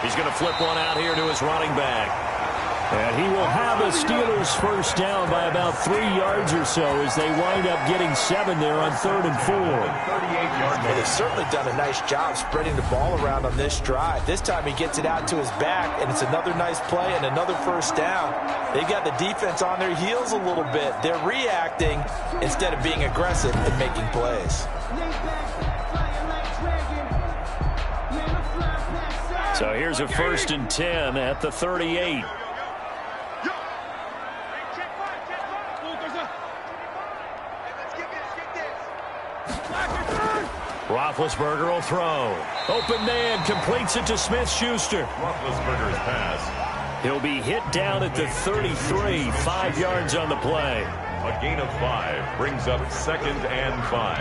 He's going to flip one out here to his running back. And he will have a Steelers first down by about 3 yards or so as they wind up getting 7 there on 3rd and 4. Well, they've certainly done a nice job spreading the ball around on this drive. This time he gets it out to his back, and it's another nice play and another first down. They've got the defense on their heels a little bit. They're reacting instead of being aggressive and making plays. So here's a 1st and 10 at the 38. Roethlisberger will throw. Open man, completes it to Smith-Schuster. Roethlisberger's pass. He'll be hit down at the 33, 5 yards on the play. A gain of 5 brings up 2nd and 5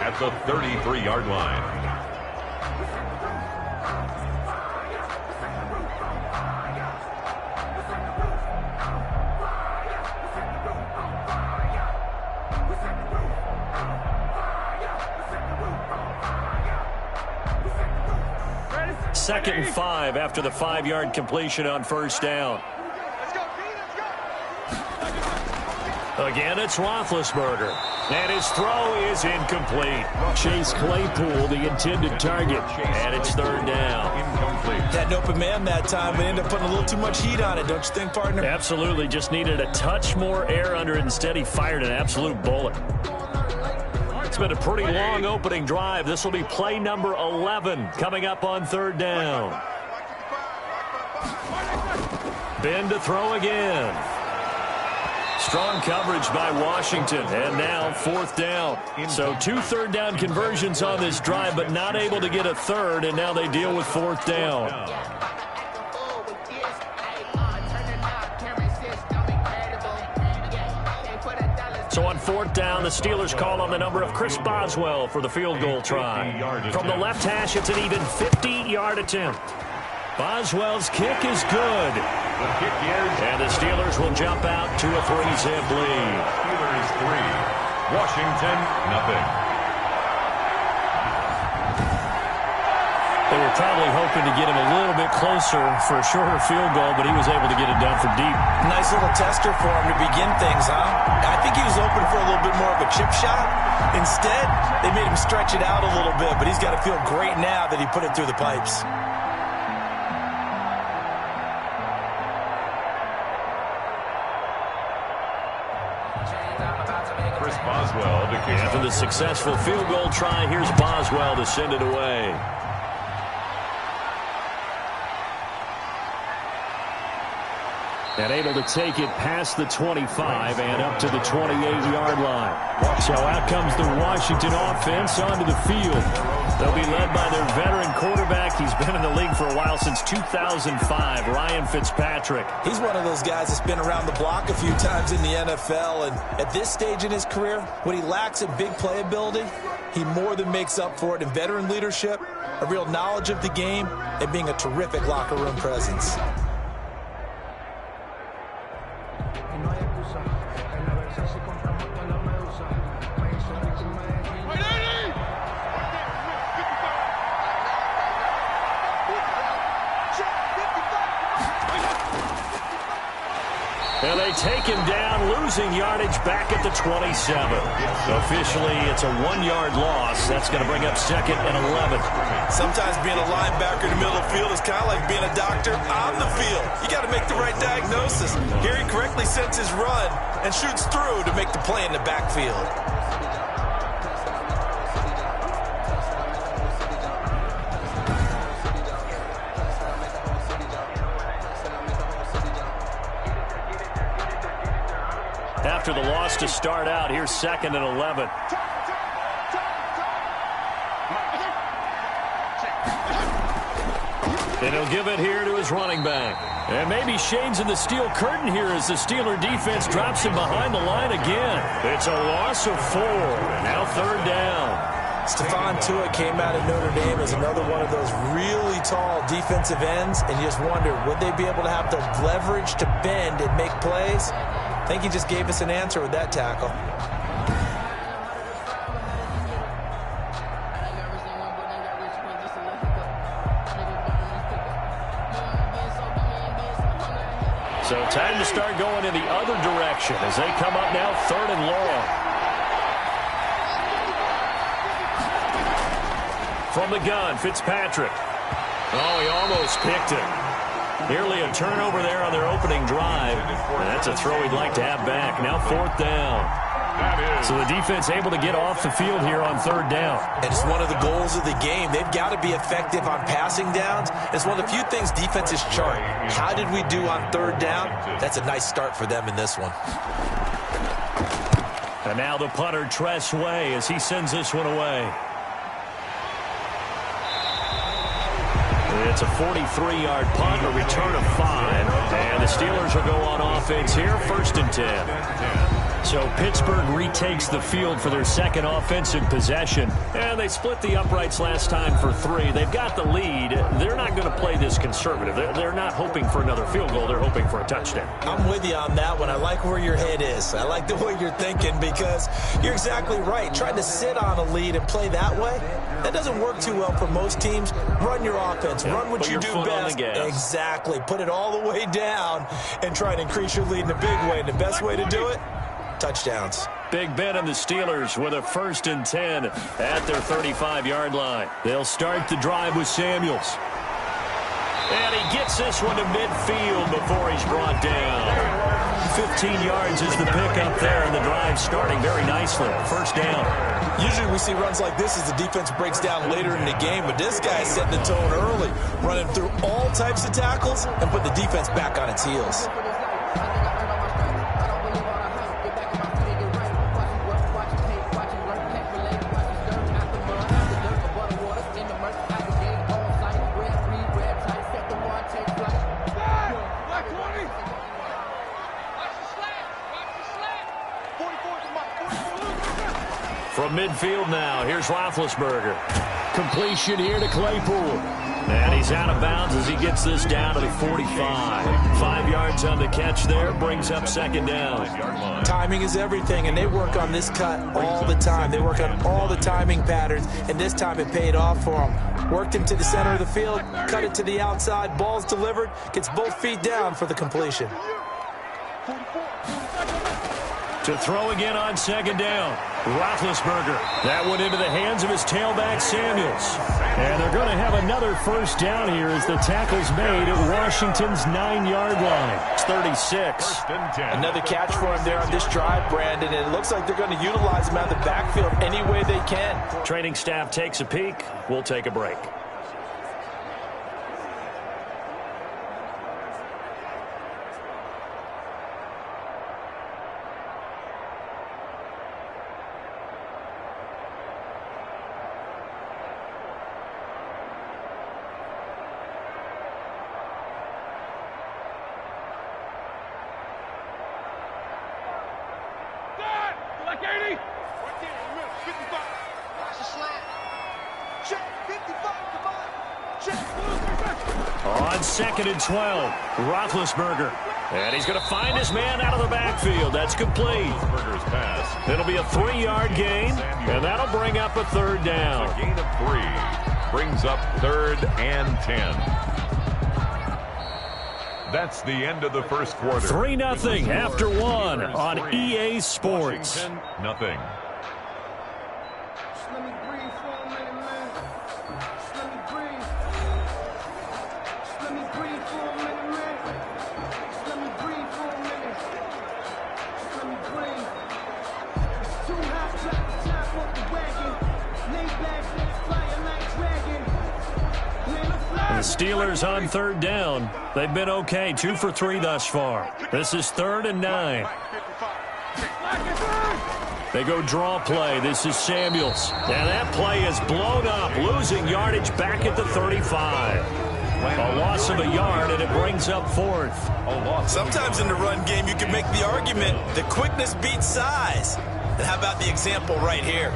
at the 33-yard line. Second and 5 after the 5-yard completion on first down. Again, it's Roethlisberger. And his throw is incomplete. Chase Claypool, the intended target. And it's 3rd down. Incomplete. Had an open man that time, but ended up putting a little too much heat on it, don't you think, partner? Absolutely. Just needed a touch more air under it. Instead, he fired an absolute bullet. It's been a pretty long opening drive. This will be play number 11 coming up on 3rd down. Ben to throw again. Strong coverage by Washington, and now 4th down. So 2 3rd down conversions on this drive, but not able to get a 3rd, and now they deal with 4th down. So on 4th down, the Steelers call on the number of Chris Boswell for the field goal try. From the left hash, it's an even 50-yard attempt. Boswell's kick is good. The kick is, and the Steelers will jump out to a 3-zip lead. Steelers 3, Washington nothing. They were probably hoping to get him a little bit closer for a shorter field goal, but he was able to get it done from deep. Nice little tester for him to begin things, huh? I think he was open for a little bit more of a chip shot. Instead, they made him stretch it out a little bit, but he's got to feel great now that he put it through the pipes. Boswell to kick After the successful field goal try, here's Boswell to send it away. And able to take it past the 25 and up to the 28-yard line. So out comes the Washington offense onto the field. They'll be led by their veteran quarterback. He's been in the league for a while, since 2005, Ryan Fitzpatrick. He's one of those guys that's been around the block a few times in the NFL. And at this stage in his career, what he lacks in big playability, he more than makes up for it in veteran leadership, a real knowledge of the game, and being a terrific locker room presence. And they take him down, losing yardage back at the 27. Officially, it's a 1-yard loss. That's going to bring up 2nd and 11. Sometimes being a linebacker in the middle of the field is kind of like being a doctor on the field. You got to make the right diagnosis. Here he correctly sets his run and shoots through to make the play in the backfield. After the loss to start out, here's 2nd and 11. And he'll give it here to his running back. And maybe shades in the steel curtain here as the Steeler defense drops him behind the line again. It's a loss of 4. Now 3rd down. Stephon Tuitt came out of Notre Dame as another one of those really tall defensive ends, and you just wonder, would they be able to have the leverage to bend and make plays? I think he just gave us an answer with that tackle. So time to start going in the other direction as they come up now 3rd and long. From the gun, Fitzpatrick. Oh, he almost picked it. Nearly a turnover there on their opening drive. And that's a throw he'd like to have back. Now 4th down. So the defense able to get off the field here on 3rd down. And it's one of the goals of the game. They've got to be effective on passing downs. It's one of the few things defenses chart. How did we do on 3rd down? That's a nice start for them in this one. And now the punter, Tress Way, as he sends this one away. It's a 43-yard punt, a return of 5. And the Steelers will go on offense here, 1st and 10. So Pittsburgh retakes the field for their 2nd offensive possession. And they split the uprights last time for 3. They've got the lead. They're not going to play this conservative. They're not hoping for another field goal. They're hoping for a touchdown. I'm with you on that one. I like where your head is. I like the way you're thinking, because you're exactly right. Trying to sit on a lead and play that way, that doesn't work too well for most teams. Run your offense. Run what you do best. Exactly. Put it all the way down and try to increase your lead in a big way. And the best way to do it, touchdowns. Big Ben and the Steelers with a 1st and 10 at their 35-yard line. They'll start the drive with Samuels. And he gets this one to midfield before he's brought down. 15 yards is the pickup there, and the drive starting very nicely. 1st down. Usually we see runs like this as the defense breaks down later in the game, but this guy is setting the tone early, running through all types of tackles and put the defense back on its heels. From midfield now, here's Roethlisberger. Completion here to Claypool. And he's out of bounds as he gets this down to the 45. 5 yards on the catch there, brings up 2nd down. Timing is everything, and they work on this cut all the time. They work on all the timing patterns, and this time it paid off for them. Worked him to the center of the field, cut it to the outside, ball's delivered, gets both feet down for the completion. To throw again on second down. Roethlisberger. That one into the hands of his tailback, Samuels. And they're going to have another first down here as the tackle's made at Washington's 9-yard line. It's 36. Another catch for him there on this drive, Brandon, and it looks like they're going to utilize him out of the backfield any way they can. Training staff takes a peek. We'll take a break. On 2nd and 12, Roethlisberger. And he's going to find his man out of the backfield. That's complete. Pass. It'll be a 3-yard gain, and that'll bring up a third down. A gain of 3 brings up 3rd and 10. That's the end of the first quarter. 3-0 after 1 on EA Sports. Nothing. Let me breathe for a minute, man. Let me breathe. Let me breathe for a minute, man. Let me breathe for a minute. Let me breathe. It's too hot, top off the wagon. Lay back, fire like dragon. The Steelers on 3rd down. They've been okay, 2 for 3 thus far. This is 3rd and 9. They go draw play. This is Samuels. And that play is blown up, losing yardage back at the 35. A loss of a yard, and it brings up 4th. Sometimes in the run game, you can make the argument that quickness beats size. And how about the example right here?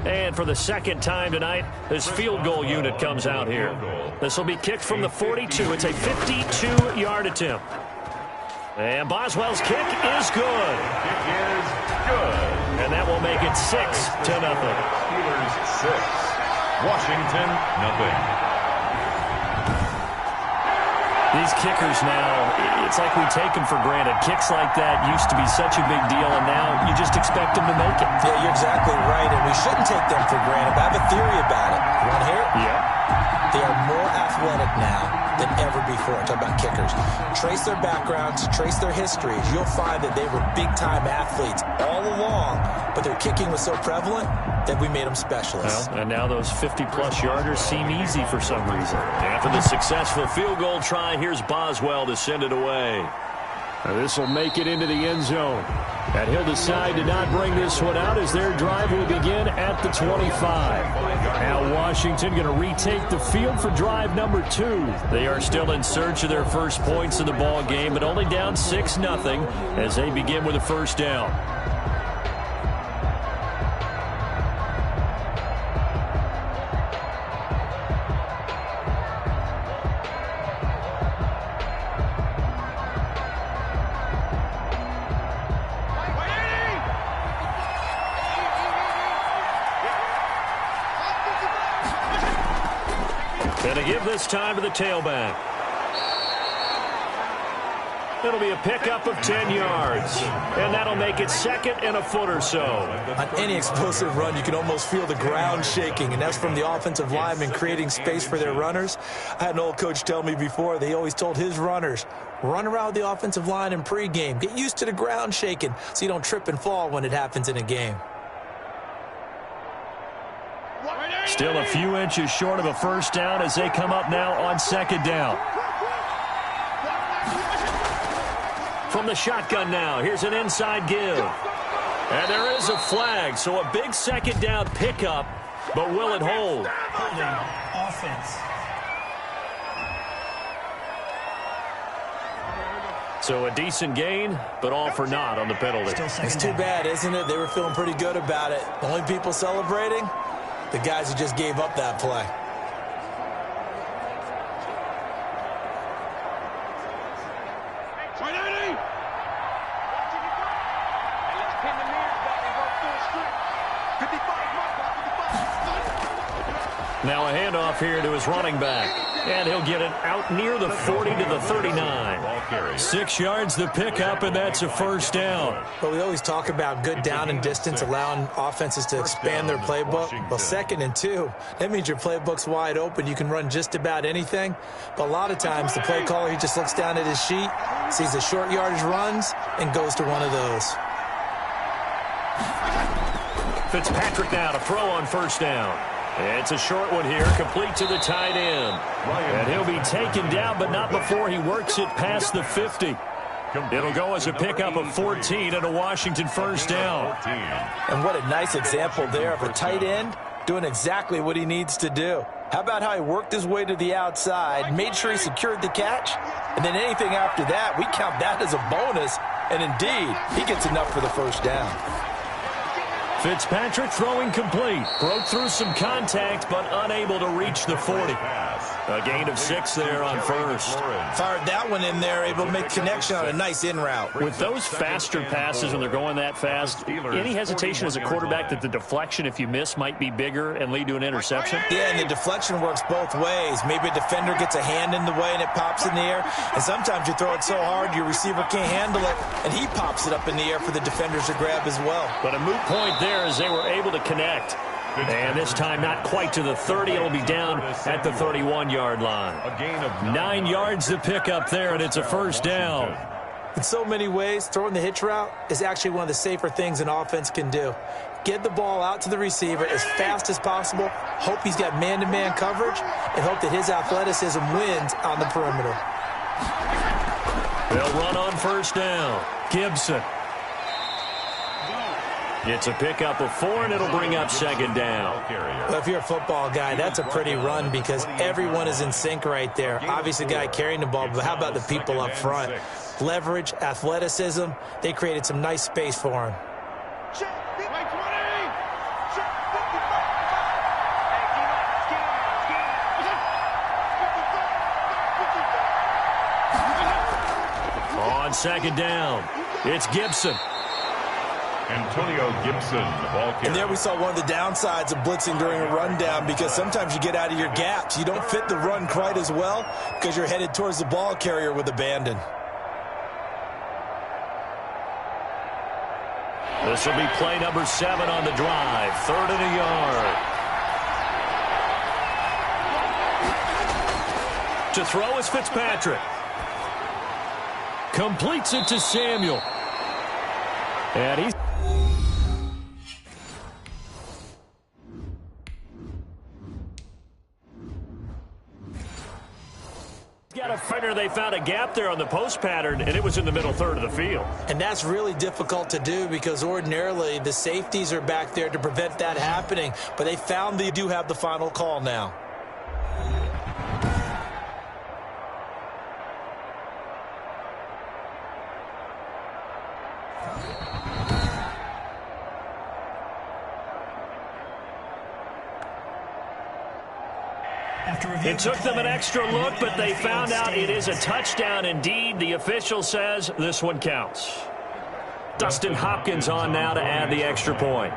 And for the second time tonight, this field goal unit comes out here. This will be kicked from the 42. It's a 52-yard attempt. And Boswell's kick is good. Kick is good. And that will make it 6-0. Steelers 6. Washington, nothing. These kickers now, it's like we take them for granted. Kicks like that used to be such a big deal, and now you just expect them to make it. Yeah, you're exactly right, and we shouldn't take them for granted. But I have a theory about it. You want to hear it? Yeah. They are more athletic now than ever before. Talk about kickers. Trace their backgrounds, trace their histories. You'll find that they were big-time athletes all along, but their kicking was so prevalent that we made them specialists. Well, and now those 50-plus yarders seem easy for some reason. After the successful field goal try, here's Boswell to send it away. This will make it into the end zone. And he'll decide to not bring this one out as their drive will begin at the 25. Now Washington going to retake the field for drive number 2. They are still in search of their first points in the ball game, but only down 6-0 as they begin with a first down. And to give this time to the tailback. It'll be a pickup of 10 yards. And that'll make it 2nd and a foot or so. On any explosive run, you can almost feel the ground shaking, and that's from the offensive linemen creating space for their runners. I had an old coach tell me before, they always told his runners, run around the offensive line in pregame. Get used to the ground shaking so you don't trip and fall when it happens in a game. Still a few inches short of a first down as they come up now on 2nd down. From the shotgun now, here's an inside give. And there is a flag, so a big 2nd down pickup, but will it hold? Offense. So a decent gain, but all for naught on the penalty. It's too bad, isn't it? They were feeling pretty good about it. The only people celebrating? The guys who just gave up that play. Now a handoff here to his running back. And he'll get it out near the 40 to the 39. 6 yards the pickup, and that's a first down. But we always talk about good down and distance, allowing offenses to expand their playbook. Well, 2nd and 2, that means your playbook's wide open. You can run just about anything. But a lot of times the play caller, he just looks down at his sheet, sees the short yardage runs, and goes to one of those. Fitzpatrick now to throw on first down. It's a short one here, complete to the tight end. And he'll be taken down, but not before he works it past the 50. It'll go as a pickup of 14 and a Washington first down. And what a nice example there of a tight end doing exactly what he needs to do. How about how he worked his way to the outside, made sure he secured the catch, and then anything after that, we count that as a bonus. And indeed, he gets enough for the first down. Fitzpatrick throwing complete. Broke through some contact, but unable to reach the 40. A gain of 6 there on first. Fired that one in there, able to make connection on a nice in route. With those faster passes when they're going that fast, any hesitation as a quarterback that the deflection, if you miss, might be bigger and lead to an interception? Yeah, and the deflection works both ways. Maybe a defender gets a hand in the way and it pops in the air. And sometimes you throw it so hard your receiver can't handle it, and he pops it up in the air for the defenders to grab as well. But a moot point there as they were able to connect. And this time not quite to the 30. It'll be down at the 31-yard line. A gain of 9 yards to pick up there, and it's a first down. In so many ways, throwing the hitch route is actually one of the safer things an offense can do. Get the ball out to the receiver as fast as possible, hope he's got man-to-man coverage, and hope that his athleticism wins on the perimeter. They'll run on first down. Gibson. It's a pickup of 4, and it'll bring up second down. Well, if you're a football guy, that's a pretty run because everyone is in sync right there. Obviously, the guy carrying the ball, but how about the people up front? Leverage, athleticism, they created some nice space for him. On second down, it's Gibson. Antonio Gibson, the ball carrier. And there we saw one of the downsides of blitzing during a rundown because sometimes you get out of your gaps. You don't fit the run quite as well because you're headed towards the ball carrier with abandon. This will be play number 7 on the drive. 3rd and a yard. To throw is Fitzpatrick. Completes it to Samuel. And he's got a fighter. They found a gap there on the post pattern, and it was in the middle third of the field. And that's really difficult to do because ordinarily the safeties are back there to prevent that happening. But they found they do have the final call now. It took them an extra look, but they found out it is a touchdown indeed. The official says this one counts. Dustin Hopkins on now to add the extra point.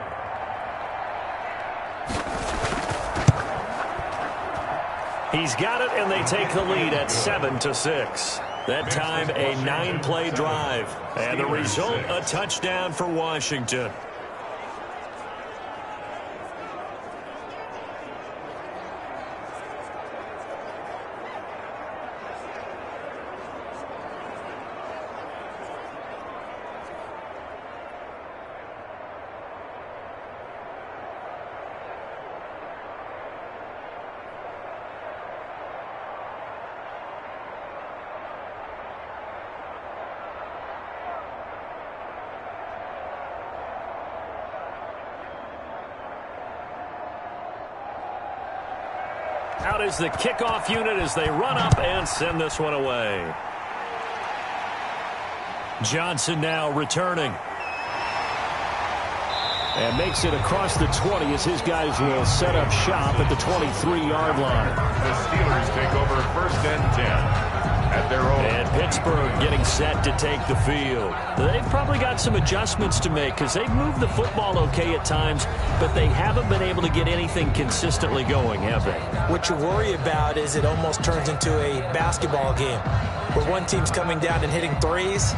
He's got it, and they take the lead at 7-6. That time, a 9-play drive. And the result, a touchdown for Washington. Out is the kickoff unit as they run up and send this one away. Johnson now returning. And makes it across the 20 as his guys will set up shop at the 23-yard line. The Steelers take over 1st and 10 at their own. And Pittsburgh getting set to take the field. They've probably got some adjustments to make because they've moved the football okay at times, but they haven't been able to get anything consistently going, have they? What you worry about is it almost turns into a basketball game where one team's coming down and hitting threes,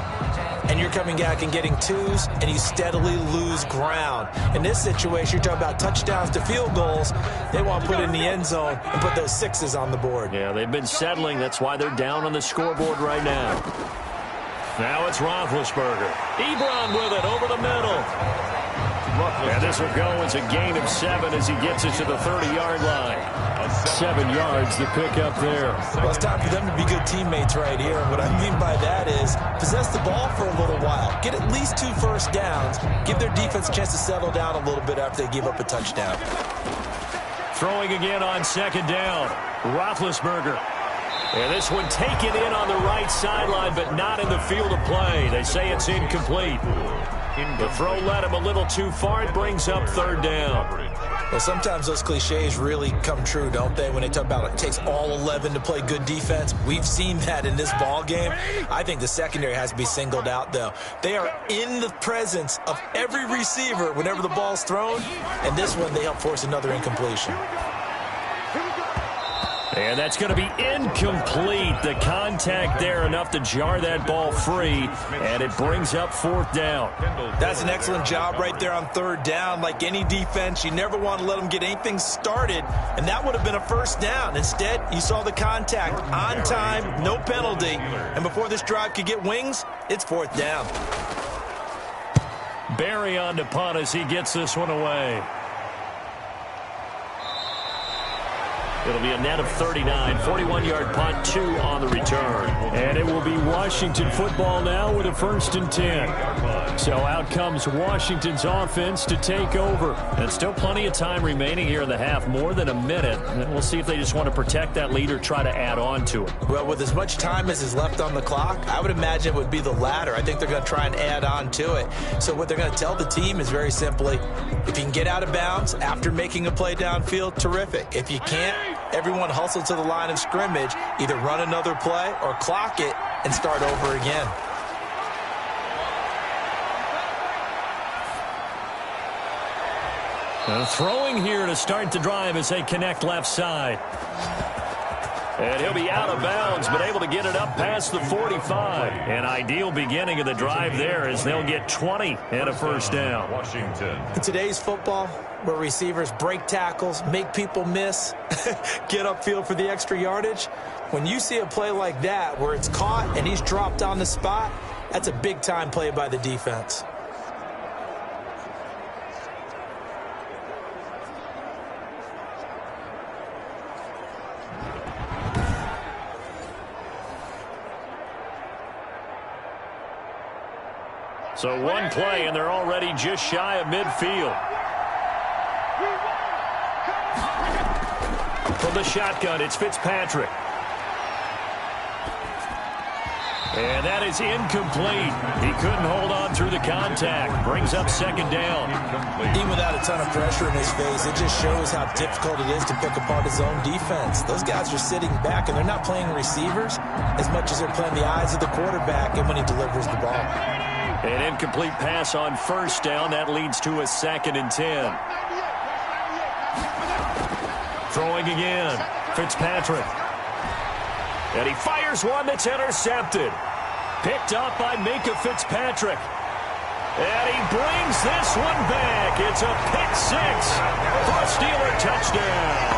and you're coming back and getting twos, and you steadily lose ground. In this situation, you're talking about touchdowns to field goals. They want to put it in the end zone and put those sixes on the board. Yeah, they've been settling. That's why they're down on the scoreboard right now. Now it's Roethlisberger. Ebron with it over the middle. And this will go as a gain of 7 as he gets it to the 30-yard line. 7 yards to pick up there. Well, it's time for them to be good teammates right here. And what I mean by that is possess the ball for a little while. Get at least 2 first downs. Give their defense a chance to settle down a little bit after they give up a touchdown. Throwing again on 2nd down. Roethlisberger. And this one taken in on the right sideline, but not in the field of play. They say it's incomplete. The throw led him a little too far. It brings up 3rd down. Well, sometimes those cliches really come true, don't they? When they talk about it takes all 11 to play good defense. We've seen that in this ball game. I think the secondary has to be singled out, though. They are in the presence of every receiver whenever the ball's thrown. And this one, they help force another incompletion. And that's going to be incomplete. The contact there enough to jar that ball free, and it brings up 4th down. That's an excellent job right there on 3rd down. Like any defense, you never want to let them get anything started, and that would have been a 1st down. Instead, you saw the contact on time, no penalty, and before this drive could get wings, it's 4th down. Barry on to punt as he gets this one away. It'll be a net of 39, 41-yard punt, 2 on the return. And it will be Washington football now with a 1st and 10. So out comes Washington's offense to take over. And still plenty of time remaining here in the half, more than a minute. And we'll see if they just want to protect that lead or try to add on to it. Well, with as much time as is left on the clock, I would imagine it would be the latter. I think they're going to try and add on to it. So what they're going to tell the team is very simply, if you can get out of bounds after making a play downfield, terrific. If you can't, everyone hustle to the line of scrimmage, either run another play or clock it and start over again. Throwing here to start the drive as they connect left side. And he'll be out of bounds, but able to get it up past the 45. An ideal beginning of the drive there as they'll get 20 and a 1st down. Washington. In today's football, where receivers break tackles, make people miss, get upfield for the extra yardage, when you see a play like that where it's caught and he's dropped on the spot, that's a big-time play by the defense. So one play, and they're already just shy of midfield. From the shotgun, it's Fitzpatrick. And that is incomplete. He couldn't hold on through the contact. Brings up 2nd down. Even without a ton of pressure in his face, it just shows how difficult it is to pick apart his own defense. Those guys are sitting back, and they're not playing receivers as much as they're playing the eyes of the quarterback and when he delivers the ball. An incomplete pass on 1st down. That leads to a 2nd and 10. Throwing again. Fitzpatrick. And he fires one that's intercepted. Picked up by Minka Fitzpatrick. And he brings this one back. It's a pick 6 for a Steeler touchdown.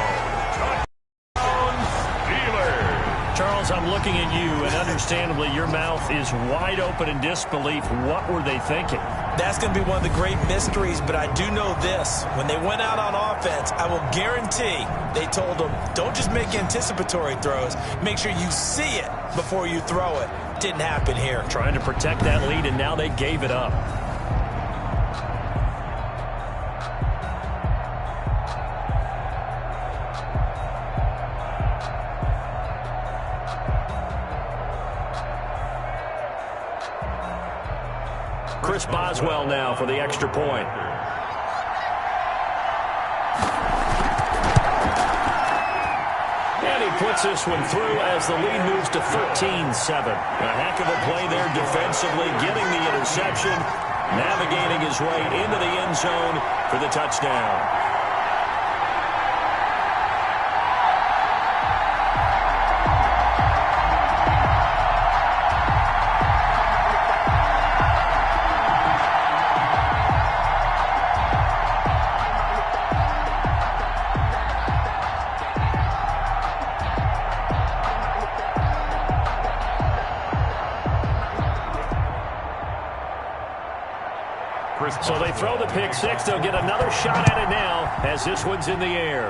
Charles, I'm looking at you, and understandably, your mouth is wide open in disbelief. What were they thinking? That's going to be one of the great mysteries, but I do know this. When they went out on offense, I will guarantee they told them, don't just make anticipatory throws. Make sure you see it before you throw it. Didn't happen here. Trying to protect that lead, and now they gave it up. Chris Boswell now for the extra point. And he puts this one through as the lead moves to 13-7. A heck of a play there defensively, getting the interception, navigating his way into the end zone for the touchdown. So they throw the pick six. They'll get another shot at it now as this one's in the air.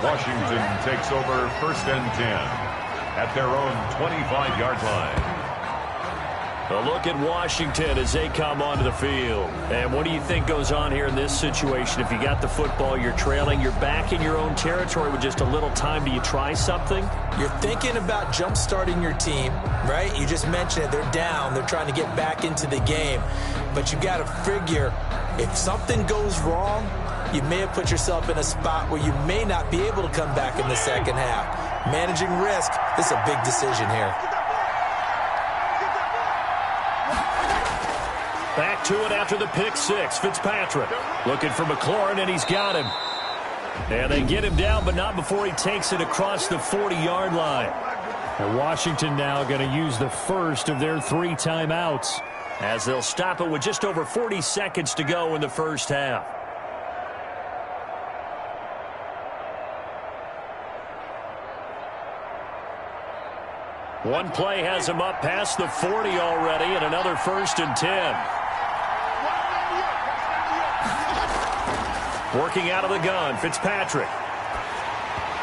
Washington takes over 1st and 10 at their own 25-yard line. A look at Washington as they come onto the field. And what do you think goes on here in this situation? If you got the football, you're trailing, you're back in your own territory with just a little time. Do you try something? You're thinking about jump-starting your team, right? You just mentioned it. They're down. They're trying to get back into the game. But you got to figure, if something goes wrong, you may have put yourself in a spot where you may not be able to come back in the second half. Managing risk, this is a big decision here. Back to it after the pick six. Fitzpatrick looking for McLaurin, and he's got him. And they get him down, but not before he takes it across the 40-yard line. And Washington now going to use the first of their 3 timeouts as they'll stop it with just over 40 seconds to go in the first half. One play has him up past the 40 already, and another 1st and 10. Working out of the gun, Fitzpatrick.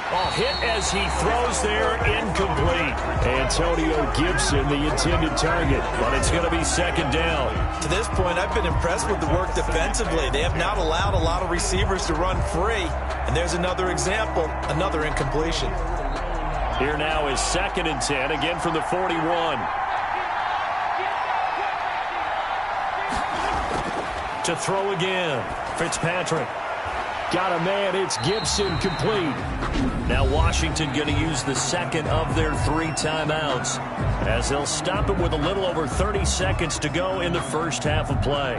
Oh, hit as he throws there, incomplete. Antonio Gibson, the intended target, but it's going to be 2nd down. To this point, I've been impressed with the work defensively. They have not allowed a lot of receivers to run free. And there's another example, another incompletion. Here now is 2nd and 10, again from the 41. To throw again, Fitzpatrick. Got a man, it's Gibson, complete. Now Washington going to use the 2nd of their 3 timeouts as they'll stop it with a little over 30 seconds to go in the first half of play.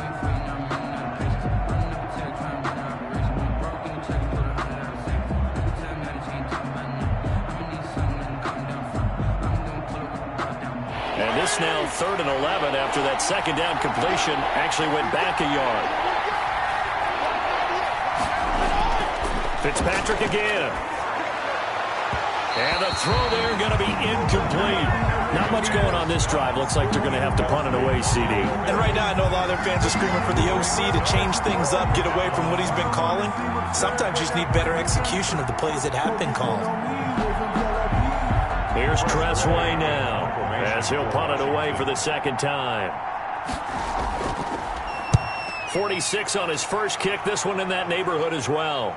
And this now 3rd and 11 after that 2nd down completion actually went back a yard. Fitzpatrick again. And the throw there going to be incomplete. Not much going on this drive. Looks like they're going to have to punt it away, CD. And right now I know a lot of their fans are screaming for the OC to change things up, get away from what he's been calling. Sometimes you just need better execution of the plays that have been called. Here's Tressway now as he'll punt it away for the 2nd time. 46 on his first kick. This one in that neighborhood as well.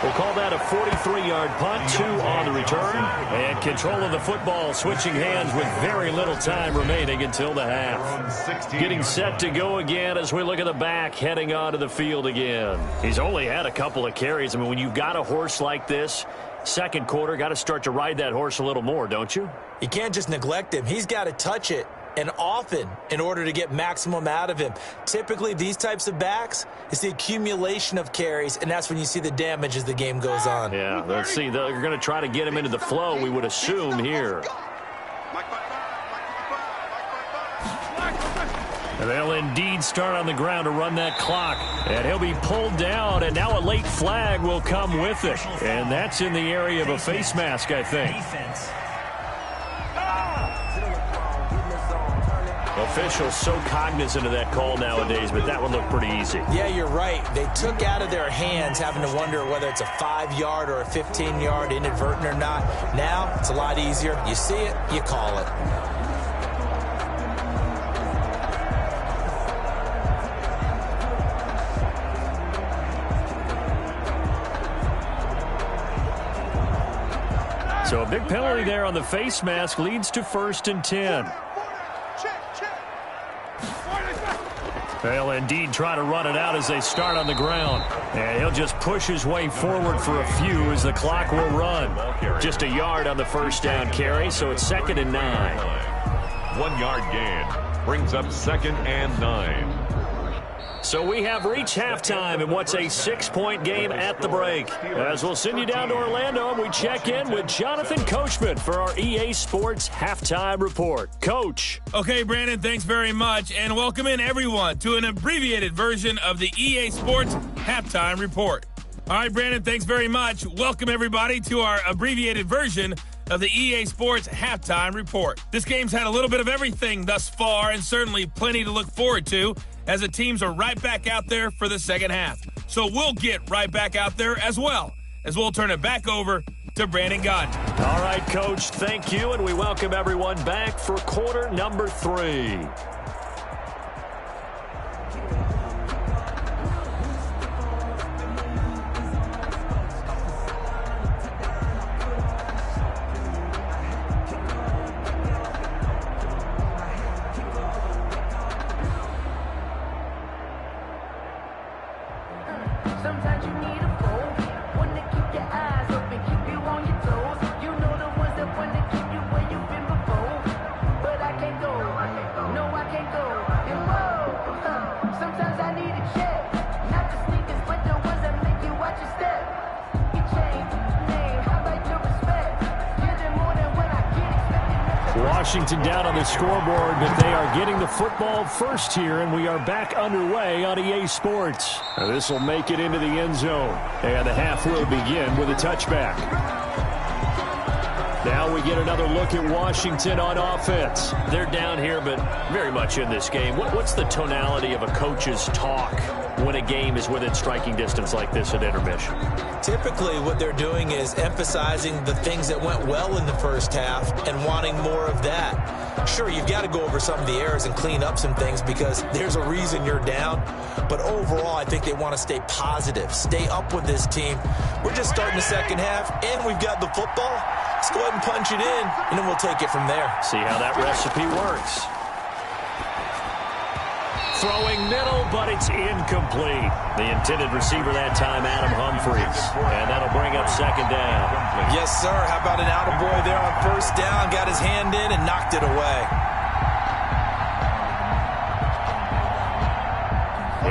We'll call that a 43-yard punt, 2 on the return. And control of the football switching hands with very little time remaining until the half. Getting set to go again as we look at the back, heading onto the field again. He's only had a couple of carries. I mean, when you've got a horse like this, 2nd quarter, got to start to ride that horse a little more, don't you? You can't just neglect him. He's got to touch it, and often, in order to get maximum out of him. Typically, these types of backs, it's the accumulation of carries, and that's when you see the damage as the game goes on. Yeah, let's see. They're going to try to get him into the flow, we would assume, here. And they'll indeed start on the ground to run that clock. And he'll be pulled down, and now a late flag will come with it. And that's in the area of a face mask, I think. Officials so cognizant of that call nowadays, but that would look pretty easy. Yeah, you're right. They took out of their hands having to wonder whether it's a 5-yard or a 15-yard, inadvertent or not. Now, it's a lot easier. You see it, you call it. So a big penalty there on the face mask leads to 1st and 10. They'll indeed try to run it out as they start on the ground. And he'll just push his way forward for a few as the clock will run. Just a yard on the first down carry, so it's 2nd and 9. 1 yard gain brings up 2nd and 9. So we have reached halftime in what's a 6-point game at the break. As we'll send you down to Orlando, and we check in with Jonathan Coachman for our EA Sports Halftime Report. Coach. Okay, Brandon, thanks very much, and welcome in everyone to an abbreviated version of the EA Sports Halftime Report. All right, Brandon, thanks very much. Welcome everybody to our abbreviated version of the EA Sports Halftime Report. This game's had a little bit of everything thus far, and certainly plenty to look forward to, as the teams are right back out there for the second half. So we'll get right back out there as well, as we'll turn it back over to Brandon Gaudin. All right, Coach, thank you, and we welcome everyone back for quarter number 3. Sometimes you need a fool, one to keep your eyes open, keep you on your toes. You know the ones that want to keep you where you've been before. But I can't go, no I can't go. And whoa, sometimes I need a check. Not the sneakers, but the ones that make you watch your step. You change, name, how about your respect? Give them more than what I get expected. Washington down on the scoreboard, but they are getting the football first here, and we are back underway on EA Sports. This will make it into the end zone, and the half will begin with a touchback. Now we get another look at Washington on offense. They're down here, but very much in this game. What's the tonality of a coach's talk when a game is within striking distance like this at intermission? Typically, what they're doing is emphasizing the things that went well in the first half and wanting more of that. Sure, you've got to go over some of the errors and clean up some things because there's a reason you're down. But overall, I think they want to stay positive, stay up with this team. We're just starting the second half, and we've got the football. Let's go ahead and punch it in, and then we'll take it from there. See how that recipe works. Throwing middle, but it's incomplete. The intended receiver that time, Adam Humphries. And that'll bring up 2nd down. Yes, sir. How about an attaboy there on first down? Got his hand in and knocked it away.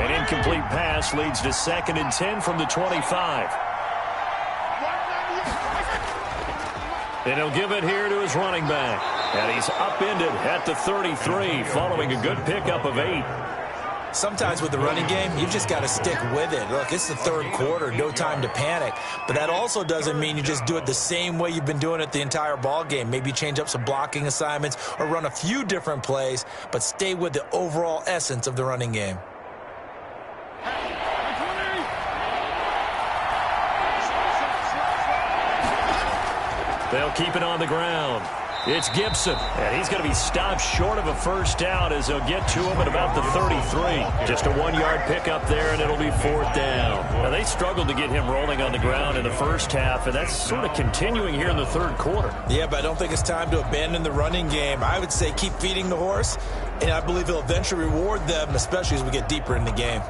An incomplete pass leads to 2nd and 10 from the 25. And he'll give it here to his running back. And he's upended at the 33, following a good pickup of 8. Sometimes with the running game, you've just got to stick with it. Look, it's the third quarter, no time to panic. But that also doesn't mean you just do it the same way you've been doing it the entire ball game. Maybe change up some blocking assignments or run a few different plays, but stay with the overall essence of the running game. They'll keep it on the ground. It's Gibson, and he's going to be stopped short of a first down as they'll get to him at about the 33. Just a 1-yard pickup there, and it'll be 4th down. Now, they struggled to get him rolling on the ground in the first half, and that's sort of continuing here in the third quarter. Yeah, but I don't think it's time to abandon the running game. I would say keep feeding the horse, and I believe he'll eventually reward them, especially as we get deeper in the game.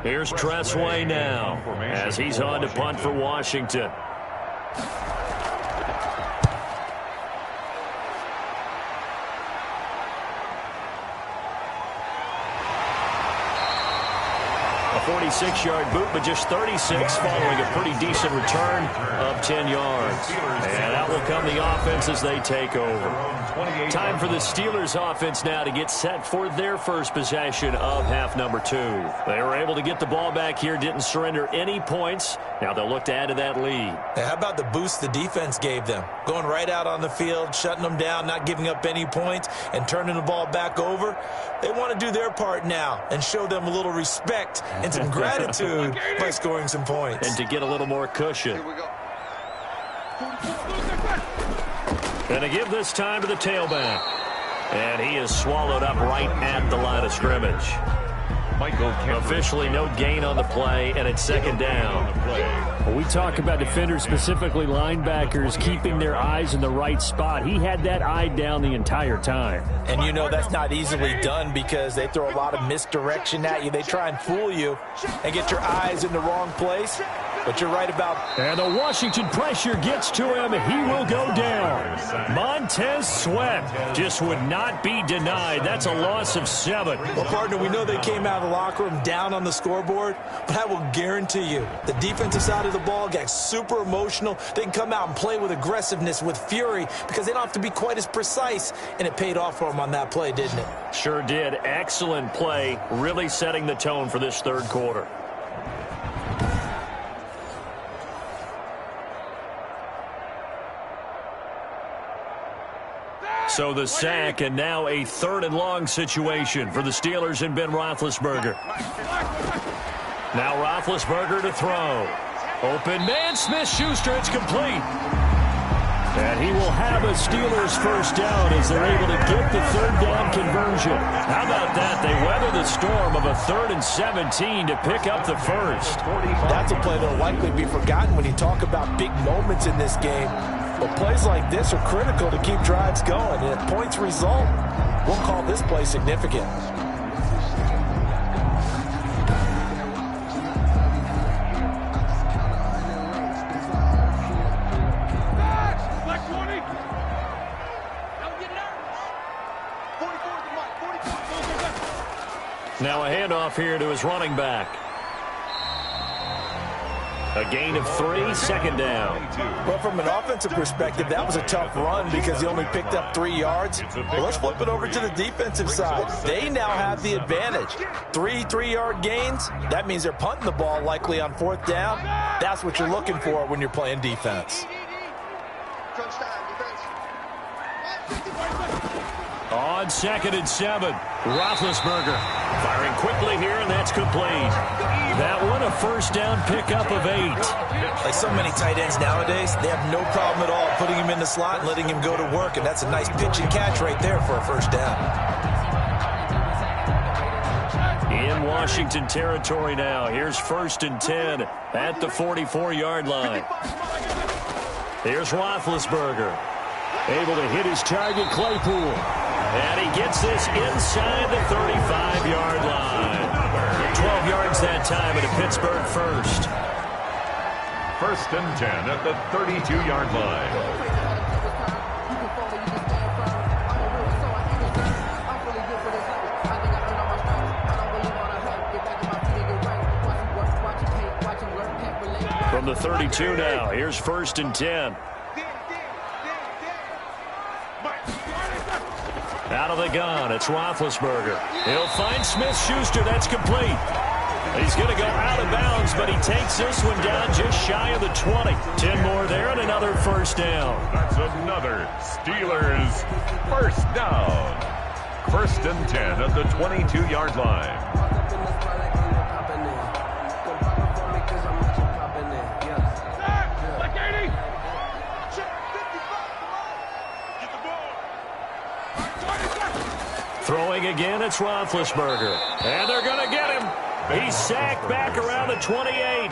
Here's Tressway now as he's on to punt for Washington. A 46-yard boot, but just 36 following a pretty decent return of 10 yards. And out will come the offense as they take over. Time for the Steelers offense now to get set for their first possession of half number 2. They were able to get the ball back here, didn't surrender any points. Now they'll look to add to that lead. Hey, how about the boost the defense gave them? Going right out on the field, shutting them down, not giving up any points, and turning the ball back over. They want to do their part now and show them a little respect and some gratitude by scoring some points. And to get a little more cushion. And to give this time to the tailback. And he is swallowed up right at the line of scrimmage. Officially no gain on the play, and it's second down. Well, we talk about defenders, specifically linebackers, keeping their eyes in the right spot. He had that eye down the entire time. And you know that's not easily done because they throw a lot of misdirection at you. They try and fool you and get your eyes in the wrong place. But you're right about... And the Washington pressure gets to him. He will go down. Montez Sweat just would not be denied. That's a loss of 7. Well, partner, we know they came out of the locker room down on the scoreboard, but I will guarantee you the defensive side of the ball got super emotional. They can come out and play with aggressiveness, with fury, because they don't have to be quite as precise, and it paid off for them on that play, didn't it? Sure did. Excellent play, really setting the tone for this third quarter. So the sack, and now a 3rd and long situation for the Steelers and Ben Roethlisberger. Now Roethlisberger to throw. Open man, Smith-Schuster, it's complete. And he will have a Steelers first down as they're able to get the 3rd down conversion. How about that? They weather the storm of a 3rd and 17 to pick up the first. That's a play that will likely be forgotten when you talk about big moments in this game. But plays like this are critical to keep drives going. And if points result, we'll call this play significant. Now a handoff here to his running back. A gain of 3, 2nd down. Well, from an offensive perspective, that was a tough run because he only picked up 3 yards. Well, let's flip it over to the defensive side. They now have the advantage. 3 3-yard gains. That means they're punting the ball likely on 4th down. That's what you're looking for when you're playing defense. On 2nd and 7, Roethlisberger firing quickly here, and that's complete. That one a first down pickup of 8. Like so many tight ends nowadays, they have no problem at all putting him in the slot and letting him go to work, and that's a nice pitch and catch right there for a first down. In Washington territory now. Here's 1st and 10 at the 44-yard line. Here's Roethlisberger. Able to hit his target, Claypool. And he gets this inside the 35-yard line. 12 yards that time at a Pittsburgh first. 1st and 10 at the 32-yard line. From the 32 now, here's 1st and 10. Out of the gun, it's Roethlisberger. He'll find Smith-Schuster. That's complete. He's going to go out of bounds, but he takes this one down just shy of the 20. 10 more there and another first down. That's another Steelers first down. 1st and 10 at the 22-yard line. Throwing again, it's Roethlisberger. And they're going to get him. He's sacked back around the 28.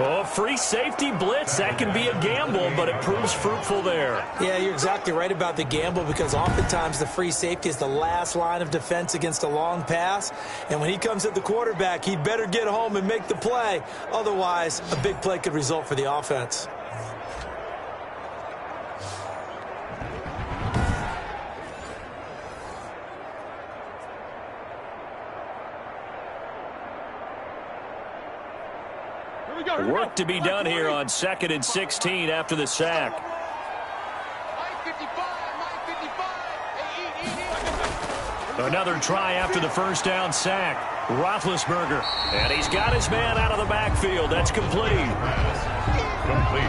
Oh, free safety blitz. That can be a gamble, but it proves fruitful there. Yeah, you're exactly right about the gamble because oftentimes the free safety is the last line of defense against a long pass. And when he comes at the quarterback, he'd better get home and make the play. Otherwise, a big play could result for the offense. Work to be done here on 2nd and 16 after the sack. Another try after the first down sack. Roethlisberger. And he's got his man out of the backfield. That's complete.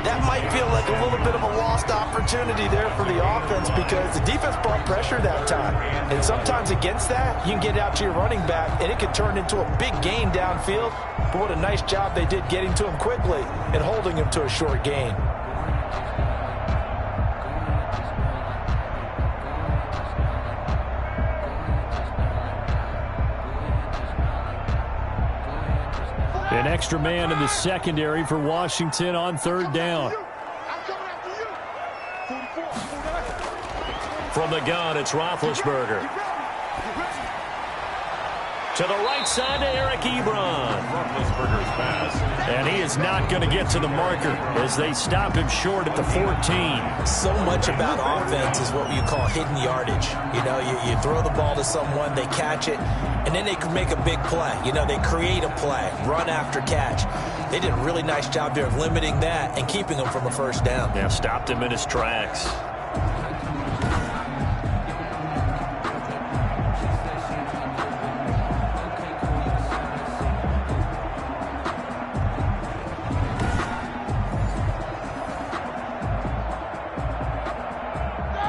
That might feel like a little bit of a lost opportunity there for the offense because the defense brought pressure that time. And sometimes against that, you can get out to your running back, and it can turn into a big gain downfield. But what a nice job they did getting to him quickly and holding him to a short gain. An extra man in the secondary for Washington on third down. From the gun, it's Roethlisberger. To the right side to Eric Ebron. Roethlisberger's pass. And he is not going to get to the marker as they stop him short at the 14. So much about offense is what you call hidden yardage. You know, you throw the ball to someone, they catch it, and then they can make a big play. You know, they create a play, run after catch. They did a really nice job there of limiting that and keeping him from a first down. Yeah, stopped him in his tracks.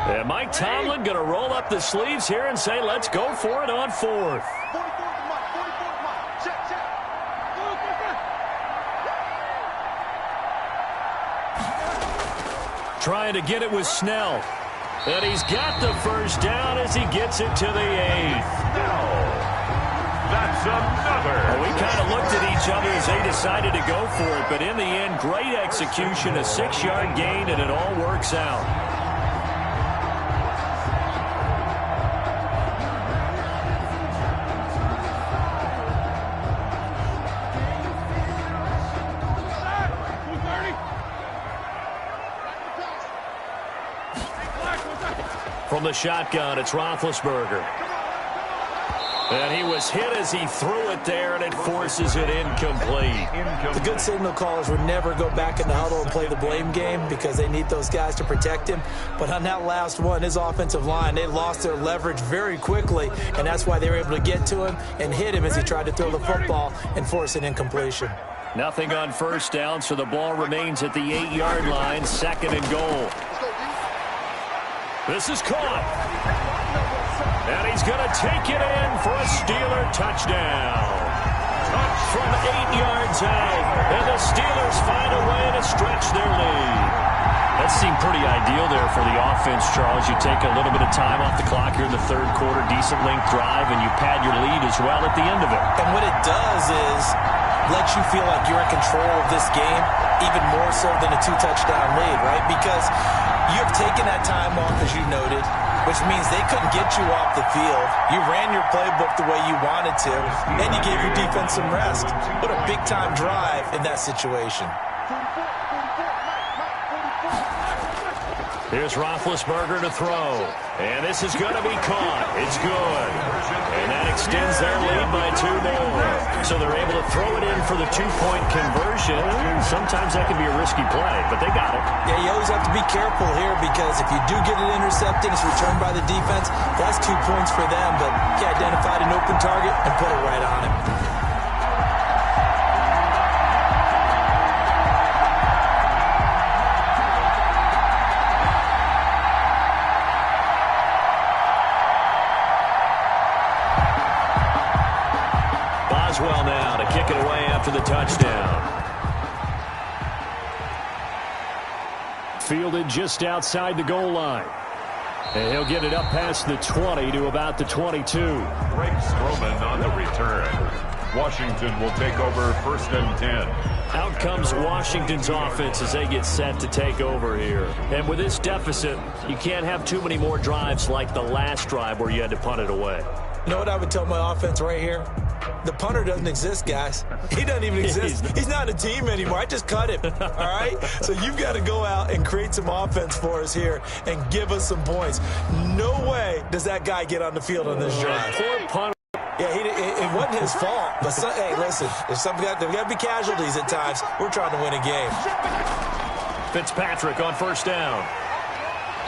And Mike Tomlin going to roll up the sleeves here and say, let's go for it on fourth. Trying to get it with Snell. And he's got the first down as he gets it to the 8th. That's another. Well, we kind of looked at each other as they decided to go for it, but in the end, great execution, a 6-yard gain, and it all works out. From the shotgun, it's Roethlisberger. And he was hit as he threw it there, and it forces it incomplete. The good signal callers would never go back in the huddle and play the blame game because they need those guys to protect him. But on that last one, his offensive line, they lost their leverage very quickly, and that's why they were able to get to him and hit him as he tried to throw the football and force an incompletion. Nothing on first down, so the ball remains at the 8-yard line, 2nd and goal. This is caught. And he's going to take it in for a Steeler touchdown. Touch from 8 yards out. And the Steelers find a way to stretch their lead. That seemed pretty ideal there for the offense, Charles. You take a little bit of time off the clock here in the third quarter, decent length drive, and you pad your lead as well at the end of it. And what it does is let you feel like you're in control of this game, even more so than a 2-touchdown lead, right? Because you have taken that time off, as you noted, which means they couldn't get you off the field. You ran your playbook the way you wanted to, and you gave your defense some rest. What a big-time drive in that situation. Here's Roethlisberger to throw. And this is going to be caught. It's good. And that extends their lead by 2 more. So they're able to throw it in for the 2-point conversion. Sometimes that can be a risky play, but they got it. Yeah, you always have to be careful here because if you do get it intercepted, it's returned by the defense. That's 2 points for them, but he identified an open target and put it right on him. Boswell now to kick it away after the touchdown. Fielded just outside the goal line. And he'll get it up past the 20 to about the 22. Greg Stroman on the return. Washington will take over 1st and 10. Out comes Washington's offense as they get set to take over here. And with this deficit, you can't have too many more drives like the last drive where you had to punt it away. You know what I would tell my offense right here? The punter doesn't exist, guys. He doesn't even exist. He's not a team anymore. I just cut him, all right? So you've got to go out and create some offense for us here and give us some points. No way does that guy get on the field on this drive. Poor punter. Yeah, it wasn't his fault. But, hey, listen, there's got to be casualties at times. We're trying to win a game. Fitzpatrick on first down.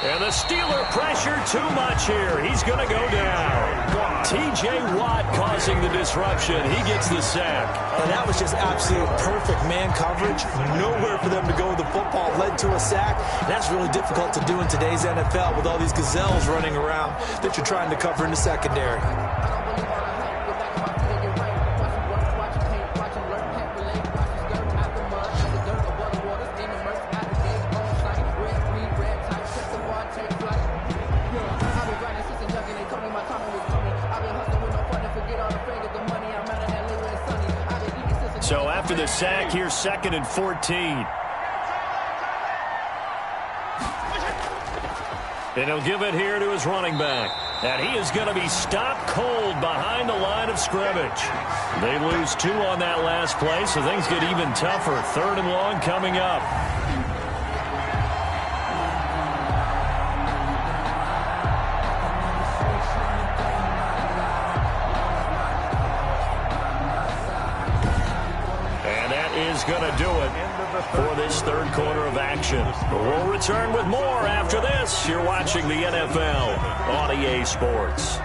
And the Steeler pressure too much here. He's going to go down. T.J. Watt causing the disruption. He gets the sack. And that was just absolute perfect man coverage. Nowhere for them to go with the football. Led to a sack. And that's really difficult to do in today's NFL with all these gazelles running around that you're trying to cover in the secondary. So after the sack, here's 2nd and 14. And he'll give it here to his running back. And he is going to be stopped cold behind the line of scrimmage. They lose 2 on that last play, so things get even tougher. 3rd and long coming up. And that is going to do it for this 3rd quarter of action. We'll return with more after this. You're watching the NFL on EA Sports.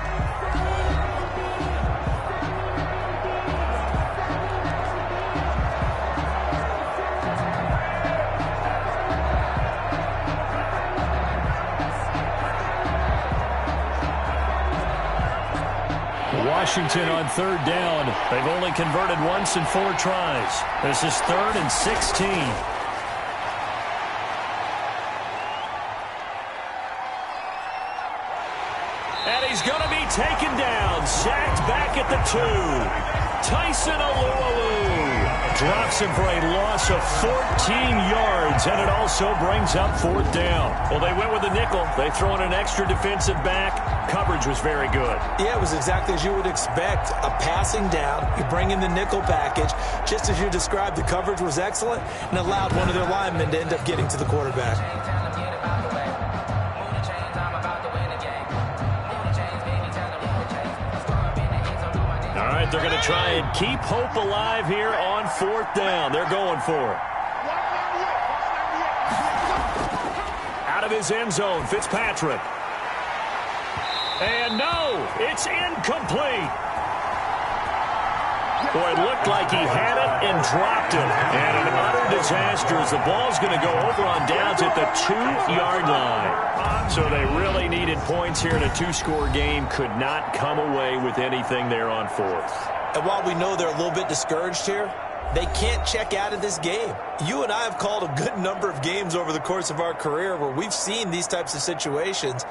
Washington on 3rd down. They've only converted once in 4 tries. This is 3rd and 16. And he's going to be taken down. Sacked back at the 2. Tyson Alualu drops him for a loss of 14 yards, and it also brings up 4th down. Well, they went with the nickel. They throw in an extra defensive back. Coverage was very good. Yeah, it was exactly as you would expect. A passing down, you bring in the nickel package. Just as you described, the coverage was excellent and allowed one of their linemen to end up getting to the quarterback. All right, they're going to try and keep hope alive here on 4th down. They're going for it. Out of his end zone, Fitzpatrick. And no, it's incomplete. Boy, it looked like he had it and dropped it. And an utter disaster as the ball's going to go over on downs at the 2-yard line. So they really needed points here in a 2-score game. Could not come away with anything there on 4th. And while we know they're a little bit discouraged here, they can't check out of this game. You and I have called a good number of games over the course of our career where we've seen these types of situations.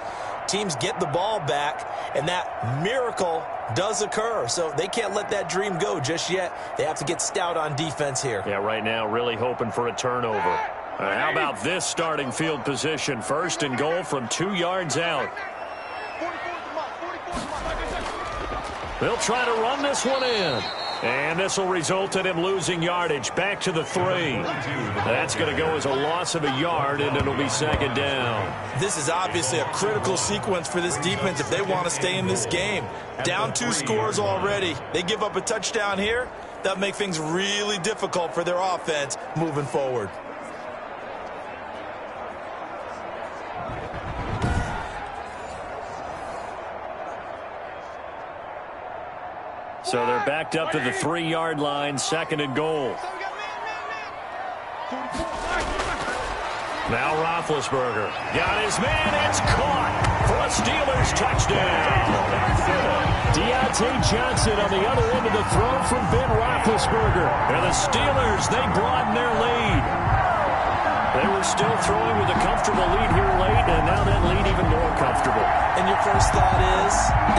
Teams get the ball back, and that miracle does occur. So they can't let that dream go just yet. They have to get stout on defense here. Yeah, right now really hoping for a turnover. How about this starting field position? 1st and goal from 2 yards out. They'll try to run this one in. And this will result in him losing yardage. Back to the 3. That's going to go as a loss of a yard, and it'll be 2nd down. This is obviously a critical sequence for this defense if they want to stay in this game. Down 2 scores already. They give up a touchdown here. That'll make things really difficult for their offense moving forward. So they're backed up to the 3-yard line, 2nd and goal. Now Roethlisberger got his man. It's caught for a Steelers touchdown. Deontay Johnson on the other end of the throw from Ben Roethlisberger. And the Steelers, they broaden their lead. They were still throwing with a comfortable lead here late, and now that lead even more comfortable. And your first thought is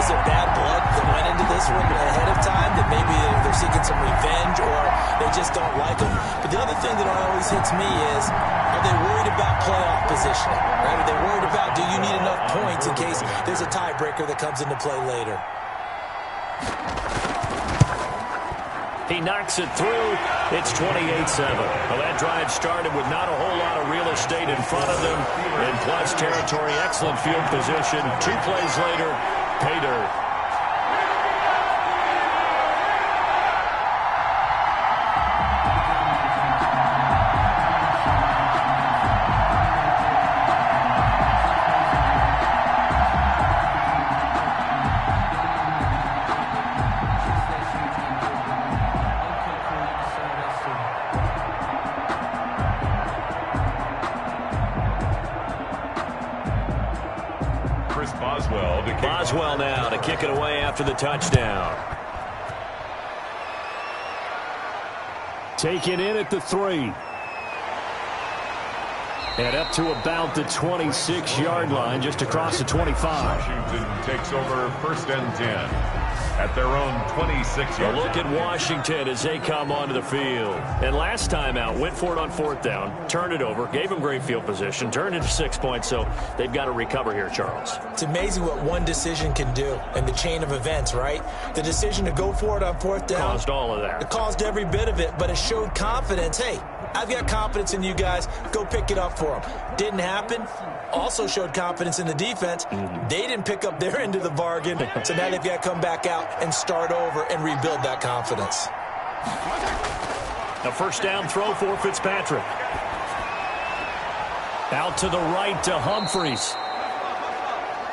there bad blood that went into this one ahead of time, that maybe they're seeking some revenge or they just don't like them? But the other thing that always hits me is, are they worried about playoff positioning? Right? Are they worried about, do you need enough points in case there's a tiebreaker that comes into play later? He knocks it through. It's 28-7. Well, that drive started with not a whole lot of real estate in front of them. In plus territory, excellent field position. 2 plays later, pay dirt. Boswell now to kick it away after the touchdown. Taken in at the 3. And up to about the 26-yard line, just across the 25. Washington takes over 1st and 10. at their own 26-yard line. Look at Washington as they come onto the field. And last time out, went for it on 4th down, turned it over, gave them great field position, turned into 6 points, so they've got to recover here, Charles. It's amazing what one decision can do in the chain of events, right? The decision to go for it on 4th down. Caused all of that. It caused every bit of it, but it showed confidence. Hey, I've got confidence in you guys. Go pick it up for them. Didn't happen. Also showed confidence in the defense. They didn't pick up their end of the bargain, so now they've got to come back out and start over and rebuild that confidence. A first down throw for Fitzpatrick. Out to the right to Humphries.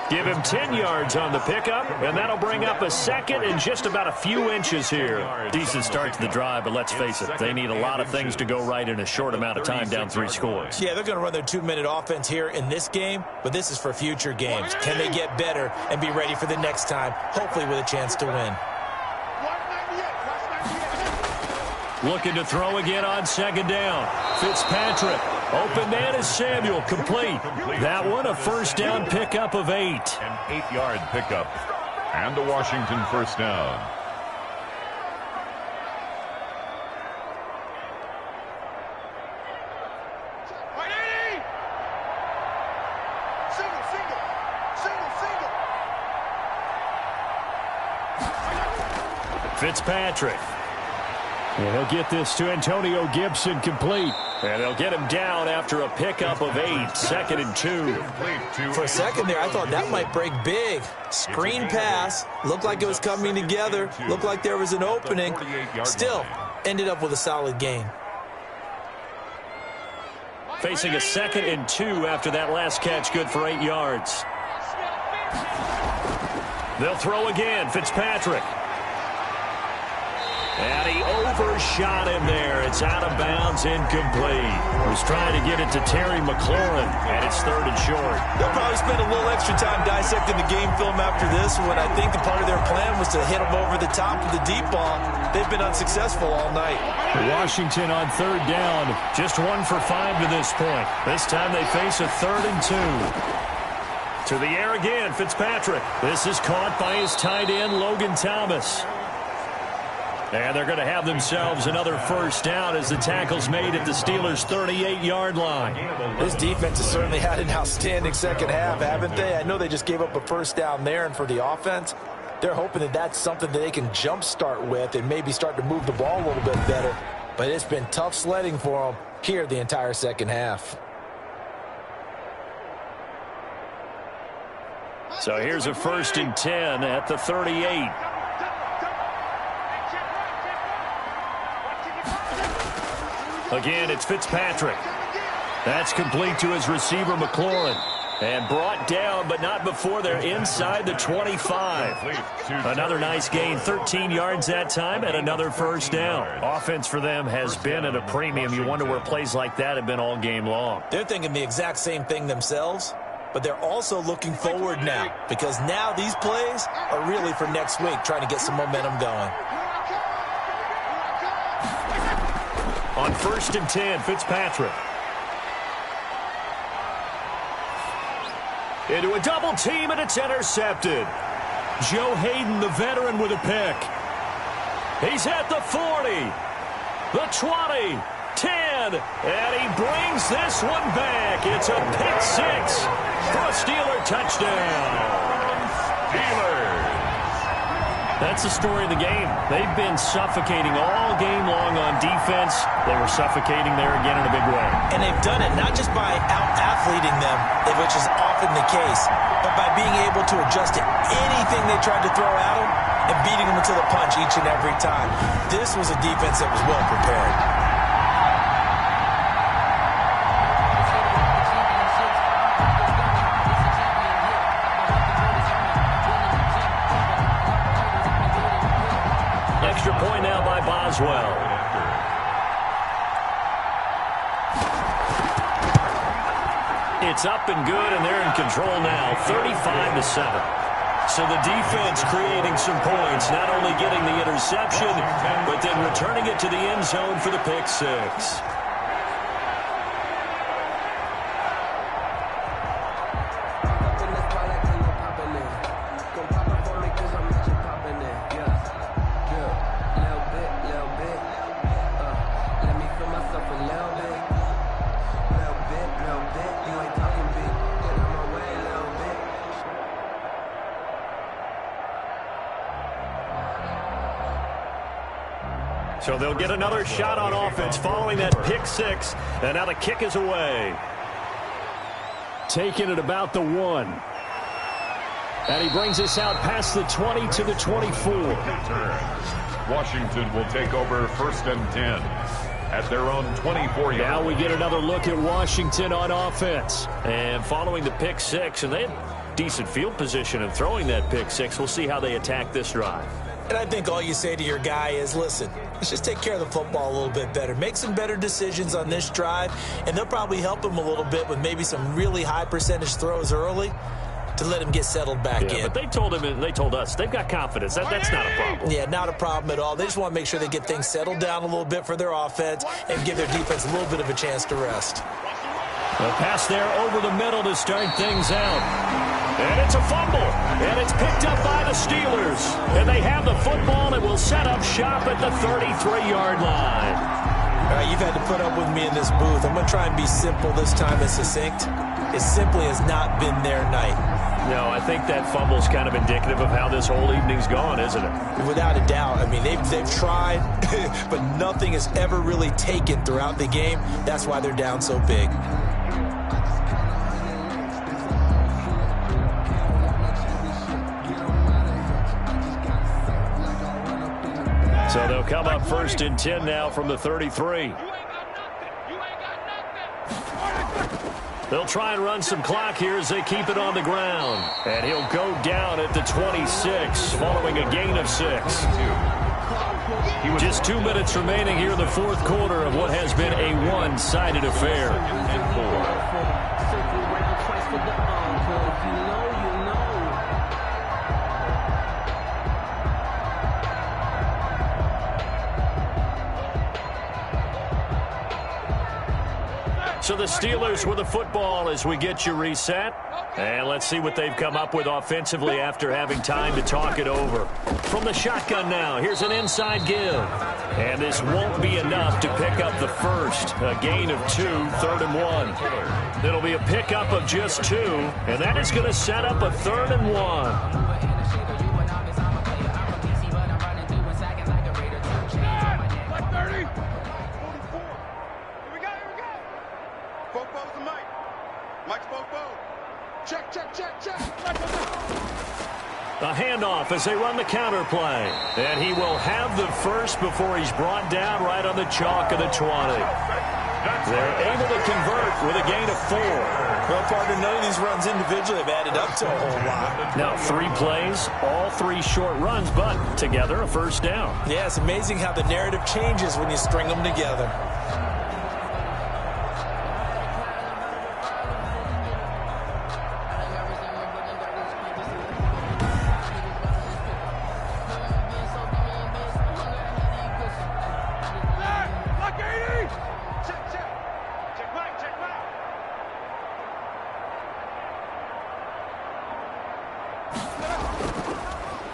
Give him 10 yards on the pickup, and that'll bring up a second and just about a few inches here. Decent start to the drive, but let's face it, they need a lot of things to go right in a short amount of time down 3 scores. Yeah, they're going to run their 2-minute offense here in this game, but this is for future games. Can they get better and be ready for the next time, hopefully with a chance to win? Looking to throw again on 2nd down. Fitzpatrick. Open man is Samuel. Complete. That one a first down pickup of 8. An 8-yard pickup. And a Washington first down. Fitzpatrick. And he'll get this to Antonio Gibson, complete. And they'll get him down after a pickup of 8, 2nd and 2. For a second there, I thought that might break big. Screen pass. Looked like it was coming together. Looked like there was an opening. Still, ended up with a solid gain. Facing a 2nd and 2 after that last catch, good for 8 yards. They'll throw again, Fitzpatrick. And he overshot him there. It's out of bounds, incomplete. Was trying to get it to Terry McLaurin, and it's 3rd and short. They'll probably spend a little extra time dissecting the game film after this one. I think the part of their plan was to hit him over the top of the deep ball. They've been unsuccessful all night. Washington on 3rd down, just 1 for 5 to this point. This time they face a 3rd and 2. To the air again, Fitzpatrick. This is caught by his tight end, Logan Thomas. And they're going to have themselves another first down as the tackle's made at the Steelers' 38-yard line. This defense has certainly had an outstanding second half, haven't they? I know they just gave up a first down there, and for the offense, they're hoping that that's something that they can jumpstart with and maybe start to move the ball a little bit better. But it's been tough sledding for them here the entire second half. So here's a 1st and 10 at the 38. Again, it's Fitzpatrick. That's complete to his receiver, McLaurin. And brought down, but not before they're inside the 25. Another nice gain, 13 yards that time, and another first down. Offense for them has been at a premium. You wonder where plays like that have been all game long. They're thinking the exact same thing themselves, but they're also looking forward now, because now these plays are really for next week, trying to get some momentum going. On 1st and 10, Fitzpatrick. Into a double team, and it's intercepted. Joe Hayden, the veteran, with a pick. He's at the 40, the 20, 10, and he brings this one back. It's a pick 6 for a Steeler touchdown. Steelers. That's the story of the game. They've been suffocating all game long on defense. They were suffocating there again in a big way. And they've done it not just by out-athleting them, which is often the case, but by being able to adjust to anything they tried to throw at them and beating them to the punch each and every time. This was a defense that was well prepared. Point now by Boswell. It's up and good, and they're in control now, 35-7. So the defense creating some points, not only getting the interception, but then returning it to the end zone for the pick 6. So they'll get another shot on offense following that pick six. And now the kick is away. Taking it about the 1. And he brings us out past the 20 to the 24. Washington will take over 1st and 10 at their own 24-yard. Now we get another look at Washington on offense. And following the pick six, and they had decent field position in throwing that pick six. We'll see how they attack this drive. And I think all you say to your guy is, listen, let's just take care of the football a little bit better. Make some better decisions on this drive, and they'll probably help him a little bit with maybe some really high percentage throws early to let him get settled back in. But they told him, and they told us, they've got confidence. That's not a problem. Yeah, not a problem at all. They just want to make sure they get things settled down a little bit for their offense and give their defense a little bit of a chance to rest. A pass there over the middle to start things out. And it's a fumble. And it's picked up by the Steelers. And they have the football and will set up shop at the 33-yard line. All right, you've had to put up with me in this booth. I'm going to try and be simple this time and succinct. It simply has not been their night. No, I think that fumble's kind of indicative of how this whole evening's gone, isn't it? Without a doubt. I mean, they've tried, but nothing has ever really taken throughout the game. That's why they're down so big. So they'll come up 1st and 10 now from the 33. They'll try and run some clock here as they keep it on the ground. And he'll go down at the 26 following a gain of 6. Just 2 minutes remaining here in the fourth quarter of what has been a one-sided affair. So the Steelers with the football as we get you reset. And let's see what they've come up with offensively after having time to talk it over. From the shotgun now, here's an inside give. And this won't be enough to pick up the first. A gain of 2, 3rd and 1. It'll be a pickup of just 2, and that is going to set up a 3rd and 1. A handoff as they run the counter play. And he will have the first before he's brought down right on the chalk of the 20. They're able to convert with a gain of 4. Well, partner, none of these runs individually have added up to a whole lot. Now, 3 plays, all 3 short runs, but together a first down. Yeah, it's amazing how the narrative changes when you string them together.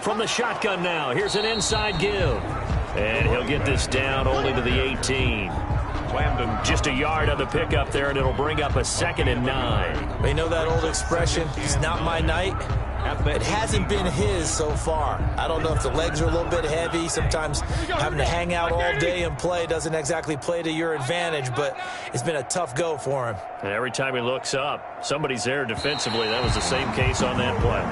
From the shotgun now, here's an inside give. And he'll get this down only to the 18. Just a yard on the pickup there, and it'll bring up a 2nd and 9. You know that old expression, it's not my night? It hasn't been his so far. I don't know if the legs are a little bit heavy. Sometimes having to hang out all day and play doesn't exactly play to your advantage, but it's been a tough go for him. And every time he looks up, somebody's there defensively. That was the same case on that play.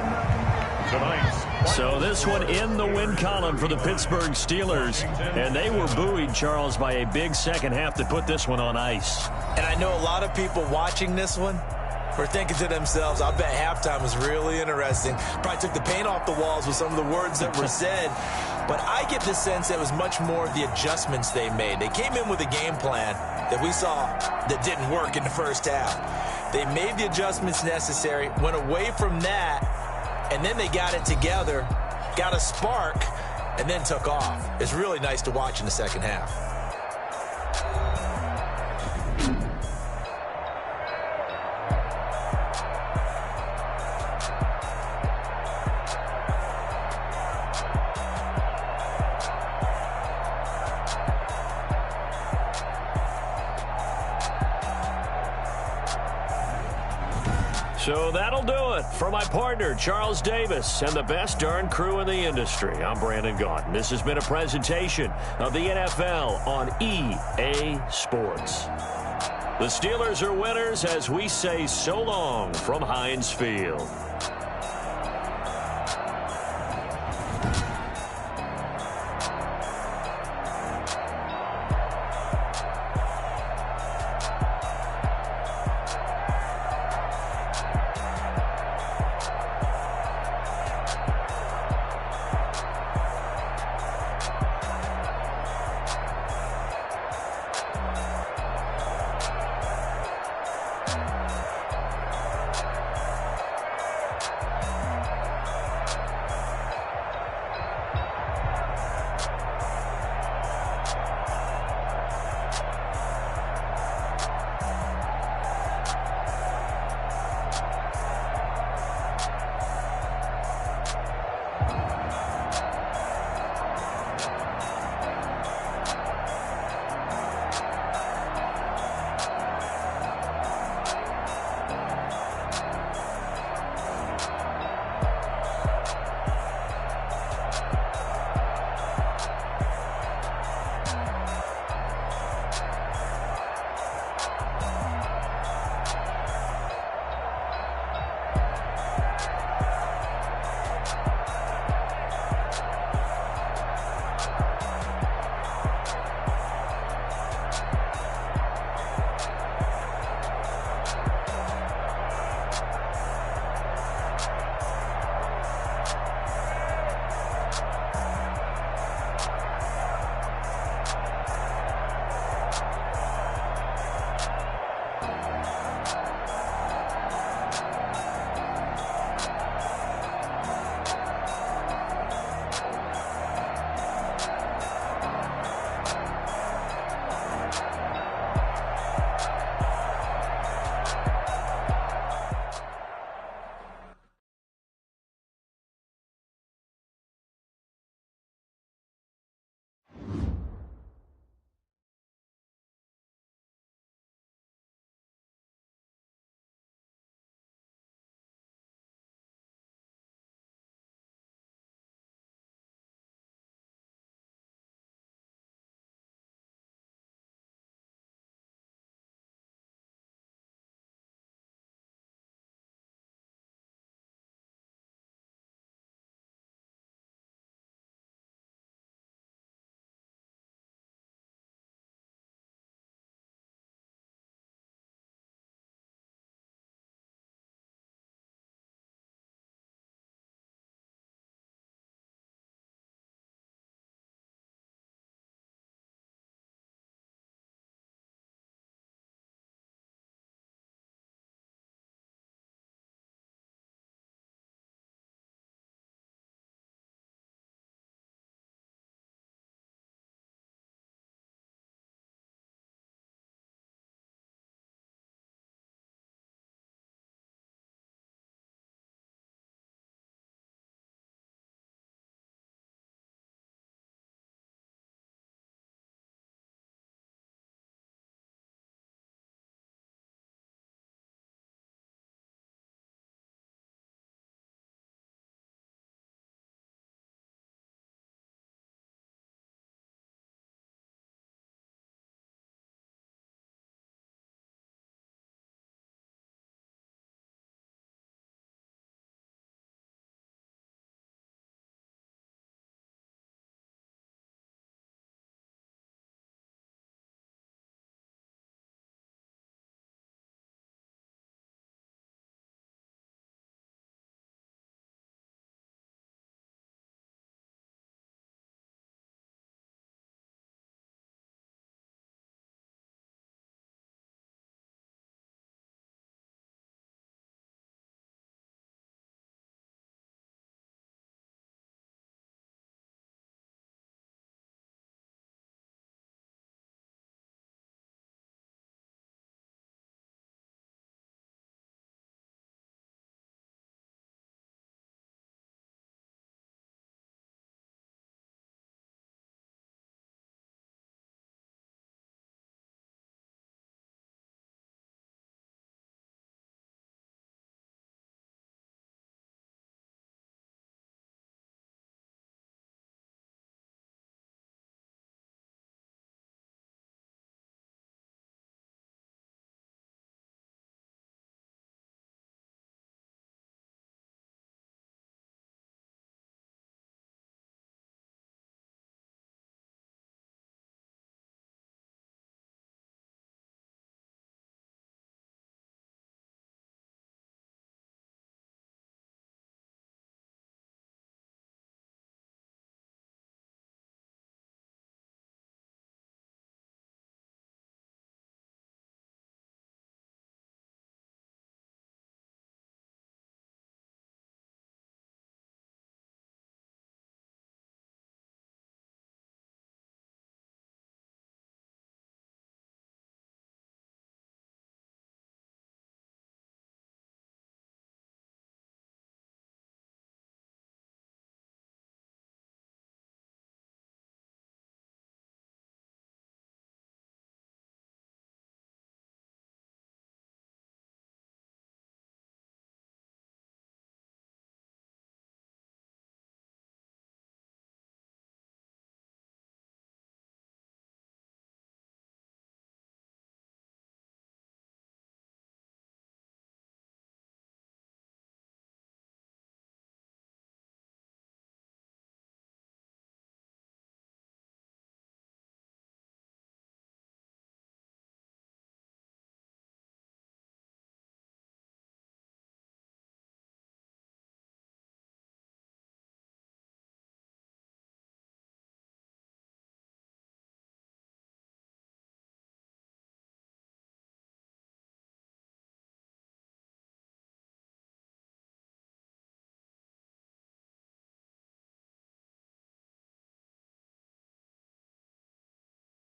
So this one in the win column for the Pittsburgh Steelers. And they were buoyed, Charles, by a big second half to put this one on ice. And I know a lot of people watching this one were thinking to themselves, I bet halftime was really interesting. Probably took the paint off the walls with some of the words that were said. But I get the sense it was much more the adjustments they made. They came in with a game plan that we saw that didn't work in the first half. They made the adjustments necessary, went away from that, and then they got it together, got a spark, and then took off. It's really nice to watch in the second half. So that'll do it for my partner, Charles Davis, and the best darn crew in the industry. I'm Brandon Gaudin. This has been a presentation of the NFL on EA Sports. The Steelers are winners as we say so long from Heinz Field.